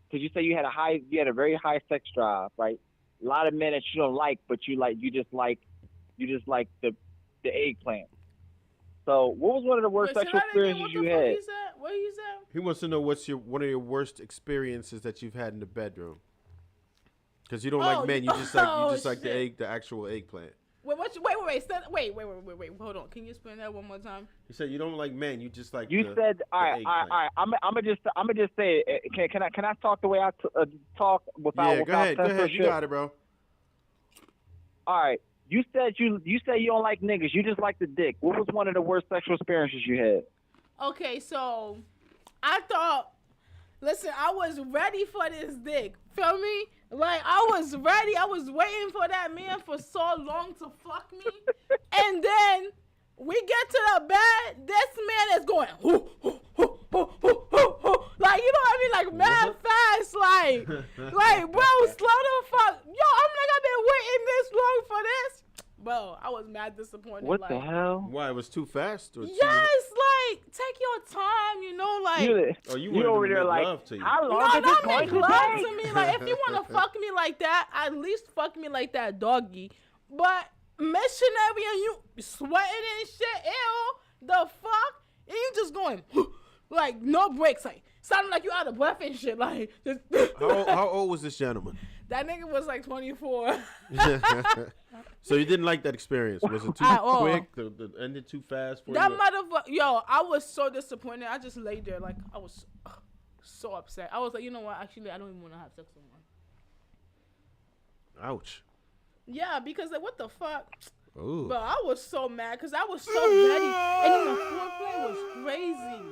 [SPEAKER 8] because you said you had a very high sex drive, right? A lot of men that you don't like, but you just like the eggplant. So what was one of the worst sexual experiences you had?
[SPEAKER 2] What he said?
[SPEAKER 1] He wants to know what's one of your worst experiences that you've had in the bedroom. Because you don't like men, you just like the actual eggplant.
[SPEAKER 2] Wait, wait, hold on. Can you explain that one more time?
[SPEAKER 1] You said you don't like men, you just like
[SPEAKER 8] you said, all right. I'm gonna just say it. Can I talk the way I talk without?
[SPEAKER 1] Yeah, go ahead. You got it, bro.
[SPEAKER 8] All right. You said you don't like niggas. You just like the dick. What was one of the worst sexual experiences you had?
[SPEAKER 2] Okay, so I thought, listen, I was ready for this dick. Feel me? Like, I was ready. I was waiting for that man for so long to fuck me. And then we get to the bed. This man is going, hoo, hoo, hoo, hoo, hoo, hoo, hoo. Like, you know what I mean? Like, mad fast. Like, bro, slow the fuck. Yo, I'm like, I've been waiting this long for this. Bro, I was mad disappointed.
[SPEAKER 8] What the hell?
[SPEAKER 1] Why, it was too fast? Or
[SPEAKER 2] yes, like, take your time, you know, like.
[SPEAKER 1] You over there like, love to you.
[SPEAKER 8] How long
[SPEAKER 2] not make love to me. Like, if you want to fuck me like that, at least fuck me like that, doggy. But missionary and you sweating and shit, ew, the fuck? And you just going, like, no breaks, like, sounding like you out of breath and shit, like. Just
[SPEAKER 1] how old was this gentleman?
[SPEAKER 2] That nigga was like 24.
[SPEAKER 1] So you didn't like that experience? Was it too quick? The ended too fast for
[SPEAKER 2] that
[SPEAKER 1] you?
[SPEAKER 2] Motherfucker, yo, I was so disappointed. I just laid there like I was so upset. I was like, you know what? Actually, I don't even want to have sex anymore.
[SPEAKER 1] Ouch.
[SPEAKER 2] Yeah, because like, what the fuck?
[SPEAKER 1] Ooh.
[SPEAKER 2] Bro, I was so mad because I was so ready, and then the foreplay was crazy.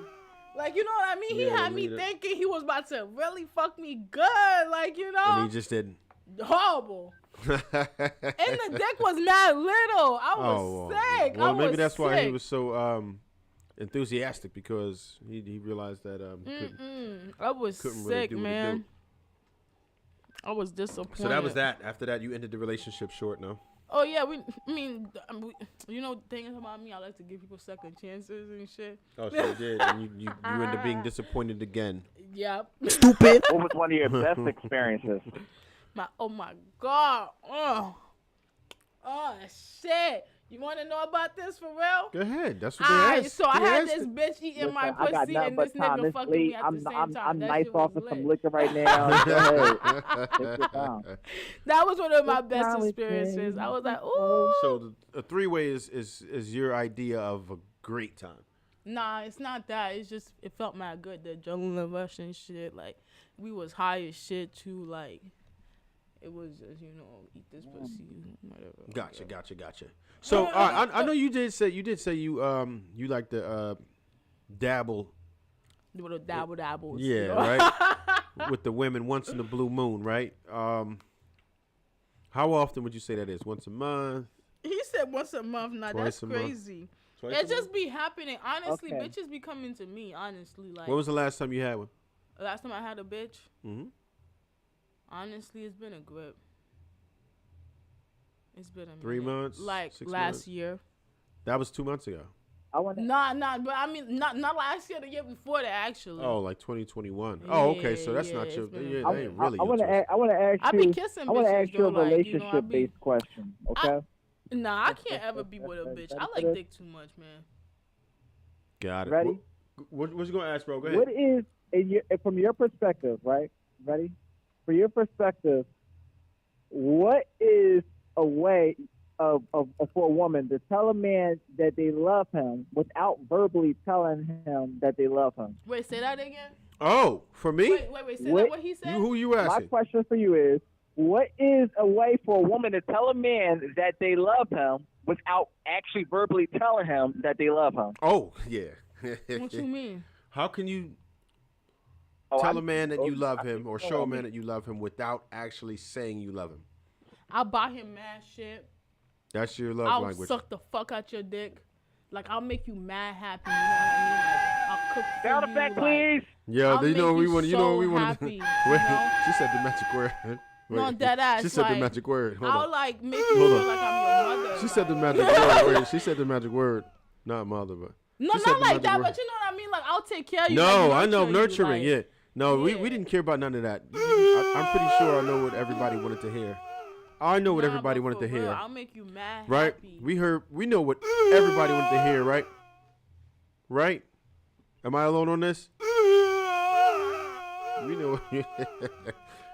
[SPEAKER 2] Like, you know what I mean? He had me thinking he was about to really fuck me good, like, you know.
[SPEAKER 1] And he just didn't.
[SPEAKER 2] Horrible. And the dick was mad little. I was sick.
[SPEAKER 1] Well, maybe that's
[SPEAKER 2] sick.
[SPEAKER 1] why he was so enthusiastic, because he realized that
[SPEAKER 2] I was sick, really do man. I was disappointed.
[SPEAKER 1] So that was that. After that, you ended the relationship short, no?
[SPEAKER 2] Oh yeah, you know, things about me, I like to give people second chances and shit.
[SPEAKER 1] Oh, so you did, and you ended up being disappointed again.
[SPEAKER 2] Yep.
[SPEAKER 8] Stupid. What was one of your best experiences?
[SPEAKER 2] Oh my god. Oh shit. You want to know about this for real?
[SPEAKER 1] Go ahead. That's what they asked.
[SPEAKER 2] So I had this bitch eating my pussy and this nigga fucking me at the same time.
[SPEAKER 8] I'm nice off of some liquor right now.
[SPEAKER 2] That was one of my best experiences. I was like, ooh.
[SPEAKER 1] So a three-way is your idea of a great time.
[SPEAKER 2] Nah, it's not that. It's just, it felt mad good. The adrenaline rush and shit. Like, we was high as shit too. Like, it was just, you know, eat this pussy, whatever.
[SPEAKER 1] Gotcha. So I know you did say you like to dabble.
[SPEAKER 2] Little dabbles.
[SPEAKER 1] Yeah,
[SPEAKER 2] you know?
[SPEAKER 1] right. With the women once in the blue moon, right? How often would you say that is? Once a month?
[SPEAKER 2] He said once a month. Nah, that's crazy. It just be happening. Honestly, bitches be coming to me. Honestly, like.
[SPEAKER 1] When was the last time you had one?
[SPEAKER 2] The last time I had a bitch.
[SPEAKER 1] Mm-hmm.
[SPEAKER 2] Honestly, it's been a grip. It's been a minute.
[SPEAKER 1] 3 months?
[SPEAKER 2] Like
[SPEAKER 1] 6
[SPEAKER 2] last
[SPEAKER 1] months?
[SPEAKER 2] year.
[SPEAKER 1] That was 2 months ago.
[SPEAKER 2] Nah, but I mean, not last year, the year before that, actually.
[SPEAKER 1] Oh, like 2021. Oh, okay, so that's not your. Yeah, they ain't really.
[SPEAKER 8] I want to ask
[SPEAKER 2] I
[SPEAKER 8] you.
[SPEAKER 2] be kissing
[SPEAKER 8] I want to
[SPEAKER 2] bitches,
[SPEAKER 8] ask you a
[SPEAKER 2] though, like,
[SPEAKER 8] relationship-based question. Okay.
[SPEAKER 2] I can't ever be with a bitch. I like dick too much, man.
[SPEAKER 1] Got it.
[SPEAKER 8] Ready?
[SPEAKER 1] What you gonna ask, bro? Go ahead.
[SPEAKER 8] What is, from your perspective, right? Ready? From your perspective, what is a way of for a woman to tell a man that they love him without verbally telling him that they love him?
[SPEAKER 2] Wait, say that again.
[SPEAKER 1] Oh, for me?
[SPEAKER 2] Wait. Say that what he said.
[SPEAKER 1] Who you asking?
[SPEAKER 8] My question for you is, what is a way for a woman to tell a man that they love him without actually verbally telling him that they love him?
[SPEAKER 1] Oh, yeah.
[SPEAKER 2] What you mean?
[SPEAKER 1] How can you tell a man that you love him or show a man that you love him without actually saying you love him?
[SPEAKER 2] I'll buy him mad shit.
[SPEAKER 1] That's your love
[SPEAKER 2] I'll
[SPEAKER 1] language.
[SPEAKER 2] suck the fuck out your dick. Like, I'll make you mad happy. You know what I mean? Like, I'll cook for
[SPEAKER 8] Sound
[SPEAKER 2] you.
[SPEAKER 8] effect,
[SPEAKER 2] like,
[SPEAKER 8] please.
[SPEAKER 1] Yeah, you know we want. You know we want.
[SPEAKER 2] Happy,
[SPEAKER 1] Wait, she said the magic word. Wait,
[SPEAKER 2] no, dead ass.
[SPEAKER 1] She said
[SPEAKER 2] like,
[SPEAKER 1] the magic word. Hold
[SPEAKER 2] I'll
[SPEAKER 1] on.
[SPEAKER 2] like make you feel like I'm your mother.
[SPEAKER 1] She said the magic word. Wait, she said the magic word. Not mother, but
[SPEAKER 2] no, not like that. But you know what I mean. Like, I'll take care of you.
[SPEAKER 1] No,
[SPEAKER 2] like,
[SPEAKER 1] I know nurturing.
[SPEAKER 2] You, like,
[SPEAKER 1] yeah. No, we didn't care about none of that. I'm pretty sure I know what everybody wanted to hear. I know what everybody wanted to hear.
[SPEAKER 2] Real, I'll make you mad.
[SPEAKER 1] Right?
[SPEAKER 2] Happy.
[SPEAKER 1] We know what everybody wanted to hear, right? Right? Am I alone on this? We know.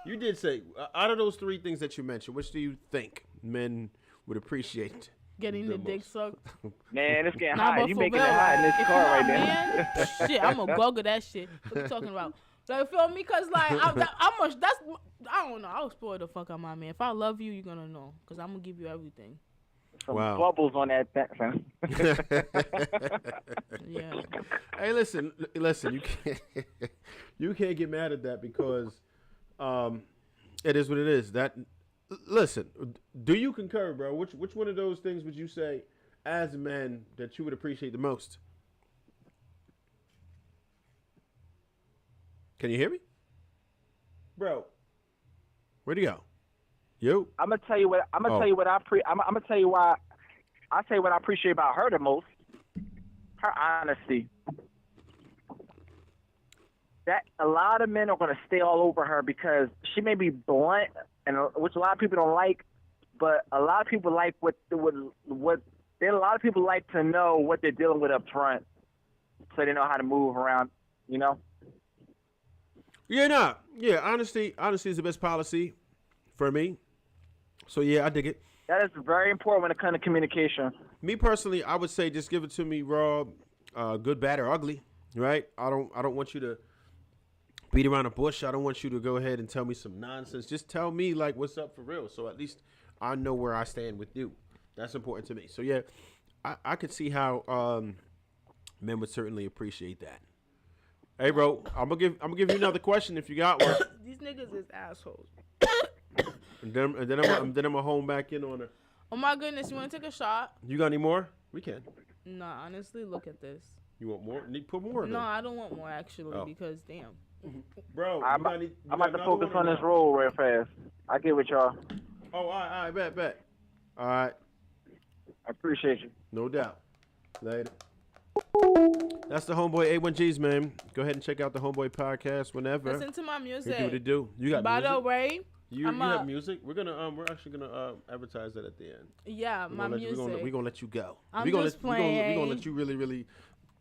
[SPEAKER 1] You did say, out of those three things that you mentioned, which do you think men would appreciate?
[SPEAKER 2] Getting the dick sucked.
[SPEAKER 8] Man, it's getting
[SPEAKER 2] nah,
[SPEAKER 8] hot. You making it
[SPEAKER 2] real,
[SPEAKER 8] hot in this
[SPEAKER 2] if
[SPEAKER 8] car
[SPEAKER 2] you're
[SPEAKER 8] right
[SPEAKER 2] my
[SPEAKER 8] now.
[SPEAKER 2] Man, shit, I'm gonna Google that shit. What you talking about? Like, feel me? Cause like, I don't know. I'll spoil the fuck out my man. If I love you, you're gonna know. Cause I'm gonna give you everything.
[SPEAKER 8] Some bubbles on that fence.
[SPEAKER 2] Yeah.
[SPEAKER 1] Hey, listen. You can't get mad at that because, it is what it is. Listen. Do you concur, bro? Which one of those things would you say, as a man, that you would appreciate the most? Can you hear me, bro? Where'd he go? You?
[SPEAKER 8] I'm gonna tell you what. I'm gonna tell you what I'm gonna tell you why. I say what I appreciate about her the most. Her honesty. That a lot of men are gonna stay all over her because she may be blunt, and which a lot of people don't like. But a lot of people like what. A lot of people like to know what they're dealing with up front, so they know how to move around. You know.
[SPEAKER 1] Yeah, yeah. Honesty is the best policy for me. So yeah, I dig it.
[SPEAKER 8] That is very important when it comes to communication.
[SPEAKER 1] Me personally, I would say just give it to me raw, good, bad, or ugly. Right? I don't want you to beat around the bush. I don't want you to go ahead and tell me some nonsense. Just tell me like what's up for real. So at least I know where I stand with you. That's important to me. So yeah, I could see how men would certainly appreciate that. Hey, bro, I'm gonna give you another question if you got one.
[SPEAKER 2] These niggas is assholes.
[SPEAKER 1] And then I'm gonna home back in on her.
[SPEAKER 2] Oh my goodness, you wanna take a shot?
[SPEAKER 1] You got any more? We can.
[SPEAKER 2] Nah, honestly, look at this.
[SPEAKER 1] You want more? Need put more?
[SPEAKER 2] No, I don't want more actually because damn.
[SPEAKER 1] Bro,
[SPEAKER 8] I'm about to focus on this roll real fast. I get with y'all.
[SPEAKER 1] Oh, all right, bet. All right.
[SPEAKER 8] I appreciate you.
[SPEAKER 1] No doubt. Later. That's the Homeboy A1Gs, man. Go ahead and check out the Homeboy podcast whenever.
[SPEAKER 2] Listen to my music.
[SPEAKER 1] You do what it do. You got
[SPEAKER 2] By
[SPEAKER 1] music?
[SPEAKER 2] the way,
[SPEAKER 1] you have music. We're actually gonna advertise that at the end.
[SPEAKER 2] Yeah, my music.
[SPEAKER 1] We're gonna let you go.
[SPEAKER 2] I'm just playing.
[SPEAKER 1] We're gonna let you really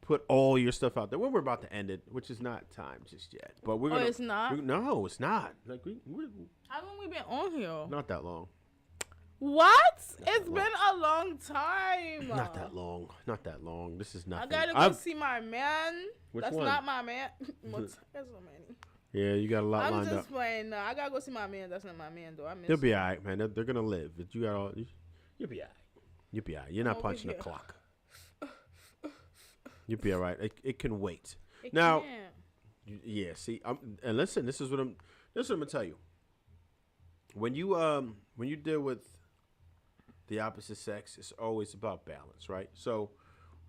[SPEAKER 1] put all your stuff out there. When we're about to end it, which is not time just yet. But we're gonna.
[SPEAKER 2] Oh, it's not.
[SPEAKER 1] No, it's not. Like
[SPEAKER 2] how long we been on here?
[SPEAKER 1] Not that long.
[SPEAKER 2] What? It's been a long time.
[SPEAKER 1] Not that long. This is nothing.
[SPEAKER 2] I gotta go see my man.
[SPEAKER 1] That's
[SPEAKER 2] not my man. There's so many.
[SPEAKER 1] Yeah, you got a lot lined up.
[SPEAKER 2] I'm just playing. No, I gotta go see my man. That's not my man, though. I miss
[SPEAKER 1] They'll be all right, man. They're gonna live. But you got all. You'll be all right. You'll be all right. You're not punching the clock. You'll be all right. It can wait. Now, yeah. See, and listen. This is what I'm gonna tell you. When you deal with the opposite sex, it's always about balance, right? So,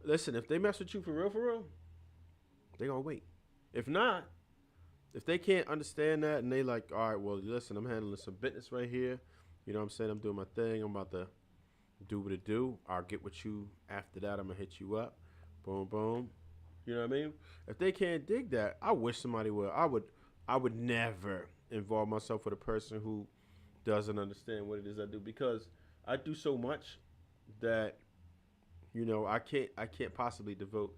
[SPEAKER 1] listen, if they mess with you for real, they're going to wait. If not, if they can't understand that and they like, all right, well, listen, I'm handling some business right here. You know what I'm saying? I'm doing my thing. I'm about to do what it do. I'll get with you after that. I'm going to hit you up. Boom, boom. You know what I mean? If they can't dig that, I wish somebody would. I would never involve myself with a person who doesn't understand what it is I do, because I do so much that, you know, I can't possibly devote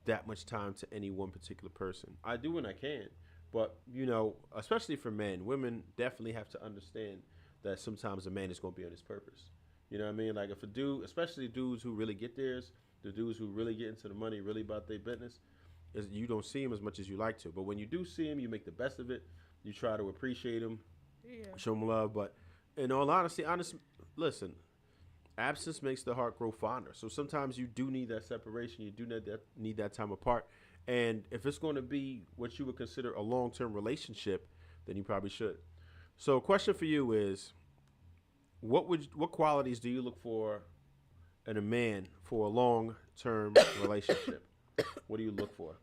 [SPEAKER 1] that much time to any one particular person. I do when I can, but you know, especially for men, women definitely have to understand that sometimes a man is going to be on his purpose. You know what I mean? Like if a dude, especially dudes who really get theirs, the dudes who really get into the money, really about their business, is you don't see him as much as you like to. But when you do see him, you make the best of it. You try to appreciate him, show him love. But in all honesty, listen, absence makes the heart grow fonder. So sometimes you do need that separation. You do need that time apart. And if it's going to be what you would consider a long-term relationship, then you probably should. So a question for you is, what qualities do you look for in a man for a long-term relationship? What do you look for?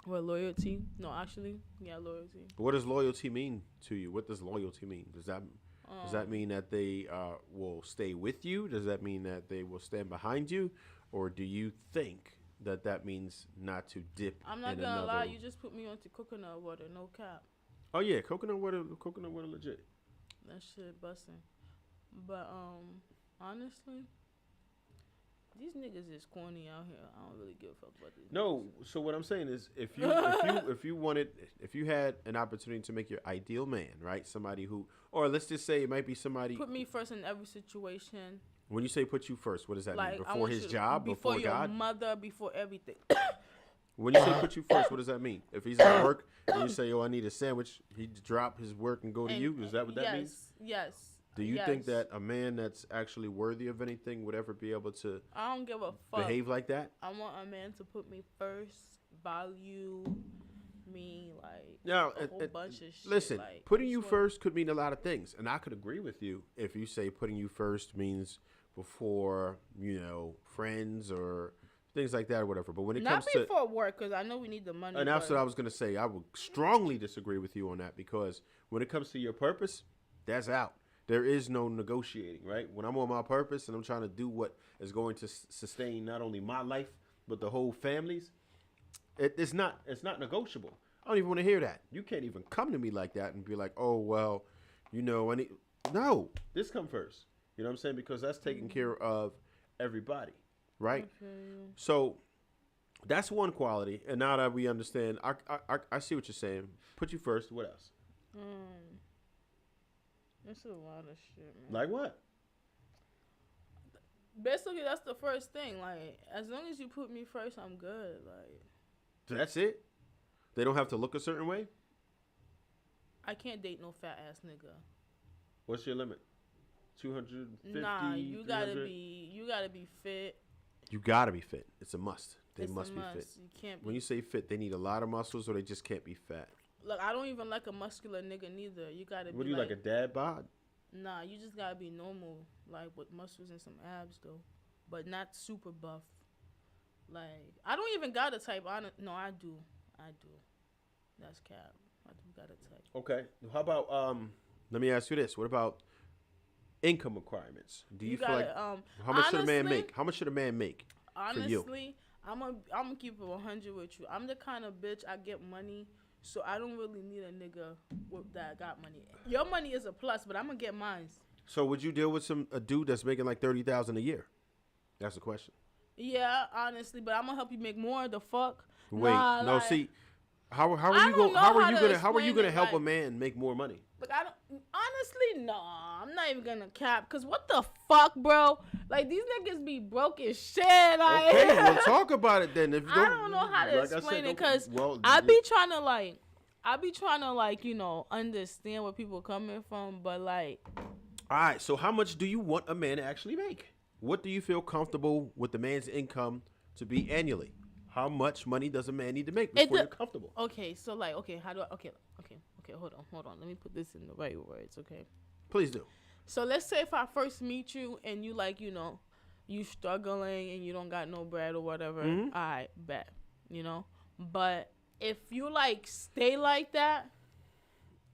[SPEAKER 2] Well, loyalty. No, actually, yeah, loyalty.
[SPEAKER 1] What does loyalty mean to you? What does loyalty mean? Does that mean that they will stay with you? Does that mean that they will stand behind you? Or do you think that means not to dip
[SPEAKER 2] I'm not
[SPEAKER 1] in
[SPEAKER 2] gonna
[SPEAKER 1] another...
[SPEAKER 2] lie, you just put me onto coconut water, no cap.
[SPEAKER 1] Oh yeah, coconut water legit.
[SPEAKER 2] That shit busting. But honestly, these niggas is corny out here. I don't really give a fuck about these.
[SPEAKER 1] No,
[SPEAKER 2] niggas.
[SPEAKER 1] so what I'm saying is, if you had an opportunity to make your ideal man, right? Somebody who, or let's just say it might be somebody.
[SPEAKER 2] Put me first in every situation.
[SPEAKER 1] When you say put you first, what does that mean?
[SPEAKER 2] Like,
[SPEAKER 1] Before his job, before
[SPEAKER 2] your
[SPEAKER 1] God?
[SPEAKER 2] mother, before everything.
[SPEAKER 1] When you say put you first, what does that mean? If he's at work and you say, "Oh, I need a sandwich," he drop his work and go to you. Is that what that means?
[SPEAKER 2] Yes.
[SPEAKER 1] Do you think that a man that's actually worthy of anything would ever be able to?
[SPEAKER 2] I don't give a fuck.
[SPEAKER 1] Behave like that?
[SPEAKER 2] I want a man to put me first, value me, like
[SPEAKER 1] now,
[SPEAKER 2] a whole bunch of shit.
[SPEAKER 1] Listen,
[SPEAKER 2] like,
[SPEAKER 1] putting you first could mean a lot of things, and I could agree with you if you say putting you first means before, you know, friends or things like that or whatever. But when it comes to
[SPEAKER 2] not before work, because I know we need the money.
[SPEAKER 1] And that's what I was gonna say. I would strongly disagree with you on that, because when it comes to your purpose, that's out. There is no negotiating, right? When I'm on my purpose and I'm trying to do what is going to sustain not only my life but the whole family's, it's not negotiable. I don't even want to hear that. You can't even come to me like that and be like, "Oh well, you know, no, this come first." You know what I'm saying? Because that's taking care of everybody, right? Okay. So that's one quality. And now that we understand, I see what you're saying. Put you first. What else?
[SPEAKER 2] It's a lot of shit, man.
[SPEAKER 1] Like what?
[SPEAKER 2] Basically, that's the first thing. Like, as long as you put me first, I'm good. Like,
[SPEAKER 1] that's it? They don't have to look a certain way?
[SPEAKER 2] I can't date no fat ass nigga.
[SPEAKER 1] What's your limit? 250?
[SPEAKER 2] Nah, you gotta be fit.
[SPEAKER 1] You gotta be fit. It's a must. They
[SPEAKER 2] it's
[SPEAKER 1] must
[SPEAKER 2] a
[SPEAKER 1] be
[SPEAKER 2] must.
[SPEAKER 1] fit.
[SPEAKER 2] You can't be.
[SPEAKER 1] When you say fit, they need a lot of muscles, or they just can't be fat.
[SPEAKER 2] Look, I don't even like a muscular nigga neither. You gotta be.
[SPEAKER 1] What do you like a dad bod?
[SPEAKER 2] Nah, you just gotta be normal, like with muscles and some abs though, but not super buff. Like, I don't even got a type. No, I do. That's cap. I do got a type.
[SPEAKER 1] Okay. How about let me ask you this. What about income requirements? Do you feel like how much should a man make? How much should a man make?
[SPEAKER 2] Honestly,
[SPEAKER 1] for you?
[SPEAKER 2] I'm gonna keep it 100 with you. I'm the kind of bitch, I get money, so I don't really need a nigga that got money. Your money is a plus, but I'm gonna get mine.
[SPEAKER 1] So would you deal with a dude that's making like $30,000 a year? That's the question.
[SPEAKER 2] Yeah, honestly, but I'm gonna help you make more. The fuck?
[SPEAKER 1] Wait,
[SPEAKER 2] nah,
[SPEAKER 1] no,
[SPEAKER 2] like,
[SPEAKER 1] see, how are you gonna help a man make more money?
[SPEAKER 2] Look, honestly, no, I'm not even gonna cap. Cause what the fuck, bro? Like, these niggas be broke as shit. Like,
[SPEAKER 1] okay, we'll talk about it then. If you
[SPEAKER 2] I don't know how to explain it, cause I be trying to like, you know, understand where people coming from, but like.
[SPEAKER 1] All right, so how much do you want a man to actually make? What do you feel comfortable with the man's income to be annually? How much money does a man need to make before you're comfortable?
[SPEAKER 2] Okay, so like, how do I? Okay, hold on. Let me put this in the right words, okay?
[SPEAKER 1] Please do.
[SPEAKER 2] So let's say if I first meet you and you like, you know, you struggling and you don't got no bread or whatever, all right, bet, you know. But if you like stay like that,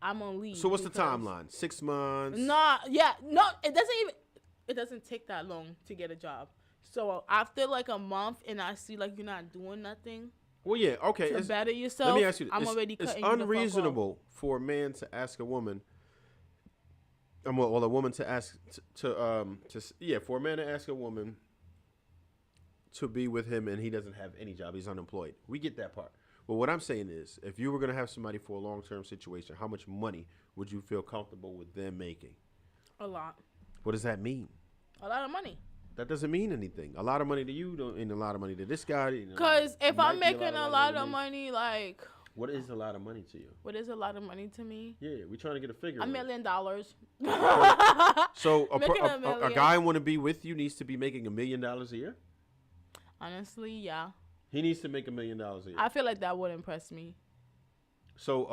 [SPEAKER 2] I'm gonna leave.
[SPEAKER 1] So what's the timeline? 6 months?
[SPEAKER 2] Nah, yeah, no, it doesn't even. it doesn't take that long to get a job. So after like a month and I see like you're not doing nothing.
[SPEAKER 1] Well, yeah, okay.
[SPEAKER 2] To better yourself.
[SPEAKER 1] Let me ask you this.
[SPEAKER 2] I'm already cutting
[SPEAKER 1] It's unreasonable for a man to ask a woman. Well, a woman to ask for a man to ask a woman to be with him and he doesn't have any job, he's unemployed. We get that part. But what I'm saying is, if you were going to have somebody for a long-term situation, how much money would you feel comfortable with them making?
[SPEAKER 2] A lot.
[SPEAKER 1] What does that mean?
[SPEAKER 2] A lot of money.
[SPEAKER 1] That doesn't mean anything. A lot of money to you don't mean a lot of money to this guy.
[SPEAKER 2] Because if I'm making a lot of money, like...
[SPEAKER 1] What is a lot of money to you?
[SPEAKER 2] What is a lot of money to me?
[SPEAKER 1] Yeah, we're trying to get a figure.
[SPEAKER 2] $1 million.
[SPEAKER 1] So a guy want to be with you needs to be making $1 million a year?
[SPEAKER 2] Honestly, yeah.
[SPEAKER 1] He needs to make $1 million a year.
[SPEAKER 2] I feel like that would impress me.
[SPEAKER 1] So,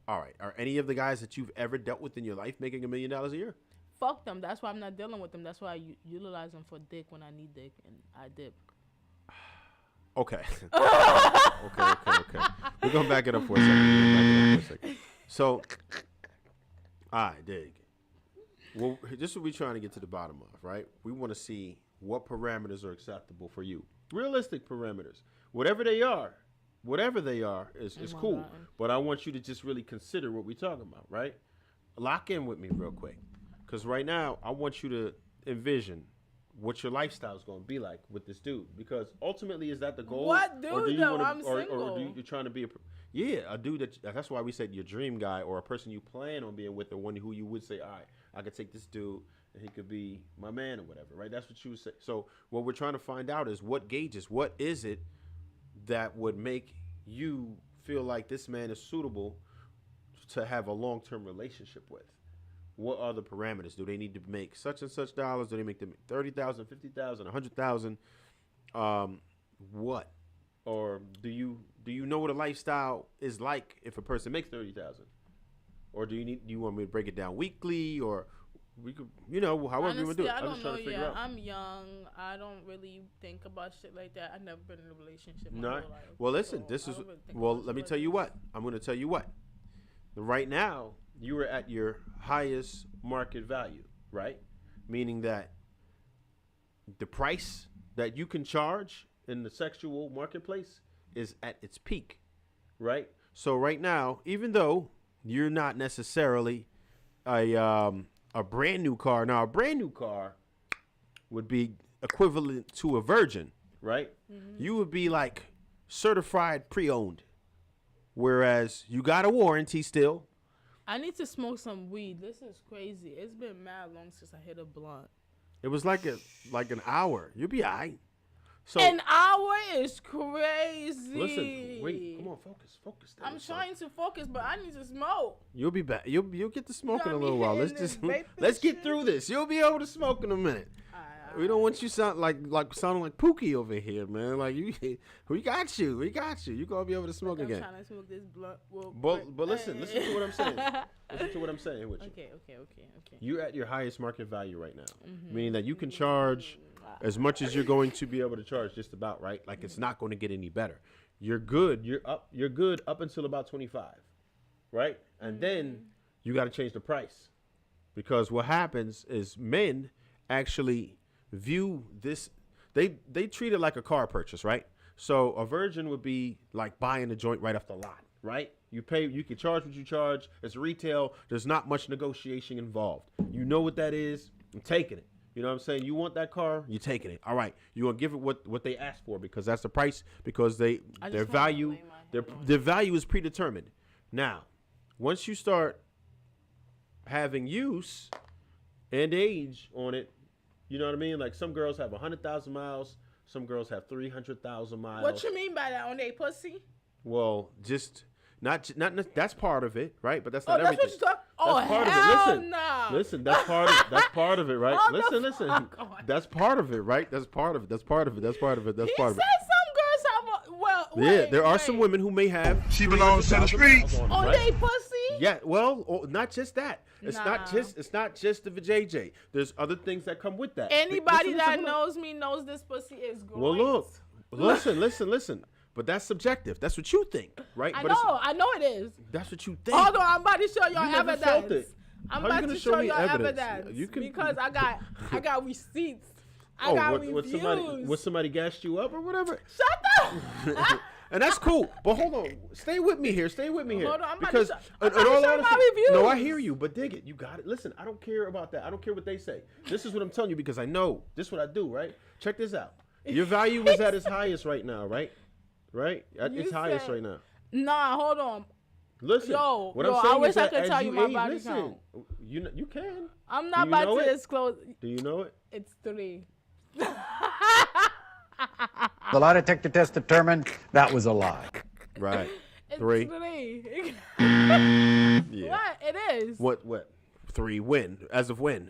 [SPEAKER 1] all right. Are any of the guys that you've ever dealt with in your life making $1 million a year?
[SPEAKER 2] Fuck them. That's why I'm not dealing with them. That's why I utilize them for dick when I need dick, and I dip.
[SPEAKER 1] Okay. Okay. We're going to back it up for a second. So, all right, dig. Well, this is what we're trying to get to the bottom of, right? We want to see what parameters are acceptable for you. Realistic parameters. Whatever they are is cool.
[SPEAKER 2] God.
[SPEAKER 1] But I want you to just really consider what we're talking about, right? Lock in with me real quick. Because right now, I want you to envision what your lifestyle is going to be like with this dude. Because ultimately, is that the goal?
[SPEAKER 2] What dude, I'm single.
[SPEAKER 1] Or you're trying to be a dude that's why we said your dream guy or a person you plan on being with or one who you would say, all right, I could take this dude and he could be my man or whatever, right? That's what you would say. So what we're trying to find out is what gauges, what is it that would make you feel like this man is suitable to have a long-term relationship with? What are the parameters? Do they need to make such and such dollars? Do they make them $30,000, $50,000, $100,000? What? Or do you know what a lifestyle is like if a person makes $30,000? Or do you want me to break it down weekly, or we could, however
[SPEAKER 2] honestly,
[SPEAKER 1] you want to do it?
[SPEAKER 2] I don't know.
[SPEAKER 1] Yeah,
[SPEAKER 2] I'm young. I don't really think about shit like that. I've never been in a relationship.
[SPEAKER 1] No. Well, listen. Let me tell you what. I'm going to tell you what. Right now, you are at your highest market value, right? Meaning that the price that you can charge in the sexual marketplace is at its peak, right? So right now, even though you're not necessarily a brand new car, now a brand new car would be equivalent to a virgin, right? Mm-hmm. You would be like certified pre-owned, whereas you got a warranty still.
[SPEAKER 2] I need to smoke some weed. This is crazy. It's been mad long since I hit a blunt.
[SPEAKER 1] It was like an hour. You'll be all right. So,
[SPEAKER 2] an hour is crazy.
[SPEAKER 1] Listen, wait, come on, focus.
[SPEAKER 2] I'm trying to focus, but I need to smoke.
[SPEAKER 1] You'll be back. You'll get to smoke in a little while. Let's get through this. You'll be able to smoke in a minute. We don't want you sounding like Pookie over here, man. Like we got you. You gonna be able to smoke again.
[SPEAKER 2] I'm trying to smoke this blunt.
[SPEAKER 1] But listen to what I'm saying. Listen to what I'm saying with you.
[SPEAKER 2] Okay.
[SPEAKER 1] You're at your highest market value right now, meaning that you can charge as much as you're going to be able to charge, just about, right? Like it's not going to get any better. You're good. You're good up until about 25, right? And then you got to change the price, because what happens is men actually view this, they treat it like a car purchase, right? So a virgin would be like buying a joint right off the lot, right? You can charge what you charge. It's retail. There's not much negotiation involved. You know what that is. I'm taking it. You know what I'm saying? You want that car, you're taking it. All right. You're going to give it what they ask for, because that's the price, because their value is predetermined. Now, once you start having use and age on it, you know what I mean? Like some girls have 100,000 miles. Some girls have 300,000 miles.
[SPEAKER 2] What you mean by that? On their pussy?
[SPEAKER 1] Well, just not that's part of it, right? But that's not everything.
[SPEAKER 2] That's what you talk.
[SPEAKER 1] Part
[SPEAKER 2] hell
[SPEAKER 1] of it.
[SPEAKER 2] no.
[SPEAKER 1] Listen, that's part of it, right? Listen. That's part of it, right? That's part of it. He said some
[SPEAKER 2] girls have
[SPEAKER 1] there are some women who may have.
[SPEAKER 7] She belongs to the streets.
[SPEAKER 2] On their pussy?
[SPEAKER 1] Yeah, well, not just that. It's not just the vajayjay. There's other things that come with that.
[SPEAKER 2] Anybody that knows me knows this pussy is great.
[SPEAKER 1] Well, look, listen. But that's subjective. That's what you think, right?
[SPEAKER 2] I know it is.
[SPEAKER 1] That's what you think.
[SPEAKER 2] Hold on, I'm about to show y'all evidence. I'm
[SPEAKER 1] How you
[SPEAKER 2] about
[SPEAKER 1] gonna
[SPEAKER 2] to
[SPEAKER 1] show
[SPEAKER 2] show
[SPEAKER 1] me
[SPEAKER 2] y'all
[SPEAKER 1] evidence?
[SPEAKER 2] evidence.
[SPEAKER 1] You can-
[SPEAKER 2] Because I got receipts. I got reviews.
[SPEAKER 1] What somebody gassed you up or whatever?
[SPEAKER 2] Shut up.
[SPEAKER 1] And that's cool. But hold on. Stay with me here. Hold on. I'm
[SPEAKER 2] because
[SPEAKER 1] in all honesty,
[SPEAKER 2] my reviews.
[SPEAKER 1] no, I hear you, but dig it. You got it. Listen, I don't care about that. I don't care what they say. This is what I'm telling you because I know. This is what I do, right? Check this out. Your value is at its highest right now, right? Right? At its highest right now.
[SPEAKER 2] Nah, hold on.
[SPEAKER 1] Listen, what I'm saying
[SPEAKER 2] I wish
[SPEAKER 1] is
[SPEAKER 2] I
[SPEAKER 1] that
[SPEAKER 2] could
[SPEAKER 1] as
[SPEAKER 2] tell you my
[SPEAKER 1] age,
[SPEAKER 2] body
[SPEAKER 1] listen,
[SPEAKER 2] count.
[SPEAKER 1] You can.
[SPEAKER 2] I'm not about to disclose.
[SPEAKER 1] Do you know it?
[SPEAKER 2] It's 3.
[SPEAKER 6] The lie detector test determined that was a lie.
[SPEAKER 1] Right.
[SPEAKER 2] It's
[SPEAKER 1] 3.
[SPEAKER 2] 3.
[SPEAKER 1] Yeah.
[SPEAKER 2] What? It is.
[SPEAKER 1] What? 3 when? As of when?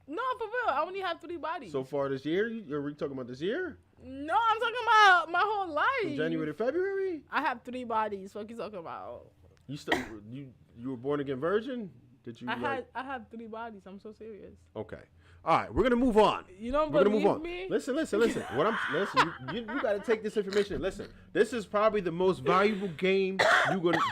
[SPEAKER 2] No, for real. I only have 3 bodies.
[SPEAKER 1] So far this year? Are we talking about this year?
[SPEAKER 2] No, I'm talking about my whole life.
[SPEAKER 1] From January to February?
[SPEAKER 2] I have 3 bodies. What you talking about?
[SPEAKER 1] You were born again virgin? Did you?
[SPEAKER 2] I have 3 bodies. I'm so serious.
[SPEAKER 1] Okay. All right, we're gonna move on.
[SPEAKER 2] You don't
[SPEAKER 1] we're
[SPEAKER 2] believe
[SPEAKER 1] gonna move on.
[SPEAKER 2] me?
[SPEAKER 1] Listen. You got to take this information. Listen, this is probably the most valuable game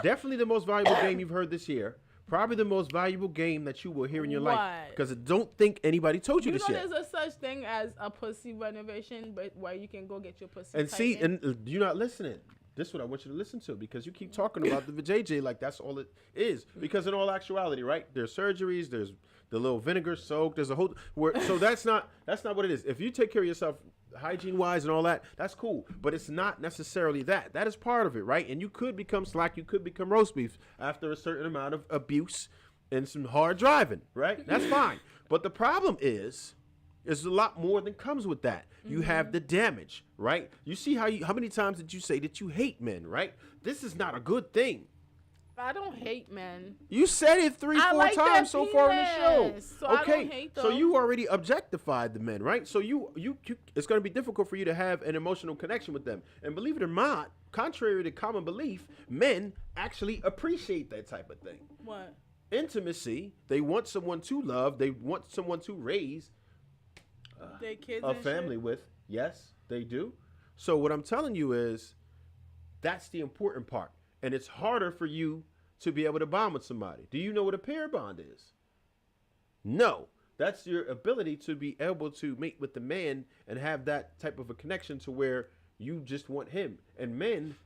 [SPEAKER 1] definitely the most valuable game you've heard this year. Probably the most valuable game that you will hear in your life. Because I don't think anybody told you this yet.
[SPEAKER 2] There's a such thing as a pussy renovation, but where you can go get your pussy.
[SPEAKER 1] And see, and you're not listening. This is what I want you to listen to because you keep talking about the JJ like that's all it is. Because in all actuality, right? There's surgeries. There's the little vinegar soak. There's a whole so that's not what it is. If you take care of yourself hygiene wise and all that, that's cool. But it's not necessarily that. That is part of it, right? And you could become slack. You could become roast beef after a certain amount of abuse and some hard driving, right? That's fine. But the problem is a lot more than comes with that. You have the damage, right? You see how many times did you say that you hate men, right? This is not a good thing.
[SPEAKER 2] I don't hate men.
[SPEAKER 1] You said it 3-4 times so far in the show.
[SPEAKER 2] So okay, I don't hate them.
[SPEAKER 1] So you already objectified the men, right? So you it's going to be difficult for you to have an emotional connection with them. And believe it or not, contrary to common belief, men actually appreciate that type of thing.
[SPEAKER 2] What?
[SPEAKER 1] Intimacy. They want someone to love. They want someone to raise
[SPEAKER 2] their kids
[SPEAKER 1] a family with. Yes, they do. So what I'm telling you is that's the important part. And it's harder for you to be able to bond with somebody. Do you know what a pair bond is? No. That's your ability to be able to mate with the man and have that type of a connection to where you just want him. And men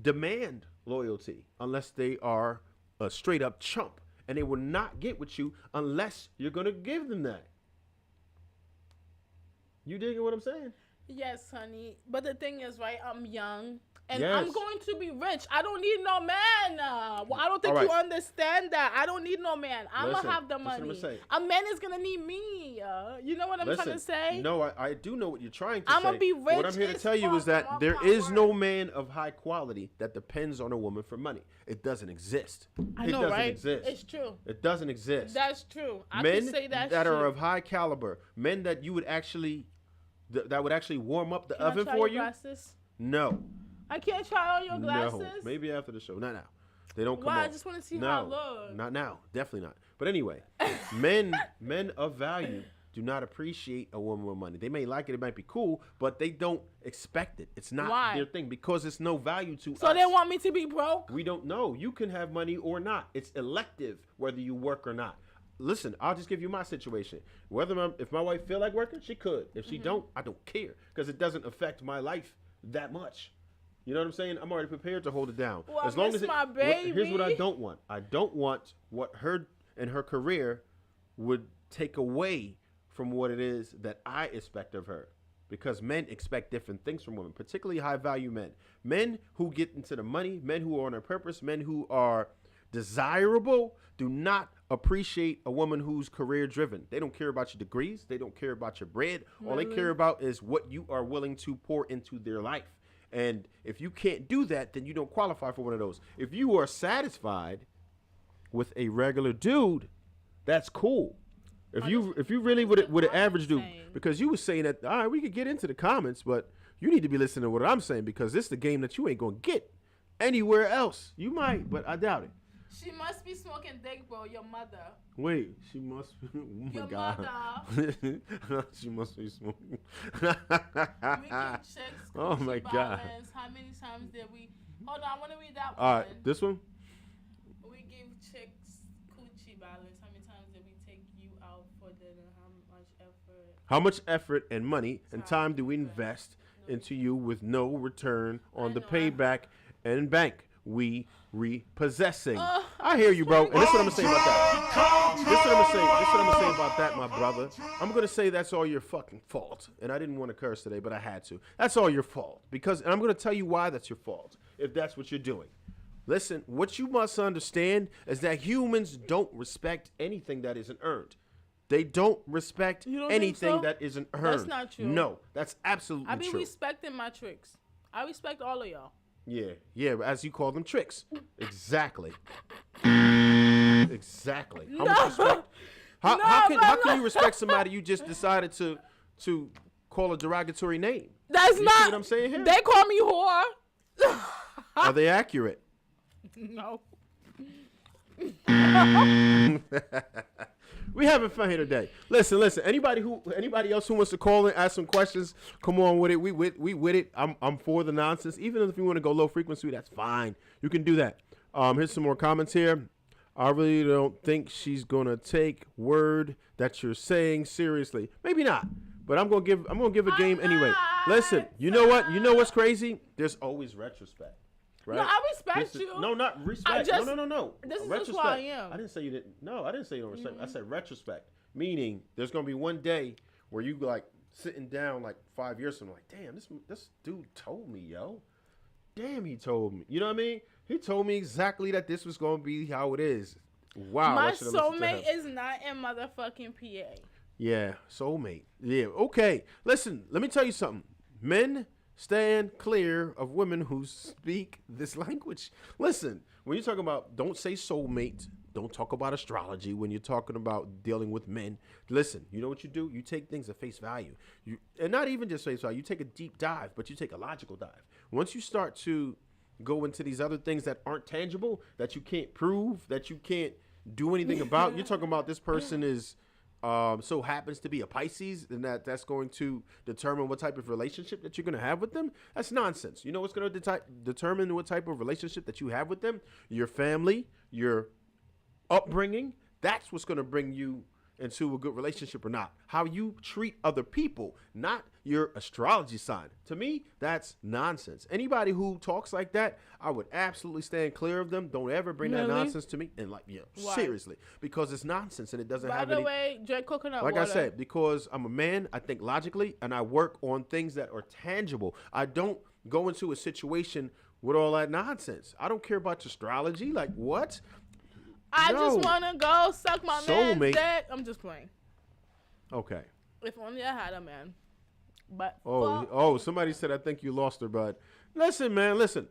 [SPEAKER 1] demand loyalty unless they are a straight up chump. And they will not get with you unless you're going to give them that. You digging what I'm saying?
[SPEAKER 2] Yes, honey. But the thing is, right, I'm young. And
[SPEAKER 1] yes.
[SPEAKER 2] I'm going to be rich. I don't need no man. Well, I don't think you understand that. I don't need no man. I'm going to have the money. A man is going to need me. You know what I'm trying to say?
[SPEAKER 1] No, I do know what you're trying to say.
[SPEAKER 2] I'm going to be rich.
[SPEAKER 1] What I'm here to tell you is that there is no man of high quality that depends on a woman for money. It doesn't exist.
[SPEAKER 2] I know, right?
[SPEAKER 1] Exist.
[SPEAKER 2] It's true.
[SPEAKER 1] It doesn't exist.
[SPEAKER 2] That's true. I
[SPEAKER 1] men
[SPEAKER 2] can say that's
[SPEAKER 1] that
[SPEAKER 2] true.
[SPEAKER 1] are of high caliber, men that you would actually, that would actually warm up the oven for you.
[SPEAKER 2] Glasses?
[SPEAKER 1] No.
[SPEAKER 2] I can't try on your glasses?
[SPEAKER 1] No, maybe after the show. Not now. They don't come
[SPEAKER 2] Why?
[SPEAKER 1] off.
[SPEAKER 2] I just want to see how I look.
[SPEAKER 1] Not now. Definitely not. But anyway, men of value do not appreciate a woman with money. They may like it. It might be cool, but they don't expect it. It's not their thing because it's no value to us.
[SPEAKER 2] So they want me to be broke?
[SPEAKER 1] We don't know. You can have money or not. It's elective whether you work or not. Listen, I'll just give you my situation. If my wife feel like working, she could. If she don't, I don't care because it doesn't affect my life that much. You know what I'm saying? I'm already prepared to hold it down.
[SPEAKER 2] Well,
[SPEAKER 1] as long as
[SPEAKER 2] my baby.
[SPEAKER 1] Here's what I don't want. I don't want what her and her career would take away from what it is that I expect of her. Because men expect different things from women, particularly high value men. Men who get into the money, men who are on their purpose, men who are desirable do not appreciate a woman who's career driven. They don't care about your degrees. They don't care about your bread. All they care about is what you are willing to pour into their life. And if you can't do that, then you don't qualify for one of those. If you are satisfied with a regular dude, that's cool. If you really with an average dude, because you were saying that, all right, we could get into the comments, but you need to be listening to what I'm saying because this is the game that you ain't gonna get anywhere else. You might, but I doubt it.
[SPEAKER 2] She must be smoking dick, bro. Your mother.
[SPEAKER 1] Wait, she must. Oh my
[SPEAKER 2] your
[SPEAKER 1] God.
[SPEAKER 2] Mother.
[SPEAKER 1] She must be smoking.
[SPEAKER 2] We can check
[SPEAKER 1] oh my God.
[SPEAKER 2] How many times did we? Hold on, I want to read that one.
[SPEAKER 1] All right, this one.
[SPEAKER 2] We give chicks coochie balance. balance. How many times did we take you out for dinner? How much effort?
[SPEAKER 1] How much effort and money and time do we invest into you with no return on the payback and bank we repossessing? I hear you, bro. And this is what I'm gonna say about that. This is what I'm gonna say about that, my brother. I'm gonna say that's all your fucking fault. And I didn't want to curse today, but I had to. That's all your fault. And I'm gonna tell you why that's your fault, if that's what you're doing. Listen, what you must understand is that humans don't respect anything that isn't earned. They don't respect anything that isn't earned.
[SPEAKER 2] That's not true.
[SPEAKER 1] No, that's absolutely true.
[SPEAKER 2] I be respecting my tricks. I respect all of y'all.
[SPEAKER 1] Yeah, as you call them, tricks. Exactly. Exactly. How much respect? How can you respect somebody you just decided to call a derogatory name?
[SPEAKER 2] That's
[SPEAKER 1] you
[SPEAKER 2] not
[SPEAKER 1] see what I'm saying here.
[SPEAKER 2] They call me whore.
[SPEAKER 1] Are they accurate?
[SPEAKER 2] No.
[SPEAKER 1] We having fun here today. Listen. Anybody else who wants to call in, ask some questions, come on with it. We with it. I'm for the nonsense. Even if you want to go low frequency, that's fine. You can do that. Here's some more comments here. I really don't think she's gonna take word that you're saying seriously. Maybe not, but I'm gonna give a game anyway. Listen, you know what? You know what's crazy? There's always retrospect. Right?
[SPEAKER 2] No, I respect you.
[SPEAKER 1] No, not respect. No.
[SPEAKER 2] This is
[SPEAKER 1] retrospect.
[SPEAKER 2] just who I am.
[SPEAKER 1] I didn't say you didn't. No, I didn't say you don't respect. I said retrospect, meaning there's gonna be one day where you like sitting down like 5 years from now, like, damn, this dude told me, yo. Damn, he told me. You know what I mean? He told me exactly that this was gonna be how it is. Wow.
[SPEAKER 2] My soulmate is not in motherfucking PA.
[SPEAKER 1] Yeah, soulmate. Yeah. Okay. Listen, let me tell you something. Men stand clear of women who speak this language. Listen, when you're talking about, don't say soulmate, don't talk about astrology when you're talking about dealing with men. Listen, you know what you do? You take things at face value. And not even just face value. You take a deep dive, but you take a logical dive. Once you start to go into these other things that aren't tangible, that you can't prove, that you can't do anything about, you're talking about this person is so happens to be a Pisces, and that's going to determine what type of relationship that you're going to have with them. That's nonsense. You know what's going to determine what type of relationship that you have with them? Your family, your upbringing. That's what's going to bring you into a good relationship or not. How you treat other people, not your astrology sign. To me, that's nonsense. Anybody who talks like that, I would absolutely stand clear of them. Don't ever bring that nonsense to me. And seriously, because it's nonsense and it doesn't have any.
[SPEAKER 2] By the way, drink coconut
[SPEAKER 1] water.
[SPEAKER 2] Like
[SPEAKER 1] I said, because I'm a man, I think logically, and I work on things that are tangible. I don't go into a situation with all that nonsense. I don't care about your astrology. Like, what?
[SPEAKER 2] I just want to go suck my man's dick. I'm just playing.
[SPEAKER 1] Okay.
[SPEAKER 2] If only I had a man. But
[SPEAKER 1] somebody said I think you lost her, bud. Listen, man, listen.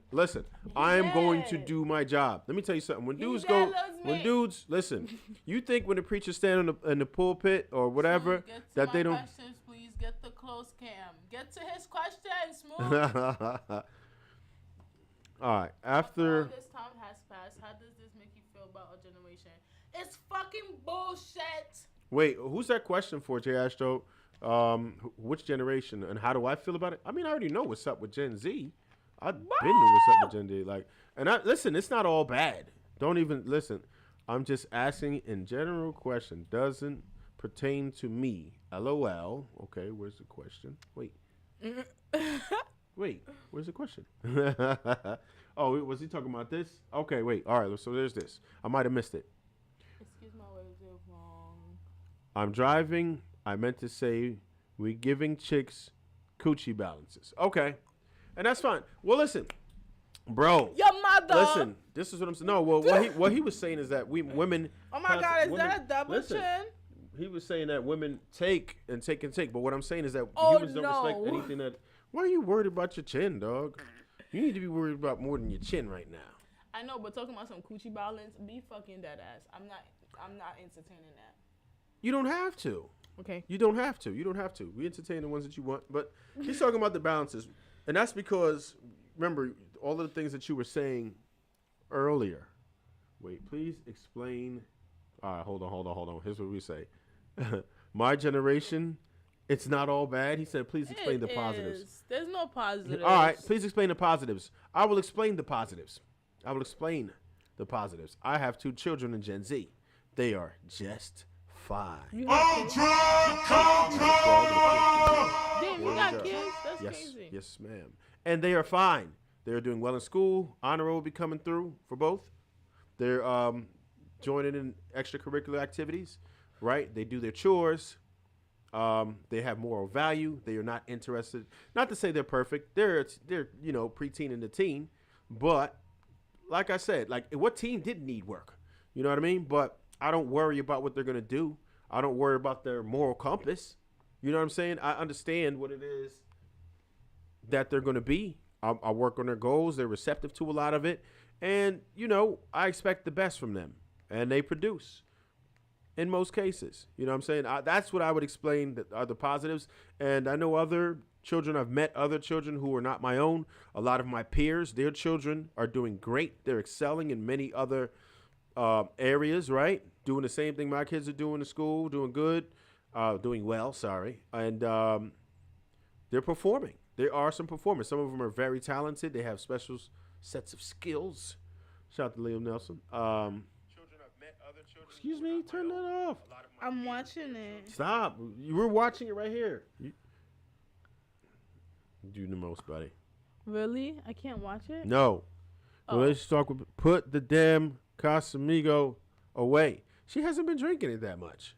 [SPEAKER 1] I am going to do my job. Let me tell you something. When dudes listen, you think when the preachers stand in the pulpit or whatever that they don't.
[SPEAKER 2] Questions, please get the close cam. Get to his question, Smooth.
[SPEAKER 1] All right. After
[SPEAKER 2] all this time has passed, how does this make you feel about our generation? It's fucking bullshit.
[SPEAKER 1] Wait, who's that question for, J. Astro? Which generation and how do I feel about it? I mean, I already know what's up with Gen Z. I've been to what's up with Gen Z. Listen, it's not all bad. Don't even listen. I'm just asking in general question. Doesn't pertain to me. LOL. Okay, where's the question? Wait, where's the question? Oh, was he talking about this? Okay, wait. All right, so there's this. I might have missed it.
[SPEAKER 2] Excuse my words, they're wrong.
[SPEAKER 1] I'm driving. I meant to say we giving chicks coochie balances. Okay. And that's fine. Well, listen, bro.
[SPEAKER 2] Your mother.
[SPEAKER 1] Listen, this is what I'm saying. No, well, what he was saying is that women.
[SPEAKER 2] Oh my God, is that a double chin?
[SPEAKER 1] He was saying that women take and take and take. But what I'm saying is that humans don't respect anything that. Why are you worried about your chin, dog? You need to be worried about more than your chin right now.
[SPEAKER 2] I know, but talking about some coochie balance, be fucking dead ass. I'm not entertaining that.
[SPEAKER 1] You don't have to.
[SPEAKER 2] Okay.
[SPEAKER 1] You don't have to. We entertain the ones that you want. But he's talking about the balances. And that's because, remember, all of the things that you were saying earlier. Wait, please explain. All right, hold on. Here's what we say. My generation, it's not all bad. He said, please explain the positives.
[SPEAKER 2] There's no positives.
[SPEAKER 1] All right, please explain the positives. I will explain the positives. I have 2 children in Gen Z. They are just fine.
[SPEAKER 2] Damn, you got kids? That's crazy.
[SPEAKER 1] Yes, ma'am. And they are fine. They're doing well in school. Honor roll will be coming through for both. They're joining in extracurricular activities, right? They do their chores. They have moral value. They are not interested. Not to say they're perfect. They're preteen and the teen. But like I said, like what teen didn't need work? You know what I mean? But I don't worry about what they're going to do. I don't worry about their moral compass. You know what I'm saying? I understand what it is that they're going to be. I work on their goals. They're receptive to a lot of it. And, I expect the best from them. And they produce in most cases. You know what I'm saying? That's what I would explain that are the positives. And I know I've met other children who are not my own. A lot of my peers, their children are doing great. They're excelling in many other areas, right? Doing the same thing my kids are doing in school, doing good, doing well, sorry. And they're performing. There are some performers. Some of them are very talented. They have special sets of skills. Shout out to Liam Nelson. Excuse me, turn that off.
[SPEAKER 2] I'm watching it.
[SPEAKER 1] Stop. You were watching it right here. You do the most, buddy.
[SPEAKER 2] Really? I can't watch it?
[SPEAKER 1] No.
[SPEAKER 2] Oh.
[SPEAKER 1] Let's talk. Put the damn Casamigo away. She hasn't been drinking it that much.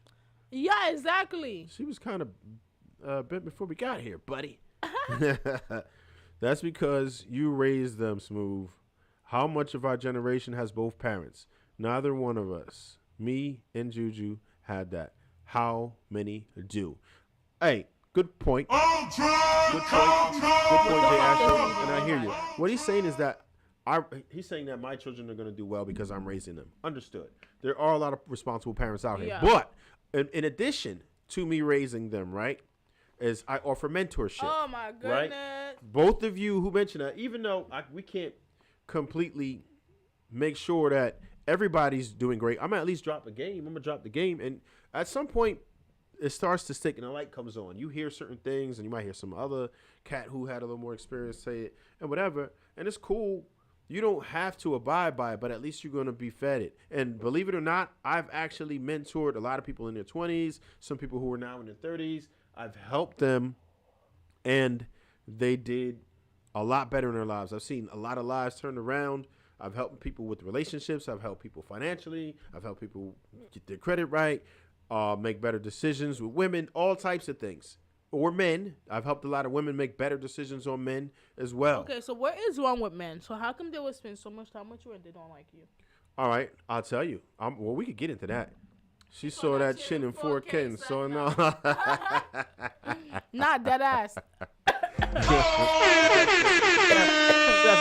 [SPEAKER 2] Yeah, exactly.
[SPEAKER 1] She was kind of bit before we got here, buddy. That's because you raised them, Smooth. How much of our generation has both parents? Neither one of us, me and Juju, had that. How many do? Hey, good point. Good point, Jay Ashton, and I hear you. What he's saying is that he's saying that my children are going to do well because I'm raising them. Understood. There are a lot of responsible parents out here.
[SPEAKER 2] Yeah.
[SPEAKER 1] But in addition to me raising them, right, is I offer mentorship.
[SPEAKER 2] Oh, my goodness.
[SPEAKER 1] Right? Both of you who mentioned that, even though we can't completely make sure that everybody's doing great, I'm going to at least drop a game. I'm going to drop the game. And at some point, it starts to stick and the light comes on. You hear certain things, and you might hear some other cat who had a little more experience say it and whatever. And it's cool. You don't have to abide by it, but at least you're going to be fed it. And believe it or not, I've actually mentored a lot of people in their 20s, some people who are now in their 30s. I've helped them, and they did a lot better in their lives. I've seen a lot of lives turned around. I've helped people with relationships. I've helped people financially. I've helped people get their credit right, make better decisions with women, all types of things. Or men. I've helped a lot of women make better decisions on men as well.
[SPEAKER 2] Okay, so what is wrong with men? So how come they would spend so much time with you and they don't like you?
[SPEAKER 1] All right, I'll tell you. Well, we could get into that. She saw that chin in 4K, so no.
[SPEAKER 2] Not that ass.
[SPEAKER 1] That's a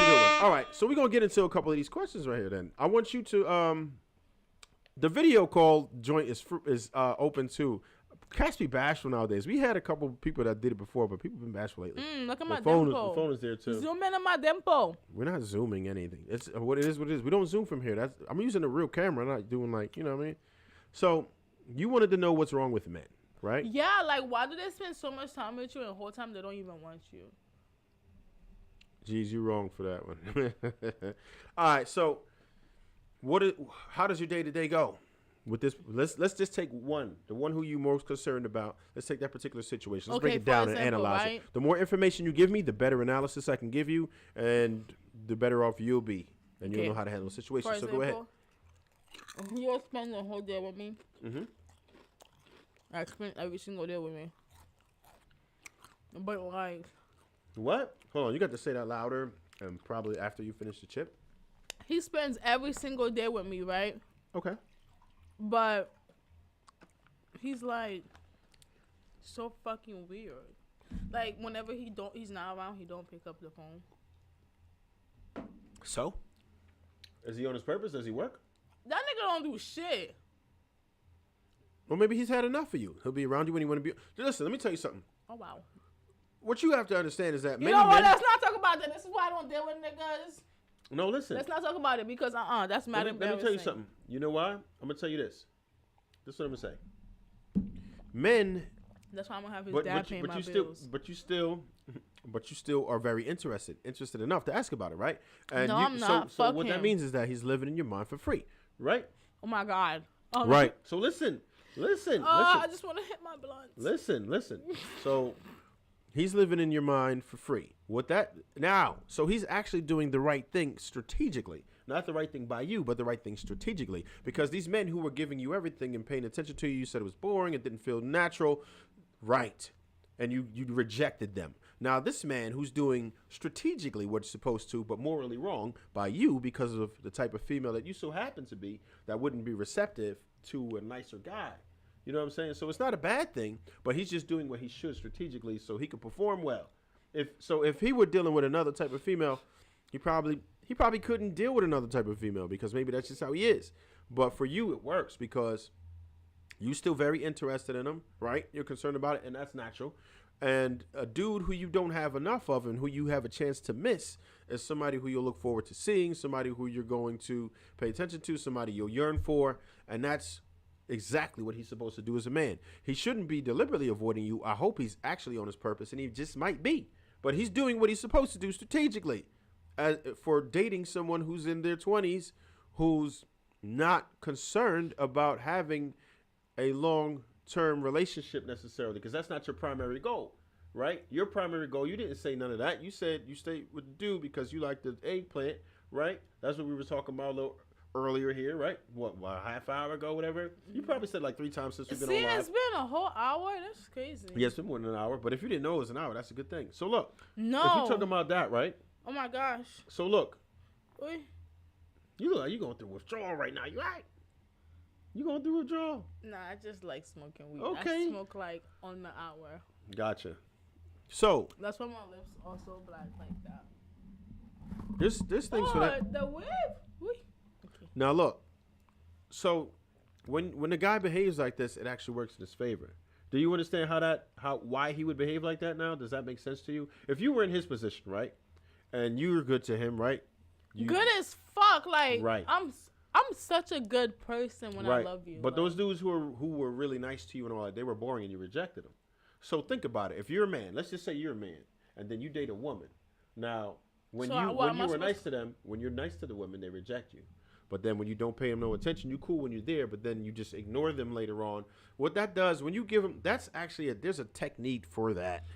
[SPEAKER 1] good one. All right, so we're going to get into a couple of these questions right here then. I want you to, the video call joint is open too. Cats be bashful nowadays. We had a couple of people that did it before, but people have been bashful lately.
[SPEAKER 2] Look at my
[SPEAKER 1] phone.
[SPEAKER 2] dempo.
[SPEAKER 1] The phone is there too.
[SPEAKER 2] Zoom in on my dempo.
[SPEAKER 1] We're not zooming anything. It's what it is. What it is. We don't zoom from here. I'm using a real camera. I'm not doing what I mean. So you wanted to know what's wrong with men, right?
[SPEAKER 2] Yeah, like why do they spend so much time with you and the whole time they don't even want you?
[SPEAKER 1] Geez, you're wrong for that one. All right, so how does your day-to-day go with this? Let's just take the one who you're most concerned about. Let's take that particular situation. Let's break it down and analyze it. The more information you give me, the better analysis I can give you, and the better off you'll be, and you'll know how to handle the situation. So go ahead.
[SPEAKER 2] You'll spend the whole day with me.
[SPEAKER 1] Mm-hmm.
[SPEAKER 2] I spend every single day with me. But like...
[SPEAKER 1] What? Hold on, you got to say that louder, and probably after you finish the chip.
[SPEAKER 2] He spends every single day with me, right?
[SPEAKER 1] Okay.
[SPEAKER 2] But he's like so fucking weird. Like whenever he's not around, he don't pick up the phone.
[SPEAKER 1] So? Is he on his purpose? Does he work?
[SPEAKER 2] That nigga don't do shit.
[SPEAKER 1] Well, maybe he's had enough of you. He'll be around you when you want to be. Listen, let me tell you something.
[SPEAKER 2] Oh wow.
[SPEAKER 1] What you have to understand is that
[SPEAKER 2] you know what? Let's not talk about that. This is why I don't deal with niggas.
[SPEAKER 1] No, listen.
[SPEAKER 2] Let's not talk about it because that's mad embarrassing.
[SPEAKER 1] Let me tell you something. You know why? I'm gonna tell you this. This is what I'm gonna say. Men.
[SPEAKER 2] That's why I'm gonna have his dad paying my bills.
[SPEAKER 1] But you still are very interested enough to ask about it, right? And
[SPEAKER 2] no, I'm not.
[SPEAKER 1] So what that means is that he's living in your mind for free, right?
[SPEAKER 2] Oh my God.
[SPEAKER 1] Right. So listen.
[SPEAKER 2] I just want to hit my blunt.
[SPEAKER 1] Listen. So he's living in your mind for free. So he's actually doing the right thing strategically. Not the right thing by you, but the right thing strategically. Because these men who were giving you everything and paying attention to you said it was boring, it didn't feel natural. Right. And you rejected them. Now, this man who's doing strategically what he's supposed to, but morally wrong by you because of the type of female that you so happen to be that wouldn't be receptive to a nicer guy. You know what I'm saying? So it's not a bad thing, but he's just doing what he should strategically so he can perform well. If he were dealing with another type of female, he probably couldn't deal with another type of female because maybe that's just how he is. But for you, it works because you're still very interested in him, right? You're concerned about it, and that's natural. And a dude who you don't have enough of and who you have a chance to miss is somebody who you'll look forward to seeing, somebody who you're going to pay attention to, somebody you'll yearn for, and that's exactly what he's supposed to do as a man. He shouldn't be deliberately avoiding you. I hope he's actually on his purpose, and he just might be. But he's doing what he's supposed to do strategically. For dating someone who's in their 20s, who's not concerned about having a long-term relationship necessarily, because that's not your primary goal, right? Your primary goal, you didn't say none of that. You said you stayed with the dude because you like the eggplant, right? That's what we were talking about a little earlier here, right? What, a half hour ago, whatever? You probably said like 3 times since we've been on live.
[SPEAKER 2] It's been a whole hour? That's crazy.
[SPEAKER 1] Yeah, it's been more than an hour, but if you didn't know it was an hour, that's a good thing. So look,
[SPEAKER 2] no.
[SPEAKER 1] If you're talking about that, right?
[SPEAKER 2] Oh my gosh.
[SPEAKER 1] So look,
[SPEAKER 2] Oi.
[SPEAKER 1] you look like you're going through withdrawal right now. You right? You going through withdrawal?
[SPEAKER 2] Nah, I just like smoking weed.
[SPEAKER 1] Okay.
[SPEAKER 2] I smoke like on the hour.
[SPEAKER 1] Gotcha. So
[SPEAKER 2] that's why my lips are so black like that.
[SPEAKER 1] This thing's for that.
[SPEAKER 2] The whip. Okay.
[SPEAKER 1] Now look. So when the guy behaves like this, it actually works in his favor. Do you understand why he would behave like that now? Does that make sense to you? If you were in his position, right, and you were good to him, right?
[SPEAKER 2] Good as fuck, like
[SPEAKER 1] right.
[SPEAKER 2] I'm such a good person when I love you.
[SPEAKER 1] But those dudes who were really nice to you and all that, they were boring and you rejected them. So think about it. If you're a man, let's just say you're a man, and then you date a woman. Now, when you were nice to them, when you're nice to the women, they reject you. But then when you don't pay them no attention, you cool when you're there, but then you just ignore them later on. What that does, when you give them, that's actually there's a technique for that.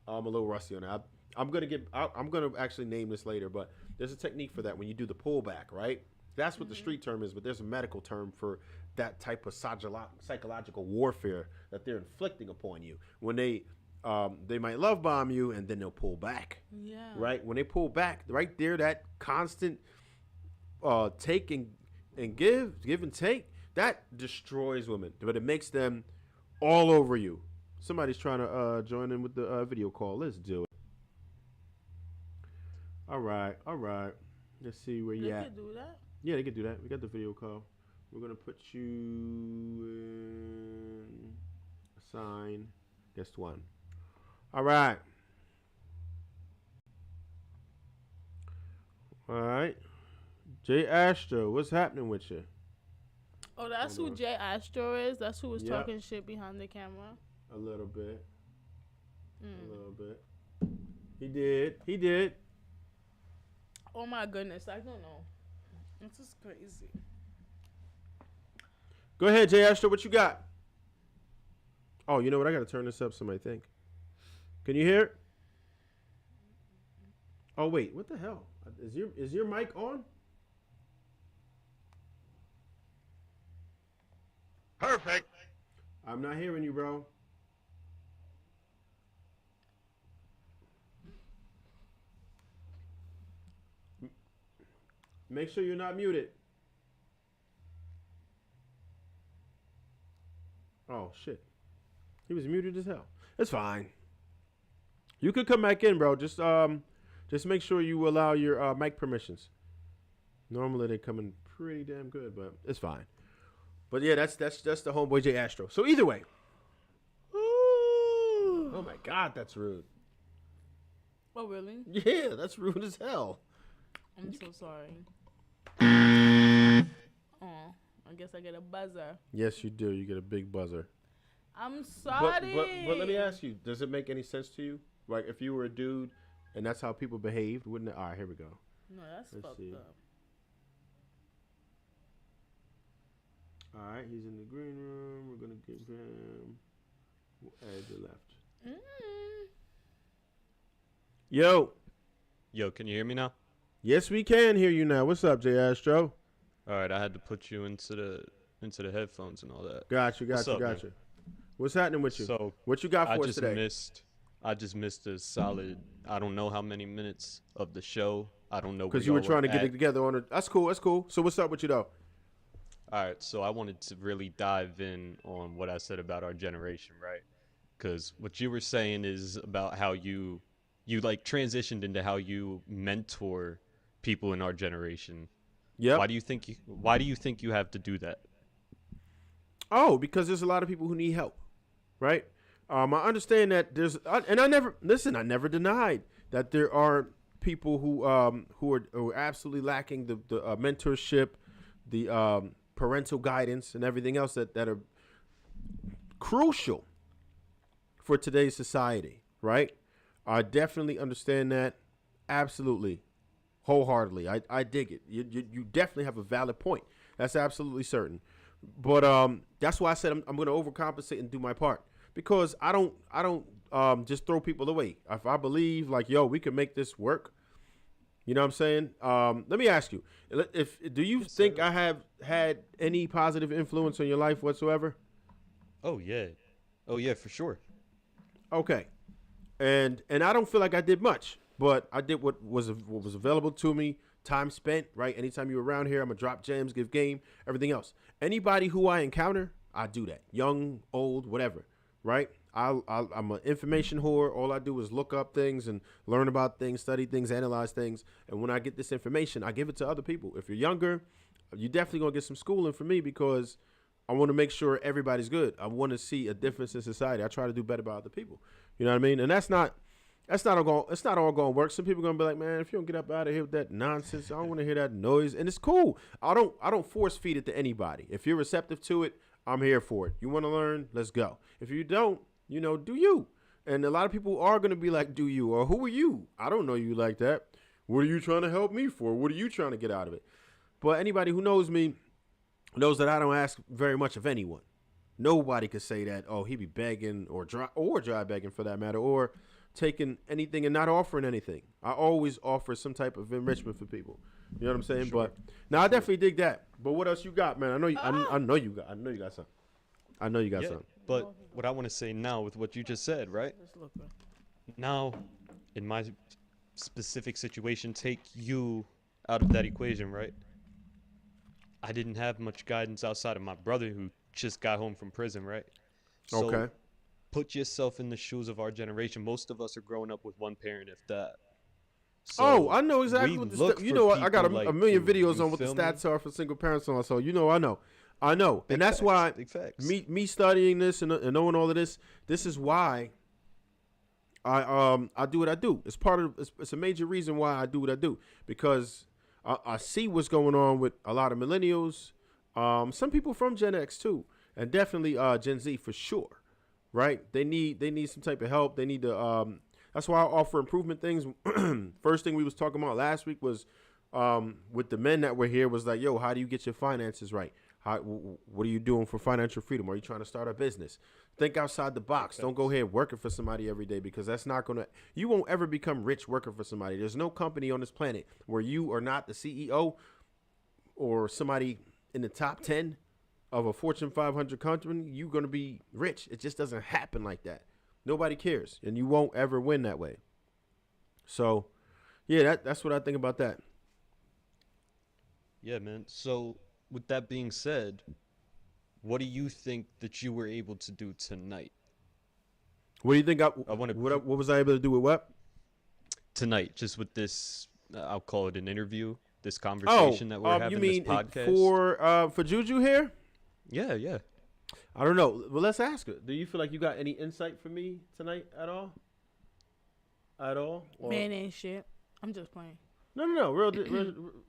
[SPEAKER 1] I'm a little rusty on that. I'm gonna actually name this later, but there's a technique for that when you do the pullback, right? That's what the street term is, but there's a medical term for that type of psychological warfare that they're inflicting upon you. When they might love bomb you and then they'll pull back.
[SPEAKER 2] Yeah.
[SPEAKER 1] Right? When they pull back, right there, that constant take and give and take, that destroys women, but it makes them all over you. Somebody's trying to join in with the video call. Let's do it. All right. Let's see where you at.
[SPEAKER 2] They can do that?
[SPEAKER 1] Yeah, they can do that. We got the video call. We're going to put you in assign guest 1. All right. Jay Astro, what's happening with you?
[SPEAKER 2] Oh, that's who Jay Astro is? That's who was talking shit behind the camera?
[SPEAKER 1] A little bit. A little bit. He did.
[SPEAKER 2] Oh my goodness, I don't know. This is crazy.
[SPEAKER 1] Go ahead, Jay Astro, what you got? Oh, you know what? I got to turn this up some, I think. Can you hear it? Oh, wait. What the hell? Is your mic on?
[SPEAKER 10] Perfect.
[SPEAKER 1] I'm not hearing you, bro. Make sure you're not muted. Oh, shit. He was muted as hell. It's fine. You could come back in, bro. Just make sure you allow your mic permissions. Normally they come in pretty damn good, but it's fine. But yeah, that's the homeboy Jay Astro. So either way. Ooh. Oh my God, that's rude.
[SPEAKER 2] Oh really?
[SPEAKER 1] Yeah, that's rude as hell.
[SPEAKER 2] I'm so sorry. Oh, I guess I get a buzzer.
[SPEAKER 1] Yes, you do. You get a big buzzer.
[SPEAKER 2] I'm sorry.
[SPEAKER 1] But let me ask you, does it make any sense to you? Like if you were a dude and that's how people behaved, wouldn't it? All right, here we go.
[SPEAKER 2] No, that's fucked up.
[SPEAKER 1] All right, he's in the green room. We're gonna give him. We'll add the left. Yo.
[SPEAKER 10] Yo, can you hear me now?
[SPEAKER 1] Yes, we can hear you now. What's up, J Astro?
[SPEAKER 10] All right, I had to put you into the headphones and all that.
[SPEAKER 1] Got you. What's happening with you?
[SPEAKER 10] So
[SPEAKER 1] what you got for us today?
[SPEAKER 10] I just missed a solid, I don't know how many minutes of the show. I don't know.
[SPEAKER 1] Because you were trying to get it together on it. That's cool. So what's up with you, though?
[SPEAKER 10] All right, so I wanted to really dive in on what I said about our generation, right? Because what you were saying is about how you like transitioned into how you mentor people in our generation.
[SPEAKER 1] Yeah.
[SPEAKER 10] Why do you think you have to do that?
[SPEAKER 1] Oh, because there's a lot of people who need help, right? I understand that I never denied that there are people who are absolutely lacking the mentorship, the parental guidance, and everything else that are crucial for today's society, right? I definitely understand that, absolutely, wholeheartedly. I dig it. You definitely have a valid point. That's absolutely certain. But that's why I said I'm going to overcompensate and do my part, because I don't just throw people away. If I believe like, yo, we can make this work, you know what I'm saying? Let me ask you, do you think I have had any positive influence on your life whatsoever?
[SPEAKER 10] Oh yeah, for sure.
[SPEAKER 1] Okay, and I don't feel like I did much, but I did what was available to me. Time spent, right? Anytime you're around here, I'm gonna drop gems, give game, everything else. Anybody who I encounter, I do that. Young, old, whatever, right? I'm an information whore. All I do is look up things and learn about things, study things, analyze things. And when I get this information, I give it to other people. If you're younger, you're definitely gonna get some schooling from me, because I want to make sure everybody's good. I want to see a difference in society. I try to do better by other people. You know what I mean? And it's not all going to work. Some people are going to be like, man, if you don't get up out of here with that nonsense, I don't want to hear that noise. And it's cool. I don't force feed it to anybody. If you're receptive to it, I'm here for it. You want to learn? Let's go. If you don't, do you. And a lot of people are going to be like, do you? Or who are you? I don't know you like that. What are you trying to help me for? What are you trying to get out of it? But anybody who knows me knows that I don't ask very much of anyone. Nobody could say that, oh, he be begging or dry begging for that matter, or taking anything and not offering anything. I always offer some type of enrichment for people. You know what I'm saying? Sure. But now I definitely dig that. But what else you got, man? I know you got something.
[SPEAKER 10] But what I want to say now with what you just said, right? Now, in my specific situation, take you out of that equation, right? I didn't have much guidance outside of my brother who just got home from prison, right? So
[SPEAKER 1] okay.
[SPEAKER 10] Put yourself in the shoes of our generation. Most of us are growing up with one parent, if that. So
[SPEAKER 1] I know exactly what I got a million videos on what the stats are for single parents and all. So I know. And that's why me studying this and knowing all of this is why I do what I do. It's a major reason why I do what I do, because I see what's going on with a lot of millennials, some people from Gen X too, and definitely Gen Z for sure, right? They need some type of help. They need to. That's why I offer improvement things. First thing we was talking about last week was with the men that were here was like, yo, how do you get your finances right? What are you doing for financial freedom? Are you trying to start a business? Think outside the box. Don't go ahead working for somebody every day, because that's not going to, you won't ever become rich working for somebody. There's no company on this planet where you are not the CEO or somebody in the top 10 of a Fortune 500 company. You're going to be rich. It just doesn't happen like that. Nobody cares, and you won't ever win that way. So, yeah, that's what I think about that.
[SPEAKER 10] Yeah, man. So, with that being said, what do you think that you were able to do tonight?
[SPEAKER 1] What do you think? What was I able to do with what?
[SPEAKER 10] Tonight, just with this, I'll call it an interview, this conversation that we're having,
[SPEAKER 1] you mean
[SPEAKER 10] this podcast.
[SPEAKER 1] For Juju here?
[SPEAKER 10] Yeah.
[SPEAKER 1] I don't know. Well, let's ask her. Do you feel like you got any insight for me tonight at all? Or?
[SPEAKER 2] Man ain't shit. I'm just playing.
[SPEAKER 1] No. Real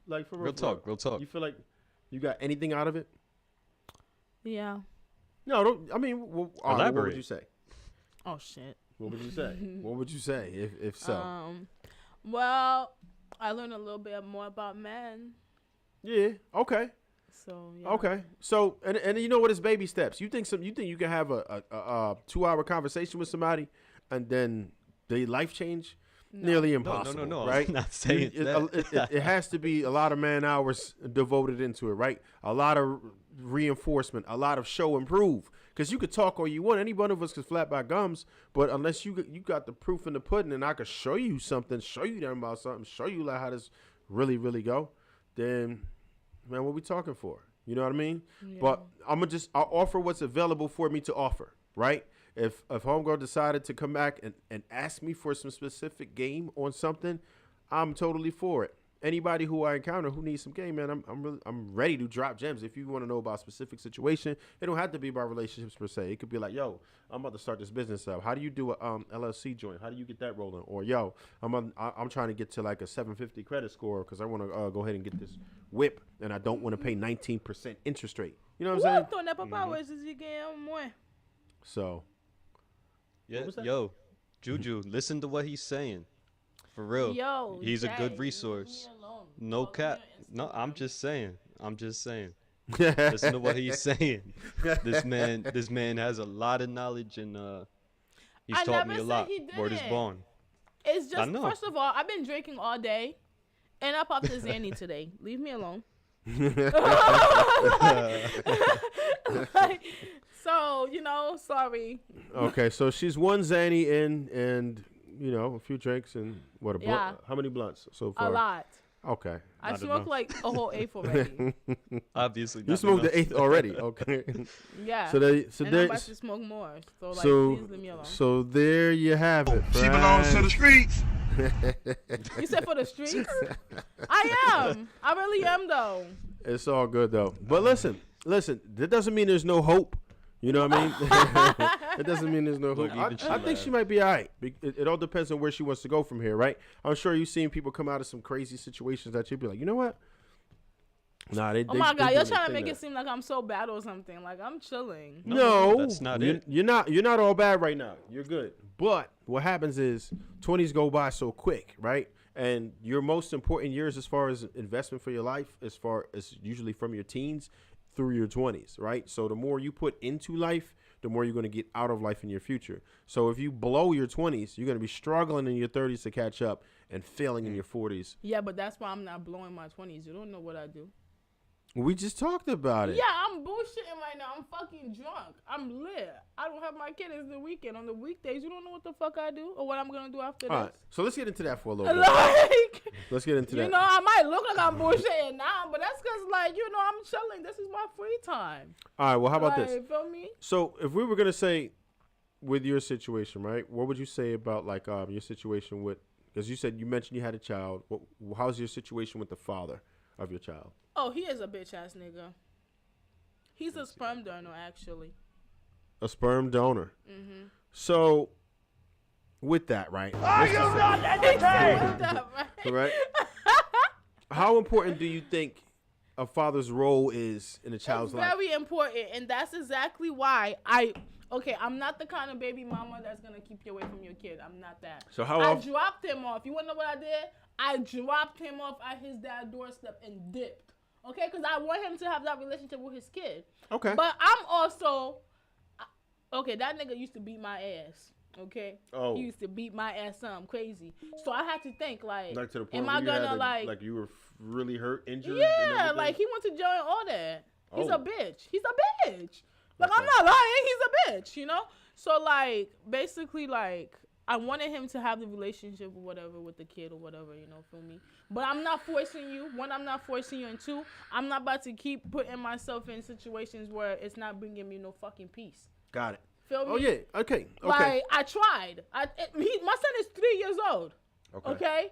[SPEAKER 1] like for
[SPEAKER 10] real talk.
[SPEAKER 1] You feel like you got anything out of it?
[SPEAKER 2] Yeah.
[SPEAKER 1] No, don't. I mean,
[SPEAKER 10] elaborate.
[SPEAKER 1] What would you say?
[SPEAKER 2] Oh shit.
[SPEAKER 1] What would you say? What would you say if so?
[SPEAKER 2] Well, I learned a little bit more about men.
[SPEAKER 1] Yeah. Okay.
[SPEAKER 2] So yeah.
[SPEAKER 1] Okay. So and you know what? It's baby steps. You think you can have a 2-hour conversation with somebody, and then they life change?
[SPEAKER 2] No.
[SPEAKER 1] Nearly impossible.
[SPEAKER 10] No.
[SPEAKER 1] Right?
[SPEAKER 10] I'm not saying that.
[SPEAKER 1] It has to be a lot of man hours devoted into it, right? A lot of reinforcement, a lot of show and prove. Because you could talk all you want. Any one of us could flap our gums, but unless you got the proof in the pudding, and I could show you something, show you them about something, show you like how this really, really go, then, man, what we talking for? You know what I mean? Yeah. But I'll offer what's available for me to offer, right? If homegirl decided to come back and ask me for some specific game on something, I'm totally for it. Anybody who I encounter who needs some game, man, I'm ready to drop gems. If you want to know about a specific situation, it don't have to be about relationships per se. It could be like, yo, I'm about to start this business up. How do you do a LLC joint? How do you get that rolling? Or yo, I'm trying to get to like a 750 credit score because I want to go ahead and get this whip, and I don't want to pay 19% interest rate. You know what I'm saying? So,
[SPEAKER 10] yeah, yo, Juju, listen to what he's saying. For real.
[SPEAKER 2] Yo,
[SPEAKER 10] he's a good resource. No cap. No, I'm just saying. Listen to what he's saying. This man has a lot of knowledge, and he's taught me a lot. Word is born.
[SPEAKER 2] It's just, first of all, I've been drinking all day, and I popped a Xanny today. Leave me alone. So, sorry.
[SPEAKER 1] Okay, so she's one Xanny in, and a few drinks, and what a blunt. How many blunts so far?
[SPEAKER 2] A lot.
[SPEAKER 1] Okay.
[SPEAKER 2] I smoked like a whole eighth already.
[SPEAKER 10] Obviously,
[SPEAKER 1] you smoked the eighth already. Okay.
[SPEAKER 2] Yeah.
[SPEAKER 1] So I'm
[SPEAKER 2] about to smoke more. So please leave me alone.
[SPEAKER 1] So there you have it.
[SPEAKER 7] She belongs to the streets.
[SPEAKER 2] You said for the streets? I am. I really am, though.
[SPEAKER 1] It's all good though. But listen. That doesn't mean there's no hope. You know what I mean? It doesn't mean there's no hope. I think she might be all right. It all depends on where she wants to go from here, right? I'm sure you've seen people come out of some crazy situations that you'd be like, you know what? Nah,
[SPEAKER 2] oh my God, you're trying to make it seem like I'm so bad or something. Like I'm chilling.
[SPEAKER 1] No,
[SPEAKER 10] that's not it.
[SPEAKER 1] You're not all bad right now. You're good. But what happens is 20s go by so quick, right? And your most important years as far as investment for your life, as far as usually from your teens through your 20s, right? So the more you put into life, the more you're going to get out of life in your future. So if you blow your 20s, you're going to be struggling in your 30s to catch up and failing in your 40s.
[SPEAKER 2] Yeah, but that's why I'm not blowing my 20s. You don't know what I do.
[SPEAKER 1] We just talked about it.
[SPEAKER 2] Yeah, I'm bullshitting right now. I'm fucking drunk. I'm lit. I don't have my kid. It's the weekend. On the weekdays, you don't know what the fuck I do or what I'm going to do after this. All right,
[SPEAKER 1] so let's get into that for a little bit. Let's get into that.
[SPEAKER 2] I might look like I'm bullshitting now, but that's because, I'm chilling. This is my free time.
[SPEAKER 1] All right, well, how about this?
[SPEAKER 2] Feel me?
[SPEAKER 1] So if we were going to say with your situation, right, what would you say about, your situation with, because you mentioned you had a child. How's your situation with the father of your child?
[SPEAKER 2] Oh, he is a bitch ass nigga. He's a sperm donor, actually.
[SPEAKER 1] A sperm donor. Mm-hmm. So, with that, right?
[SPEAKER 7] Are you not entertained?
[SPEAKER 1] Right? How important do you think a father's role is in a child's life?
[SPEAKER 2] Very important, and that's exactly why I'm not the kind of baby mama that's gonna keep you away from your kid. I'm not that.
[SPEAKER 1] So how
[SPEAKER 2] I dropped him off. You wanna know what I did? I dropped him off at his dad's doorstep and dipped. Okay, because I want him to have that relationship with his kid.
[SPEAKER 1] Okay.
[SPEAKER 2] But I'm also, that nigga used to beat my ass. Okay.
[SPEAKER 1] Oh.
[SPEAKER 2] He used to beat my ass crazy. So I had to think like
[SPEAKER 1] to the point
[SPEAKER 2] am I gonna
[SPEAKER 1] like you were really hurt, injured?
[SPEAKER 2] Yeah, like he went to jail and all that. He's a bitch. He's a bitch. Like I'm not lying. He's a bitch. So basically I wanted him to have the relationship or whatever with the kid or whatever, feel me? But I'm not forcing you. One, I'm not forcing you. And two, I'm not about to keep putting myself in situations where it's not bringing me no fucking peace.
[SPEAKER 1] Got it.
[SPEAKER 2] Feel me?
[SPEAKER 1] Oh, yeah. Okay.
[SPEAKER 2] I tried. My son is 3 years old. Okay?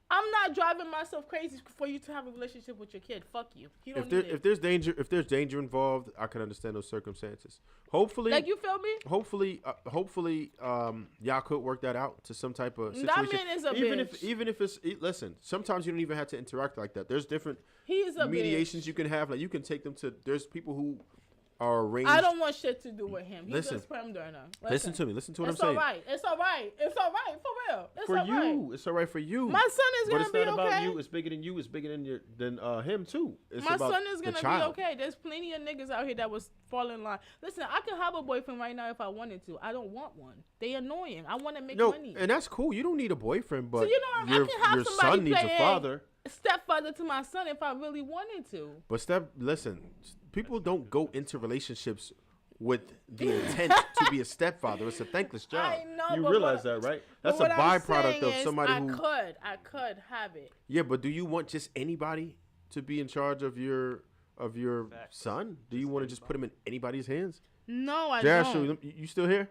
[SPEAKER 2] I'm not driving myself crazy for you to have a relationship with your kid. Fuck you. He don't need it.
[SPEAKER 1] If there's danger involved, I can understand those circumstances. Hopefully,
[SPEAKER 2] you feel me?
[SPEAKER 1] Hopefully, y'all could work that out to some type of situation.
[SPEAKER 2] That man is a bitch.
[SPEAKER 1] Even if it's listen, sometimes you don't even have to interact like that. There's different
[SPEAKER 2] mediations
[SPEAKER 1] you can have. Like you can take them to. There's people who are arranged.
[SPEAKER 2] I don't want shit to do with him. He's a sperm donor.
[SPEAKER 1] Listen to me. Listen to what I'm saying.
[SPEAKER 2] It's all right. It's all right. It's all right. For real. It's
[SPEAKER 1] for
[SPEAKER 2] all
[SPEAKER 1] you.
[SPEAKER 2] right.
[SPEAKER 1] It's all right for you.
[SPEAKER 2] My son is gonna be okay.
[SPEAKER 1] But it's not about you. It's bigger than you. It's bigger than him too. It's
[SPEAKER 2] My
[SPEAKER 1] about
[SPEAKER 2] son is gonna
[SPEAKER 1] the
[SPEAKER 2] be
[SPEAKER 1] child.
[SPEAKER 2] okay. There's plenty of niggas out here that was fall in line. Listen, I can have a boyfriend right now if I wanted to. I don't want one. They annoying. I want to make money.
[SPEAKER 1] And that's cool. You don't need a boyfriend, but
[SPEAKER 2] so you know I can have
[SPEAKER 1] your
[SPEAKER 2] somebody
[SPEAKER 1] son needs a father.
[SPEAKER 2] Stepfather to my son if I really wanted to.
[SPEAKER 1] But listen, people don't go into relationships with the intent to be a stepfather. It's a thankless job.
[SPEAKER 2] I know,
[SPEAKER 1] you realize that, right? That's a byproduct of somebody who.
[SPEAKER 2] I could have it.
[SPEAKER 1] Yeah, but do you want just anybody to be in charge of your son? Do you want to just put him in anybody's hands?
[SPEAKER 2] No, I don't.
[SPEAKER 1] You still here?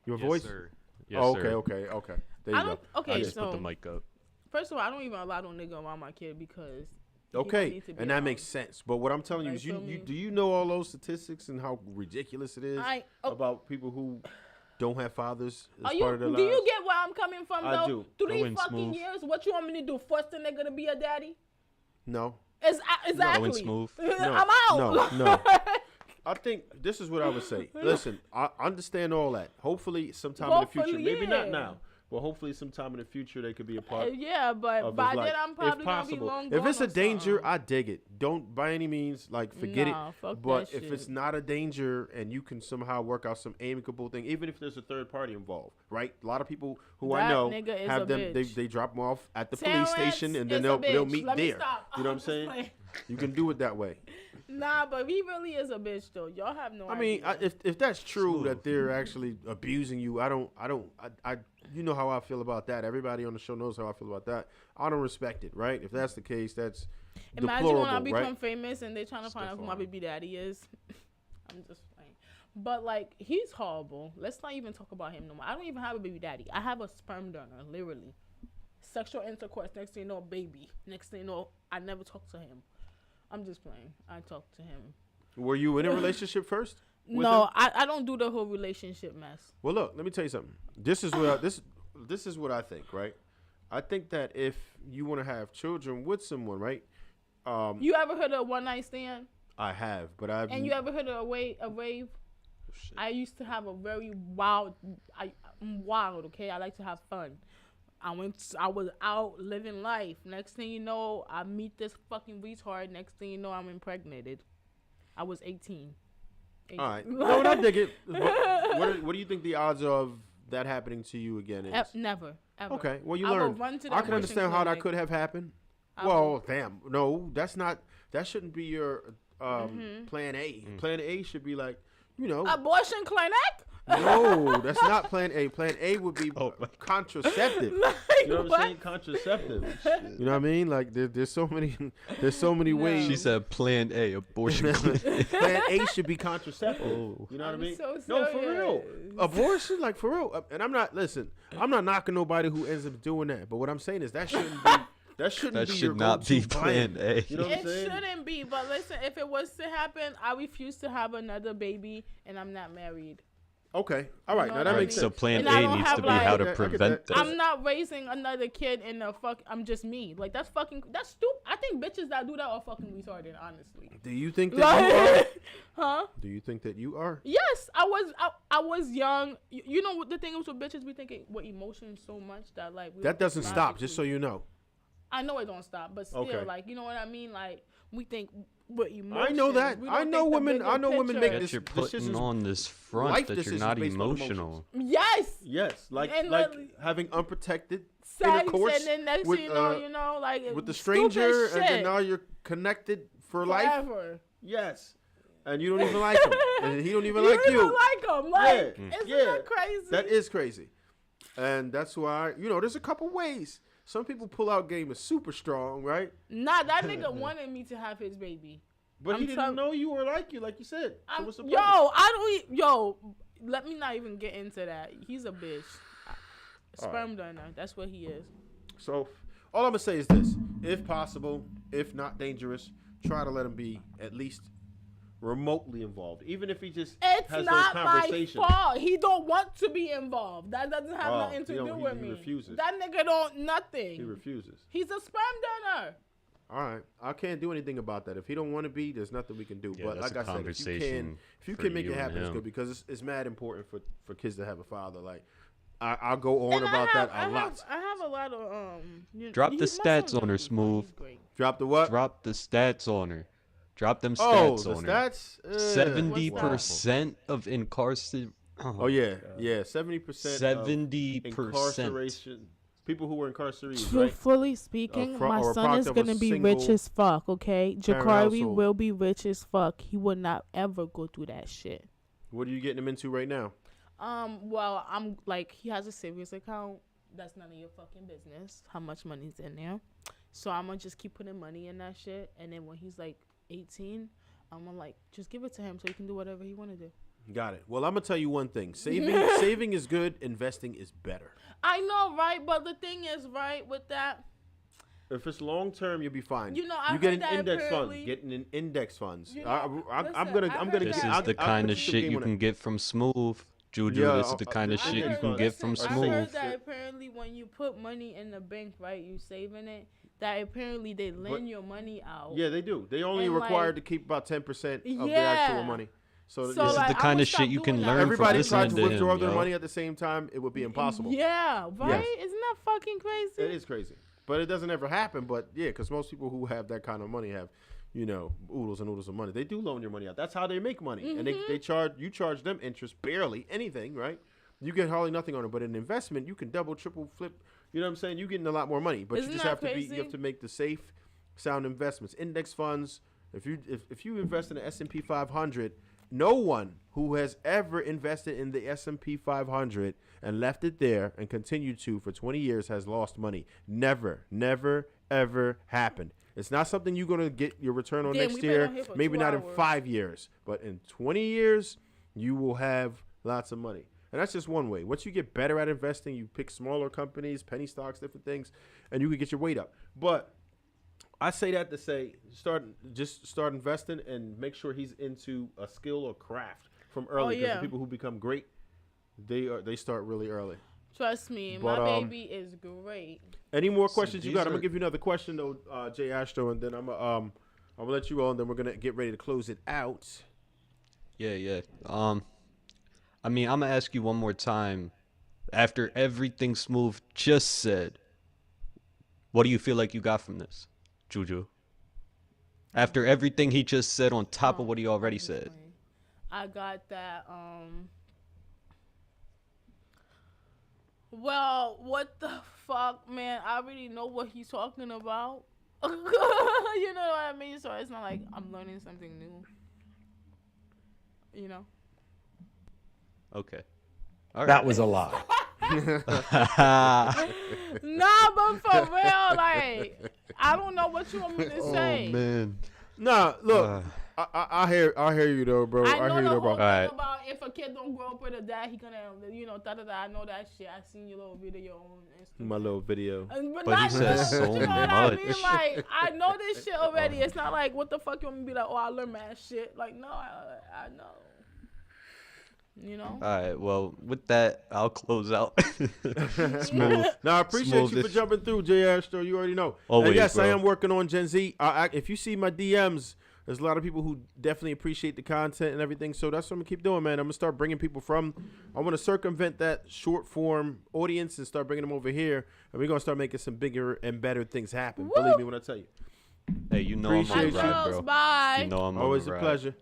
[SPEAKER 1] Your
[SPEAKER 10] yes,
[SPEAKER 1] voice?
[SPEAKER 10] Sir. Yes,
[SPEAKER 1] okay,
[SPEAKER 10] sir.
[SPEAKER 1] okay. There you go.
[SPEAKER 2] Okay,
[SPEAKER 10] I just put the mic up.
[SPEAKER 2] First of all, I don't even allow no nigga around my kid because.
[SPEAKER 1] Okay, and that makes sense. But what I'm telling you is, do you know all those statistics and how ridiculous it is about people who don't have fathers as part of their lives?
[SPEAKER 2] Do you get where I'm coming from, though?
[SPEAKER 1] I do.
[SPEAKER 2] Through these fucking years, what you want me to do? Force the nigga to be a daddy?
[SPEAKER 1] No.
[SPEAKER 2] Exactly.
[SPEAKER 10] Smooth.
[SPEAKER 2] I'm out.
[SPEAKER 1] No. I think this is what I would say. Listen, I understand all that. Hopefully, sometime in the future, maybe not now, but hopefully, sometime in the future, they could be a part.
[SPEAKER 2] Yeah, but by then, I'm probably gonna be long gone.
[SPEAKER 1] If it's a danger, I dig it. Don't by any means forget it.
[SPEAKER 2] Fuck
[SPEAKER 1] but
[SPEAKER 2] that
[SPEAKER 1] if
[SPEAKER 2] shit.
[SPEAKER 1] it's not a danger and you can somehow work out some amicable thing, even if there's a third party involved, right? A lot of people who I know have them. They drop them off at the police station and then they'll meet there. You know what I'm saying? You can do it that way.
[SPEAKER 2] Nah, but he really is a bitch though. Y'all have no idea.
[SPEAKER 1] I mean, if that's true that they're actually abusing you, I you know how I feel about that. Everybody on the show knows how I feel about that. I don't respect it, right? If that's the case, that's
[SPEAKER 2] imagine
[SPEAKER 1] deplorable,
[SPEAKER 2] when I become
[SPEAKER 1] right?
[SPEAKER 2] famous and they're trying to find out who my baby daddy is. I'm just playing. But he's horrible. Let's not even talk about him no more. I don't even have a baby daddy. I have a sperm donor, literally. Sexual intercourse. Next thing you know, baby. Next thing you know, I never talk to him. I'm just playing. I talk to him.
[SPEAKER 1] Were you in a relationship first?
[SPEAKER 2] No, I don't do the whole relationship mess.
[SPEAKER 1] Well, look, let me tell you something. This is what this is what I think, right? I think that if you want to have children with someone, right?
[SPEAKER 2] You ever heard of a one night stand?
[SPEAKER 1] I have, but I've.
[SPEAKER 2] And you ever heard of a rave?
[SPEAKER 1] Oh,
[SPEAKER 2] I used to have a very wild. I'm wild. Okay, I like to have fun. I was out living life. Next thing you know, I meet this fucking retard. Next thing you know, I'm impregnated. I was 18.
[SPEAKER 1] All right. No, I dig it. What do you think the odds of that happening to you again is?
[SPEAKER 2] Never. Ever.
[SPEAKER 1] Okay. Well, you learned. I can understand how that could have happened. Well, damn. No, that's not. That shouldn't be your plan A. Plan A should be
[SPEAKER 2] abortion clinic.
[SPEAKER 1] No, that's not plan A. Plan A would be contraceptive. You know what I'm saying? Contraceptive. You know what I mean? There's so many ways.
[SPEAKER 10] She said plan A, abortion clinic.
[SPEAKER 1] Plan A should be contraceptive. Oh. You know what I mean?
[SPEAKER 2] So
[SPEAKER 1] no, for real. Abortion, for real. And I'm not knocking nobody who ends up doing that. But what I'm saying is that shouldn't be. That
[SPEAKER 10] should not be plan A.
[SPEAKER 1] You know what I'm saying?
[SPEAKER 2] It shouldn't be. But listen, if it was to happen, I refuse to have another baby, and I'm not married.
[SPEAKER 1] Okay. All right. Now that makes sense.
[SPEAKER 10] So plan A needs to be how to prevent that.
[SPEAKER 2] I'm not raising another kid in a I'm just me. That's stupid. I think bitches that do that are fucking retarded, honestly.
[SPEAKER 1] Do you think that you are?
[SPEAKER 2] Huh?
[SPEAKER 1] Do you think that you are?
[SPEAKER 2] Yes, I was young. You know what the thing is with bitches, we think with emotions so much that
[SPEAKER 1] that doesn't stop, just so you know.
[SPEAKER 2] I know it don't stop, but still,
[SPEAKER 1] okay.
[SPEAKER 2] You know what I mean? We think with emotions.
[SPEAKER 1] I know that. I know women make this.
[SPEAKER 10] You're putting on this front that you're not emotional.
[SPEAKER 2] Yes.
[SPEAKER 1] Yes, like having unprotected
[SPEAKER 2] sex,
[SPEAKER 1] intercourse
[SPEAKER 2] and then next
[SPEAKER 1] with,
[SPEAKER 2] thing you know,
[SPEAKER 1] with the stranger, and then now you're connected for life.
[SPEAKER 2] Forever.
[SPEAKER 1] Yes, and you don't even like him, and he don't even like you.
[SPEAKER 2] You don't like him. Isn't that crazy?
[SPEAKER 1] That is crazy, and that's why there's a couple ways. Some people pull out game is super strong, right?
[SPEAKER 2] Nah, that nigga wanted me to have his baby.
[SPEAKER 1] But he didn't know you or like you said.
[SPEAKER 2] Let me not even get into that. He's a bitch. Sperm donor. That's what he is.
[SPEAKER 1] So, all I'm going to say is this. If possible, if not dangerous, try to let him be at least remotely involved. Even if he just has those conversations.
[SPEAKER 2] It's not my fault. He don't want to be involved. That doesn't have nothing to do with me.
[SPEAKER 1] He refuses.
[SPEAKER 2] That nigga don't nothing.
[SPEAKER 1] He refuses.
[SPEAKER 2] He's a sperm donor.
[SPEAKER 1] All right, I can't do anything about that. If he don't want to be, there's nothing we can do.
[SPEAKER 10] Yeah,
[SPEAKER 1] but
[SPEAKER 10] that's
[SPEAKER 1] like
[SPEAKER 10] a
[SPEAKER 1] I said, if you can make it happen, it's good because it's mad important for kids to have a father. Like I'll go on about that a lot.
[SPEAKER 2] I have a lot of
[SPEAKER 10] Drop the stats on her, Smooth.
[SPEAKER 1] Drop the what?
[SPEAKER 10] Drop the stats on her. Drop them
[SPEAKER 1] Oh,
[SPEAKER 10] stats
[SPEAKER 1] the
[SPEAKER 10] on
[SPEAKER 1] stats.
[SPEAKER 10] her. 70% of incarceration.
[SPEAKER 1] Oh yeah, yeah, 70%.
[SPEAKER 10] 70%
[SPEAKER 1] incarceration. People who were incarcerated.
[SPEAKER 5] Truthfully speaking, my son is gonna be rich as fuck. Okay, Jakari will be rich as fuck. He will not ever go through that shit.
[SPEAKER 1] What are you getting him into right now?
[SPEAKER 2] Well, I'm like, he has a savings account. That's none of your fucking business how much money's in there. So I'm gonna just keep putting money in that shit, and then when he's like 18, I'm gonna like just give it to him so he can do whatever he wanna do.
[SPEAKER 1] Got it. Well, I'm gonna tell you one thing: saving is good. Investing is better.
[SPEAKER 2] I know, right? But the thing is, right, with that,
[SPEAKER 1] if it's long term, you'll be fine.
[SPEAKER 2] You know,
[SPEAKER 1] you get an index fund. Getting an index funds.
[SPEAKER 2] You know,
[SPEAKER 1] I'm gonna.
[SPEAKER 10] This is the kind of shit you can get from Smooth. Juju,
[SPEAKER 1] Yeah,
[SPEAKER 10] this is the kind of shit you can get from
[SPEAKER 2] I
[SPEAKER 10] Smooth.
[SPEAKER 2] heard that apparently when you put money in the bank, right, you saving it, that apparently they lend your money out.
[SPEAKER 1] Yeah, they do. They only required to keep about 10% of the
[SPEAKER 2] Yeah.
[SPEAKER 1] actual money. So
[SPEAKER 10] this
[SPEAKER 1] like,
[SPEAKER 10] is the kind of shit you can learn from
[SPEAKER 1] everybody
[SPEAKER 10] listening
[SPEAKER 1] tried to
[SPEAKER 10] to
[SPEAKER 1] withdraw
[SPEAKER 10] him,
[SPEAKER 1] their
[SPEAKER 10] yo.
[SPEAKER 1] money at the same time. It would be impossible.
[SPEAKER 2] Yeah, right?
[SPEAKER 1] Yes.
[SPEAKER 2] Isn't that fucking crazy?
[SPEAKER 1] It is crazy. But it doesn't ever happen. But yeah, because most people who have that kind of money have, you know, oodles and oodles of money. They do loan your money out. That's how they make money. And they charge them interest, barely anything, right? You get hardly nothing on it. But in investment, you can double, triple, flip. You know what I'm saying? You're getting a lot more money. But
[SPEAKER 2] Isn't
[SPEAKER 1] you just
[SPEAKER 2] that
[SPEAKER 1] have to
[SPEAKER 2] crazy?
[SPEAKER 1] you have to make the safe, sound investments. Index funds. If you invest in the S&P 500, no one who has ever invested in the S&P 500 and left it there and continued to for 20 years has lost money. Never, ever happened. It's not something you're going to get your return on next year. Maybe not in 5 years. But in 20 years, you will have lots of money. And that's just one way. Once you get better at investing, you pick smaller companies, penny stocks, different things, and you can get your weight up. But I say that to say start investing and make sure he's into a skill or craft from early. Because the people who become great, they start really early.
[SPEAKER 2] Trust me,
[SPEAKER 1] but,
[SPEAKER 2] my baby is great.
[SPEAKER 1] Any more questions you got? I'm gonna give you another question though, Jay Astro, and then I'm gonna let you go, and then we're gonna get ready to close it out.
[SPEAKER 10] Yeah. I mean, I'm gonna ask you one more time. After everything Smooth just said, what do you feel like you got from this, Juju? After everything he just said on top of what he already said.
[SPEAKER 2] I got that, well, what the fuck, man? I already know what he's talking about. You know what I mean? So it's not like I'm learning something new. You know?
[SPEAKER 10] Okay. All right.
[SPEAKER 6] That was a lie.
[SPEAKER 2] Nah, but for real, like, I don't know what you want me to say.
[SPEAKER 10] Oh, man.
[SPEAKER 1] Nah, look, I hear you though, bro.
[SPEAKER 2] I know
[SPEAKER 1] hear you though, bro.
[SPEAKER 2] the whole thing about if a kid don't grow up with a dad, he gonna, you know, da-da-da. I know that shit. I seen your little video on Instagram.
[SPEAKER 1] My little video.
[SPEAKER 10] But he says so
[SPEAKER 2] you know
[SPEAKER 10] much.
[SPEAKER 2] what I mean? Like, I know this shit already. It's not like, what the fuck you want me to be like, oh, I learned mad shit. Like, no, I know. You know?
[SPEAKER 10] All right. Well, with that, I'll close out. Smooth.
[SPEAKER 1] Now, I appreciate you for jumping through, Jay Astro. You already know.
[SPEAKER 10] Always,
[SPEAKER 1] and yes,
[SPEAKER 10] bro.
[SPEAKER 1] I am working on Gen Z. If you see my DMs, there's a lot of people who definitely appreciate the content and everything. So that's what I'm going to keep doing, man. I'm going to start bringing people I want to circumvent that short form audience and start bringing them over here. And we're going to start making some bigger and better things happen. Woo! Believe me when I tell you.
[SPEAKER 10] Hey, you know I'm on the ride, bro.
[SPEAKER 2] Bye.
[SPEAKER 10] You know I'm
[SPEAKER 1] always
[SPEAKER 10] on the
[SPEAKER 1] a
[SPEAKER 10] ride.
[SPEAKER 1] pleasure.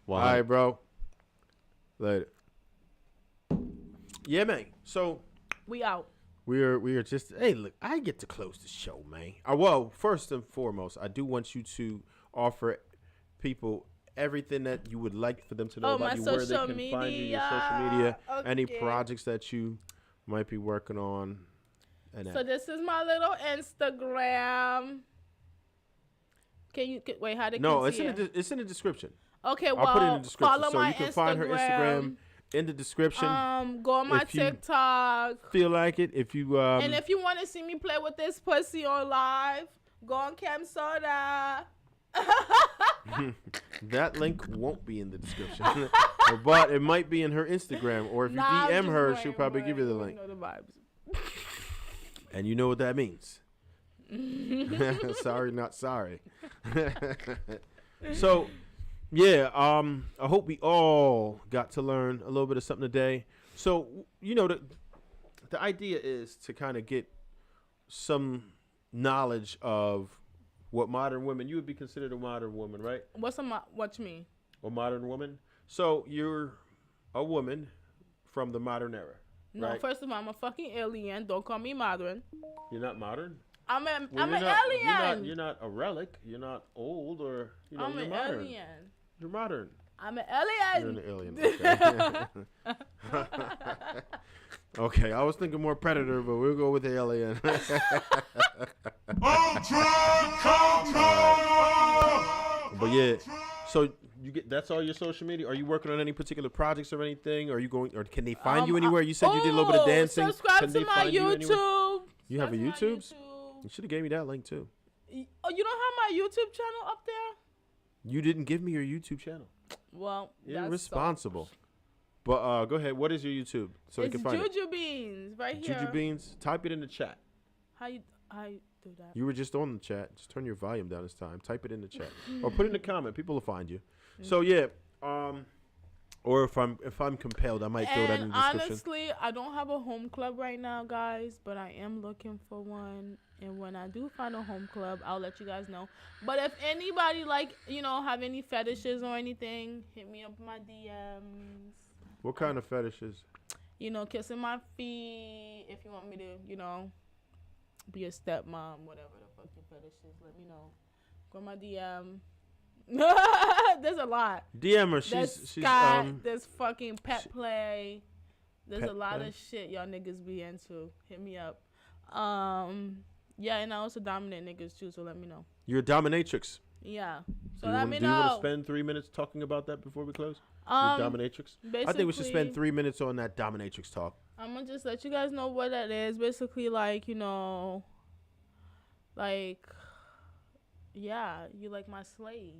[SPEAKER 10] Wow.
[SPEAKER 1] All right, bro. Later. Yeah, man. So
[SPEAKER 2] we out.
[SPEAKER 1] We are just. Hey, look, I get to close the show, man. Well, first and foremost, I do want you to offer people everything that you would like for them to know about you, where they can find you, your social media, any projects that you might be working on. And
[SPEAKER 2] so this is my little Instagram. Wait? How
[SPEAKER 1] No, it's in the description.
[SPEAKER 2] Okay, well,
[SPEAKER 1] I'll put it in the description,
[SPEAKER 2] follow
[SPEAKER 1] so
[SPEAKER 2] my
[SPEAKER 1] you can find her Instagram in the description.
[SPEAKER 2] Go on my TikTok.
[SPEAKER 1] Feel like it if you
[SPEAKER 2] and if you want to see me play with this pussy on live, go on Cam Soda.
[SPEAKER 1] That link won't be in the description, but it might be in her Instagram, or if you DM her, she'll probably give you the link.
[SPEAKER 2] You know the vibes.
[SPEAKER 1] And you know what that means. Sorry, not sorry. So, yeah, I hope we all got to learn a little bit of something today. So, the idea is to kind of get some knowledge of what modern women, you would be considered a modern woman, right?
[SPEAKER 2] What you mean?
[SPEAKER 1] A modern woman. So you're a woman from the modern era.
[SPEAKER 2] No,
[SPEAKER 1] right?
[SPEAKER 2] First of all, I'm a fucking alien. Don't call me modern.
[SPEAKER 1] You're not modern?
[SPEAKER 2] I'm an alien.
[SPEAKER 1] You're not a relic. You're not old or,
[SPEAKER 2] I'm
[SPEAKER 1] you're
[SPEAKER 2] an
[SPEAKER 1] modern.
[SPEAKER 2] alien.
[SPEAKER 1] You're modern.
[SPEAKER 2] I'm an alien.
[SPEAKER 1] You're an alien. Okay. Okay, I was thinking more predator, but we'll go with alien. But yeah, so that's all your social media. Are you working on any particular projects or anything? Are you going, or can they find you anywhere? You said you did a little bit of dancing.
[SPEAKER 2] Subscribe to my YouTube.
[SPEAKER 1] You have a YouTube? You should have gave me that link too.
[SPEAKER 2] Oh, you don't have my YouTube channel up there?
[SPEAKER 1] You didn't give me your YouTube channel.
[SPEAKER 2] Well,
[SPEAKER 1] irresponsible. But go ahead. What is your YouTube so they can find it?
[SPEAKER 2] Juju Beans right here.
[SPEAKER 1] Juju Beans. Type it in the chat.
[SPEAKER 2] How you do that?
[SPEAKER 1] You were just on the chat. Just turn your volume down this time. Type it in the chat or put it in the comment. People will find you. So yeah. Or if I'm compelled, I might throw that in the description.
[SPEAKER 2] Honestly, I don't have a home club right now, guys, but I am looking for one. And when I do find a home club, I'll let you guys know. But if anybody have any fetishes or anything, hit me up in my DMs.
[SPEAKER 1] What kind of fetishes?
[SPEAKER 2] Kissing my feet. If you want me to, be a stepmom, whatever the fuck your fetish is, let me know. Go my DM. There's a lot.
[SPEAKER 1] DM her. She's
[SPEAKER 2] there's fucking pet play. There's a lot of shit y'all niggas be into. Hit me up. Yeah, and I also dominate niggas too, so let me know.
[SPEAKER 1] You're a dominatrix.
[SPEAKER 2] Yeah. So let me know.
[SPEAKER 1] Do you want to spend 3 minutes talking about that before we close? Dominatrix? I think we should spend 3 minutes on that dominatrix talk.
[SPEAKER 2] I'm going to just let you guys know what that is. Basically, yeah, you like my slave,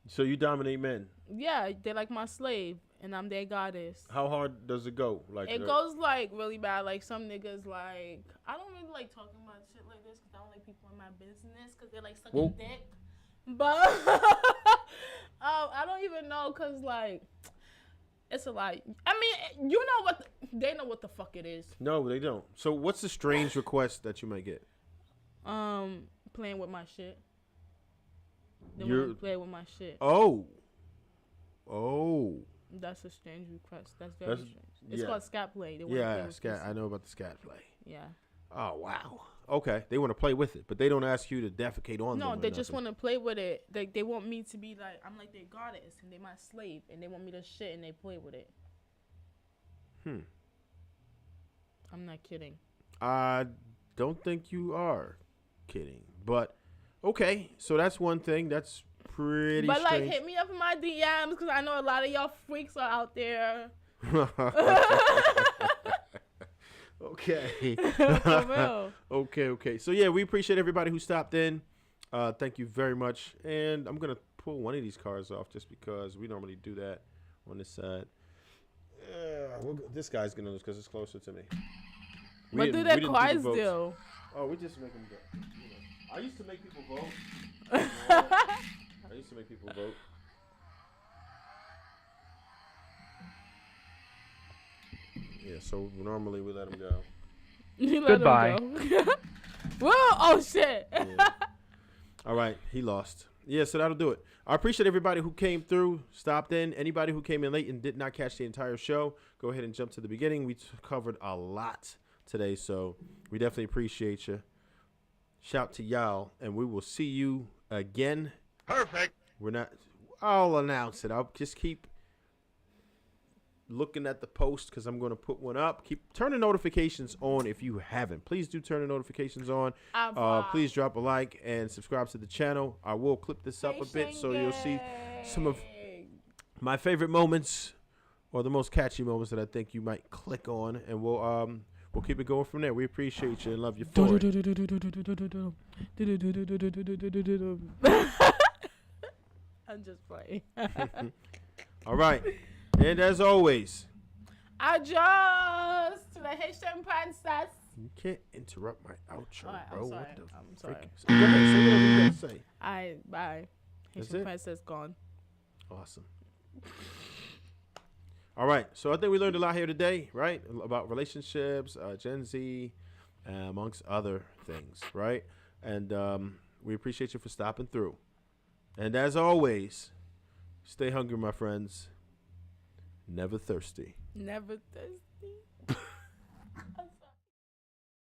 [SPEAKER 1] So you dominate men?
[SPEAKER 2] Yeah, they're like my slave, and I'm their goddess.
[SPEAKER 1] How hard does it go?
[SPEAKER 2] It goes, really bad. Like, some niggas, I don't really like talking about shit like this because I don't like people in my business because they're, sucking dick. But I don't even know because, it's a lot. I mean, they know what the fuck it is.
[SPEAKER 1] No, they don't. So what's the strange request that you might get?
[SPEAKER 2] Playing with my shit. They want to play with my shit.
[SPEAKER 1] Oh.
[SPEAKER 2] That's a strange request. That's very strange. It's called scat play.
[SPEAKER 1] Scat. I know about the scat play.
[SPEAKER 2] Yeah.
[SPEAKER 1] Oh, wow. Okay. They want to play with it, but they don't ask you to defecate on them.
[SPEAKER 2] No, they just want to play with it. They want me to be I'm like their goddess, and they're my slave, and they want me to shit, and they play with it. I'm not kidding.
[SPEAKER 1] I don't think you are kidding, but okay. So that's one thing. That's pretty strange.
[SPEAKER 2] Hit me up in my DMs because I know a lot of y'all freaks are out there.
[SPEAKER 1] Okay.
[SPEAKER 2] For real.
[SPEAKER 1] Okay. So yeah, we appreciate everybody who stopped in. Thank you very much. And I'm gonna pull one of these cards off just because we normally do that on this side. This guy's gonna lose because it's closer to me.
[SPEAKER 2] What do the cards do?
[SPEAKER 1] Oh, we just make them go. I used to make people vote. Yeah, so normally we let them go.
[SPEAKER 6] Goodbye.
[SPEAKER 2] Whoa! Oh shit!
[SPEAKER 1] Yeah. All right, he lost. Yeah, so that'll do it. I appreciate everybody who came through, stopped in. Anybody who came in late and did not catch the entire show, go ahead and jump to the beginning. We covered a lot today, so we definitely appreciate you. Shout to y'all, and we will see you again.
[SPEAKER 7] Perfect.
[SPEAKER 1] I'll announce it. I'll just keep looking at the post because I'm going to put one up. Turn the notifications on if you haven't. Please do turn the notifications on. Please drop a like and subscribe to the channel. I will clip this up a bit so you'll see some of my favorite moments or the most catchy moments that I think you might click on, and we'll keep it going from there. We appreciate you and love you for it.
[SPEAKER 2] I'm just playing.
[SPEAKER 1] All right. And as always,
[SPEAKER 2] adios to the Haitian princess.
[SPEAKER 1] You can't interrupt my outro,
[SPEAKER 2] right,
[SPEAKER 1] bro.
[SPEAKER 2] I'm sorry.
[SPEAKER 1] What the
[SPEAKER 2] I'm sorry.
[SPEAKER 1] Go ahead, say whatever you got to say.
[SPEAKER 2] Bye. Haitian princess gone.
[SPEAKER 1] Awesome. All right, so I think we learned a lot here today, right? About relationships, Gen Z, amongst other things, right? And we appreciate you for stopping through. And as always, stay hungry, my friends. Never thirsty.
[SPEAKER 2] Never thirsty.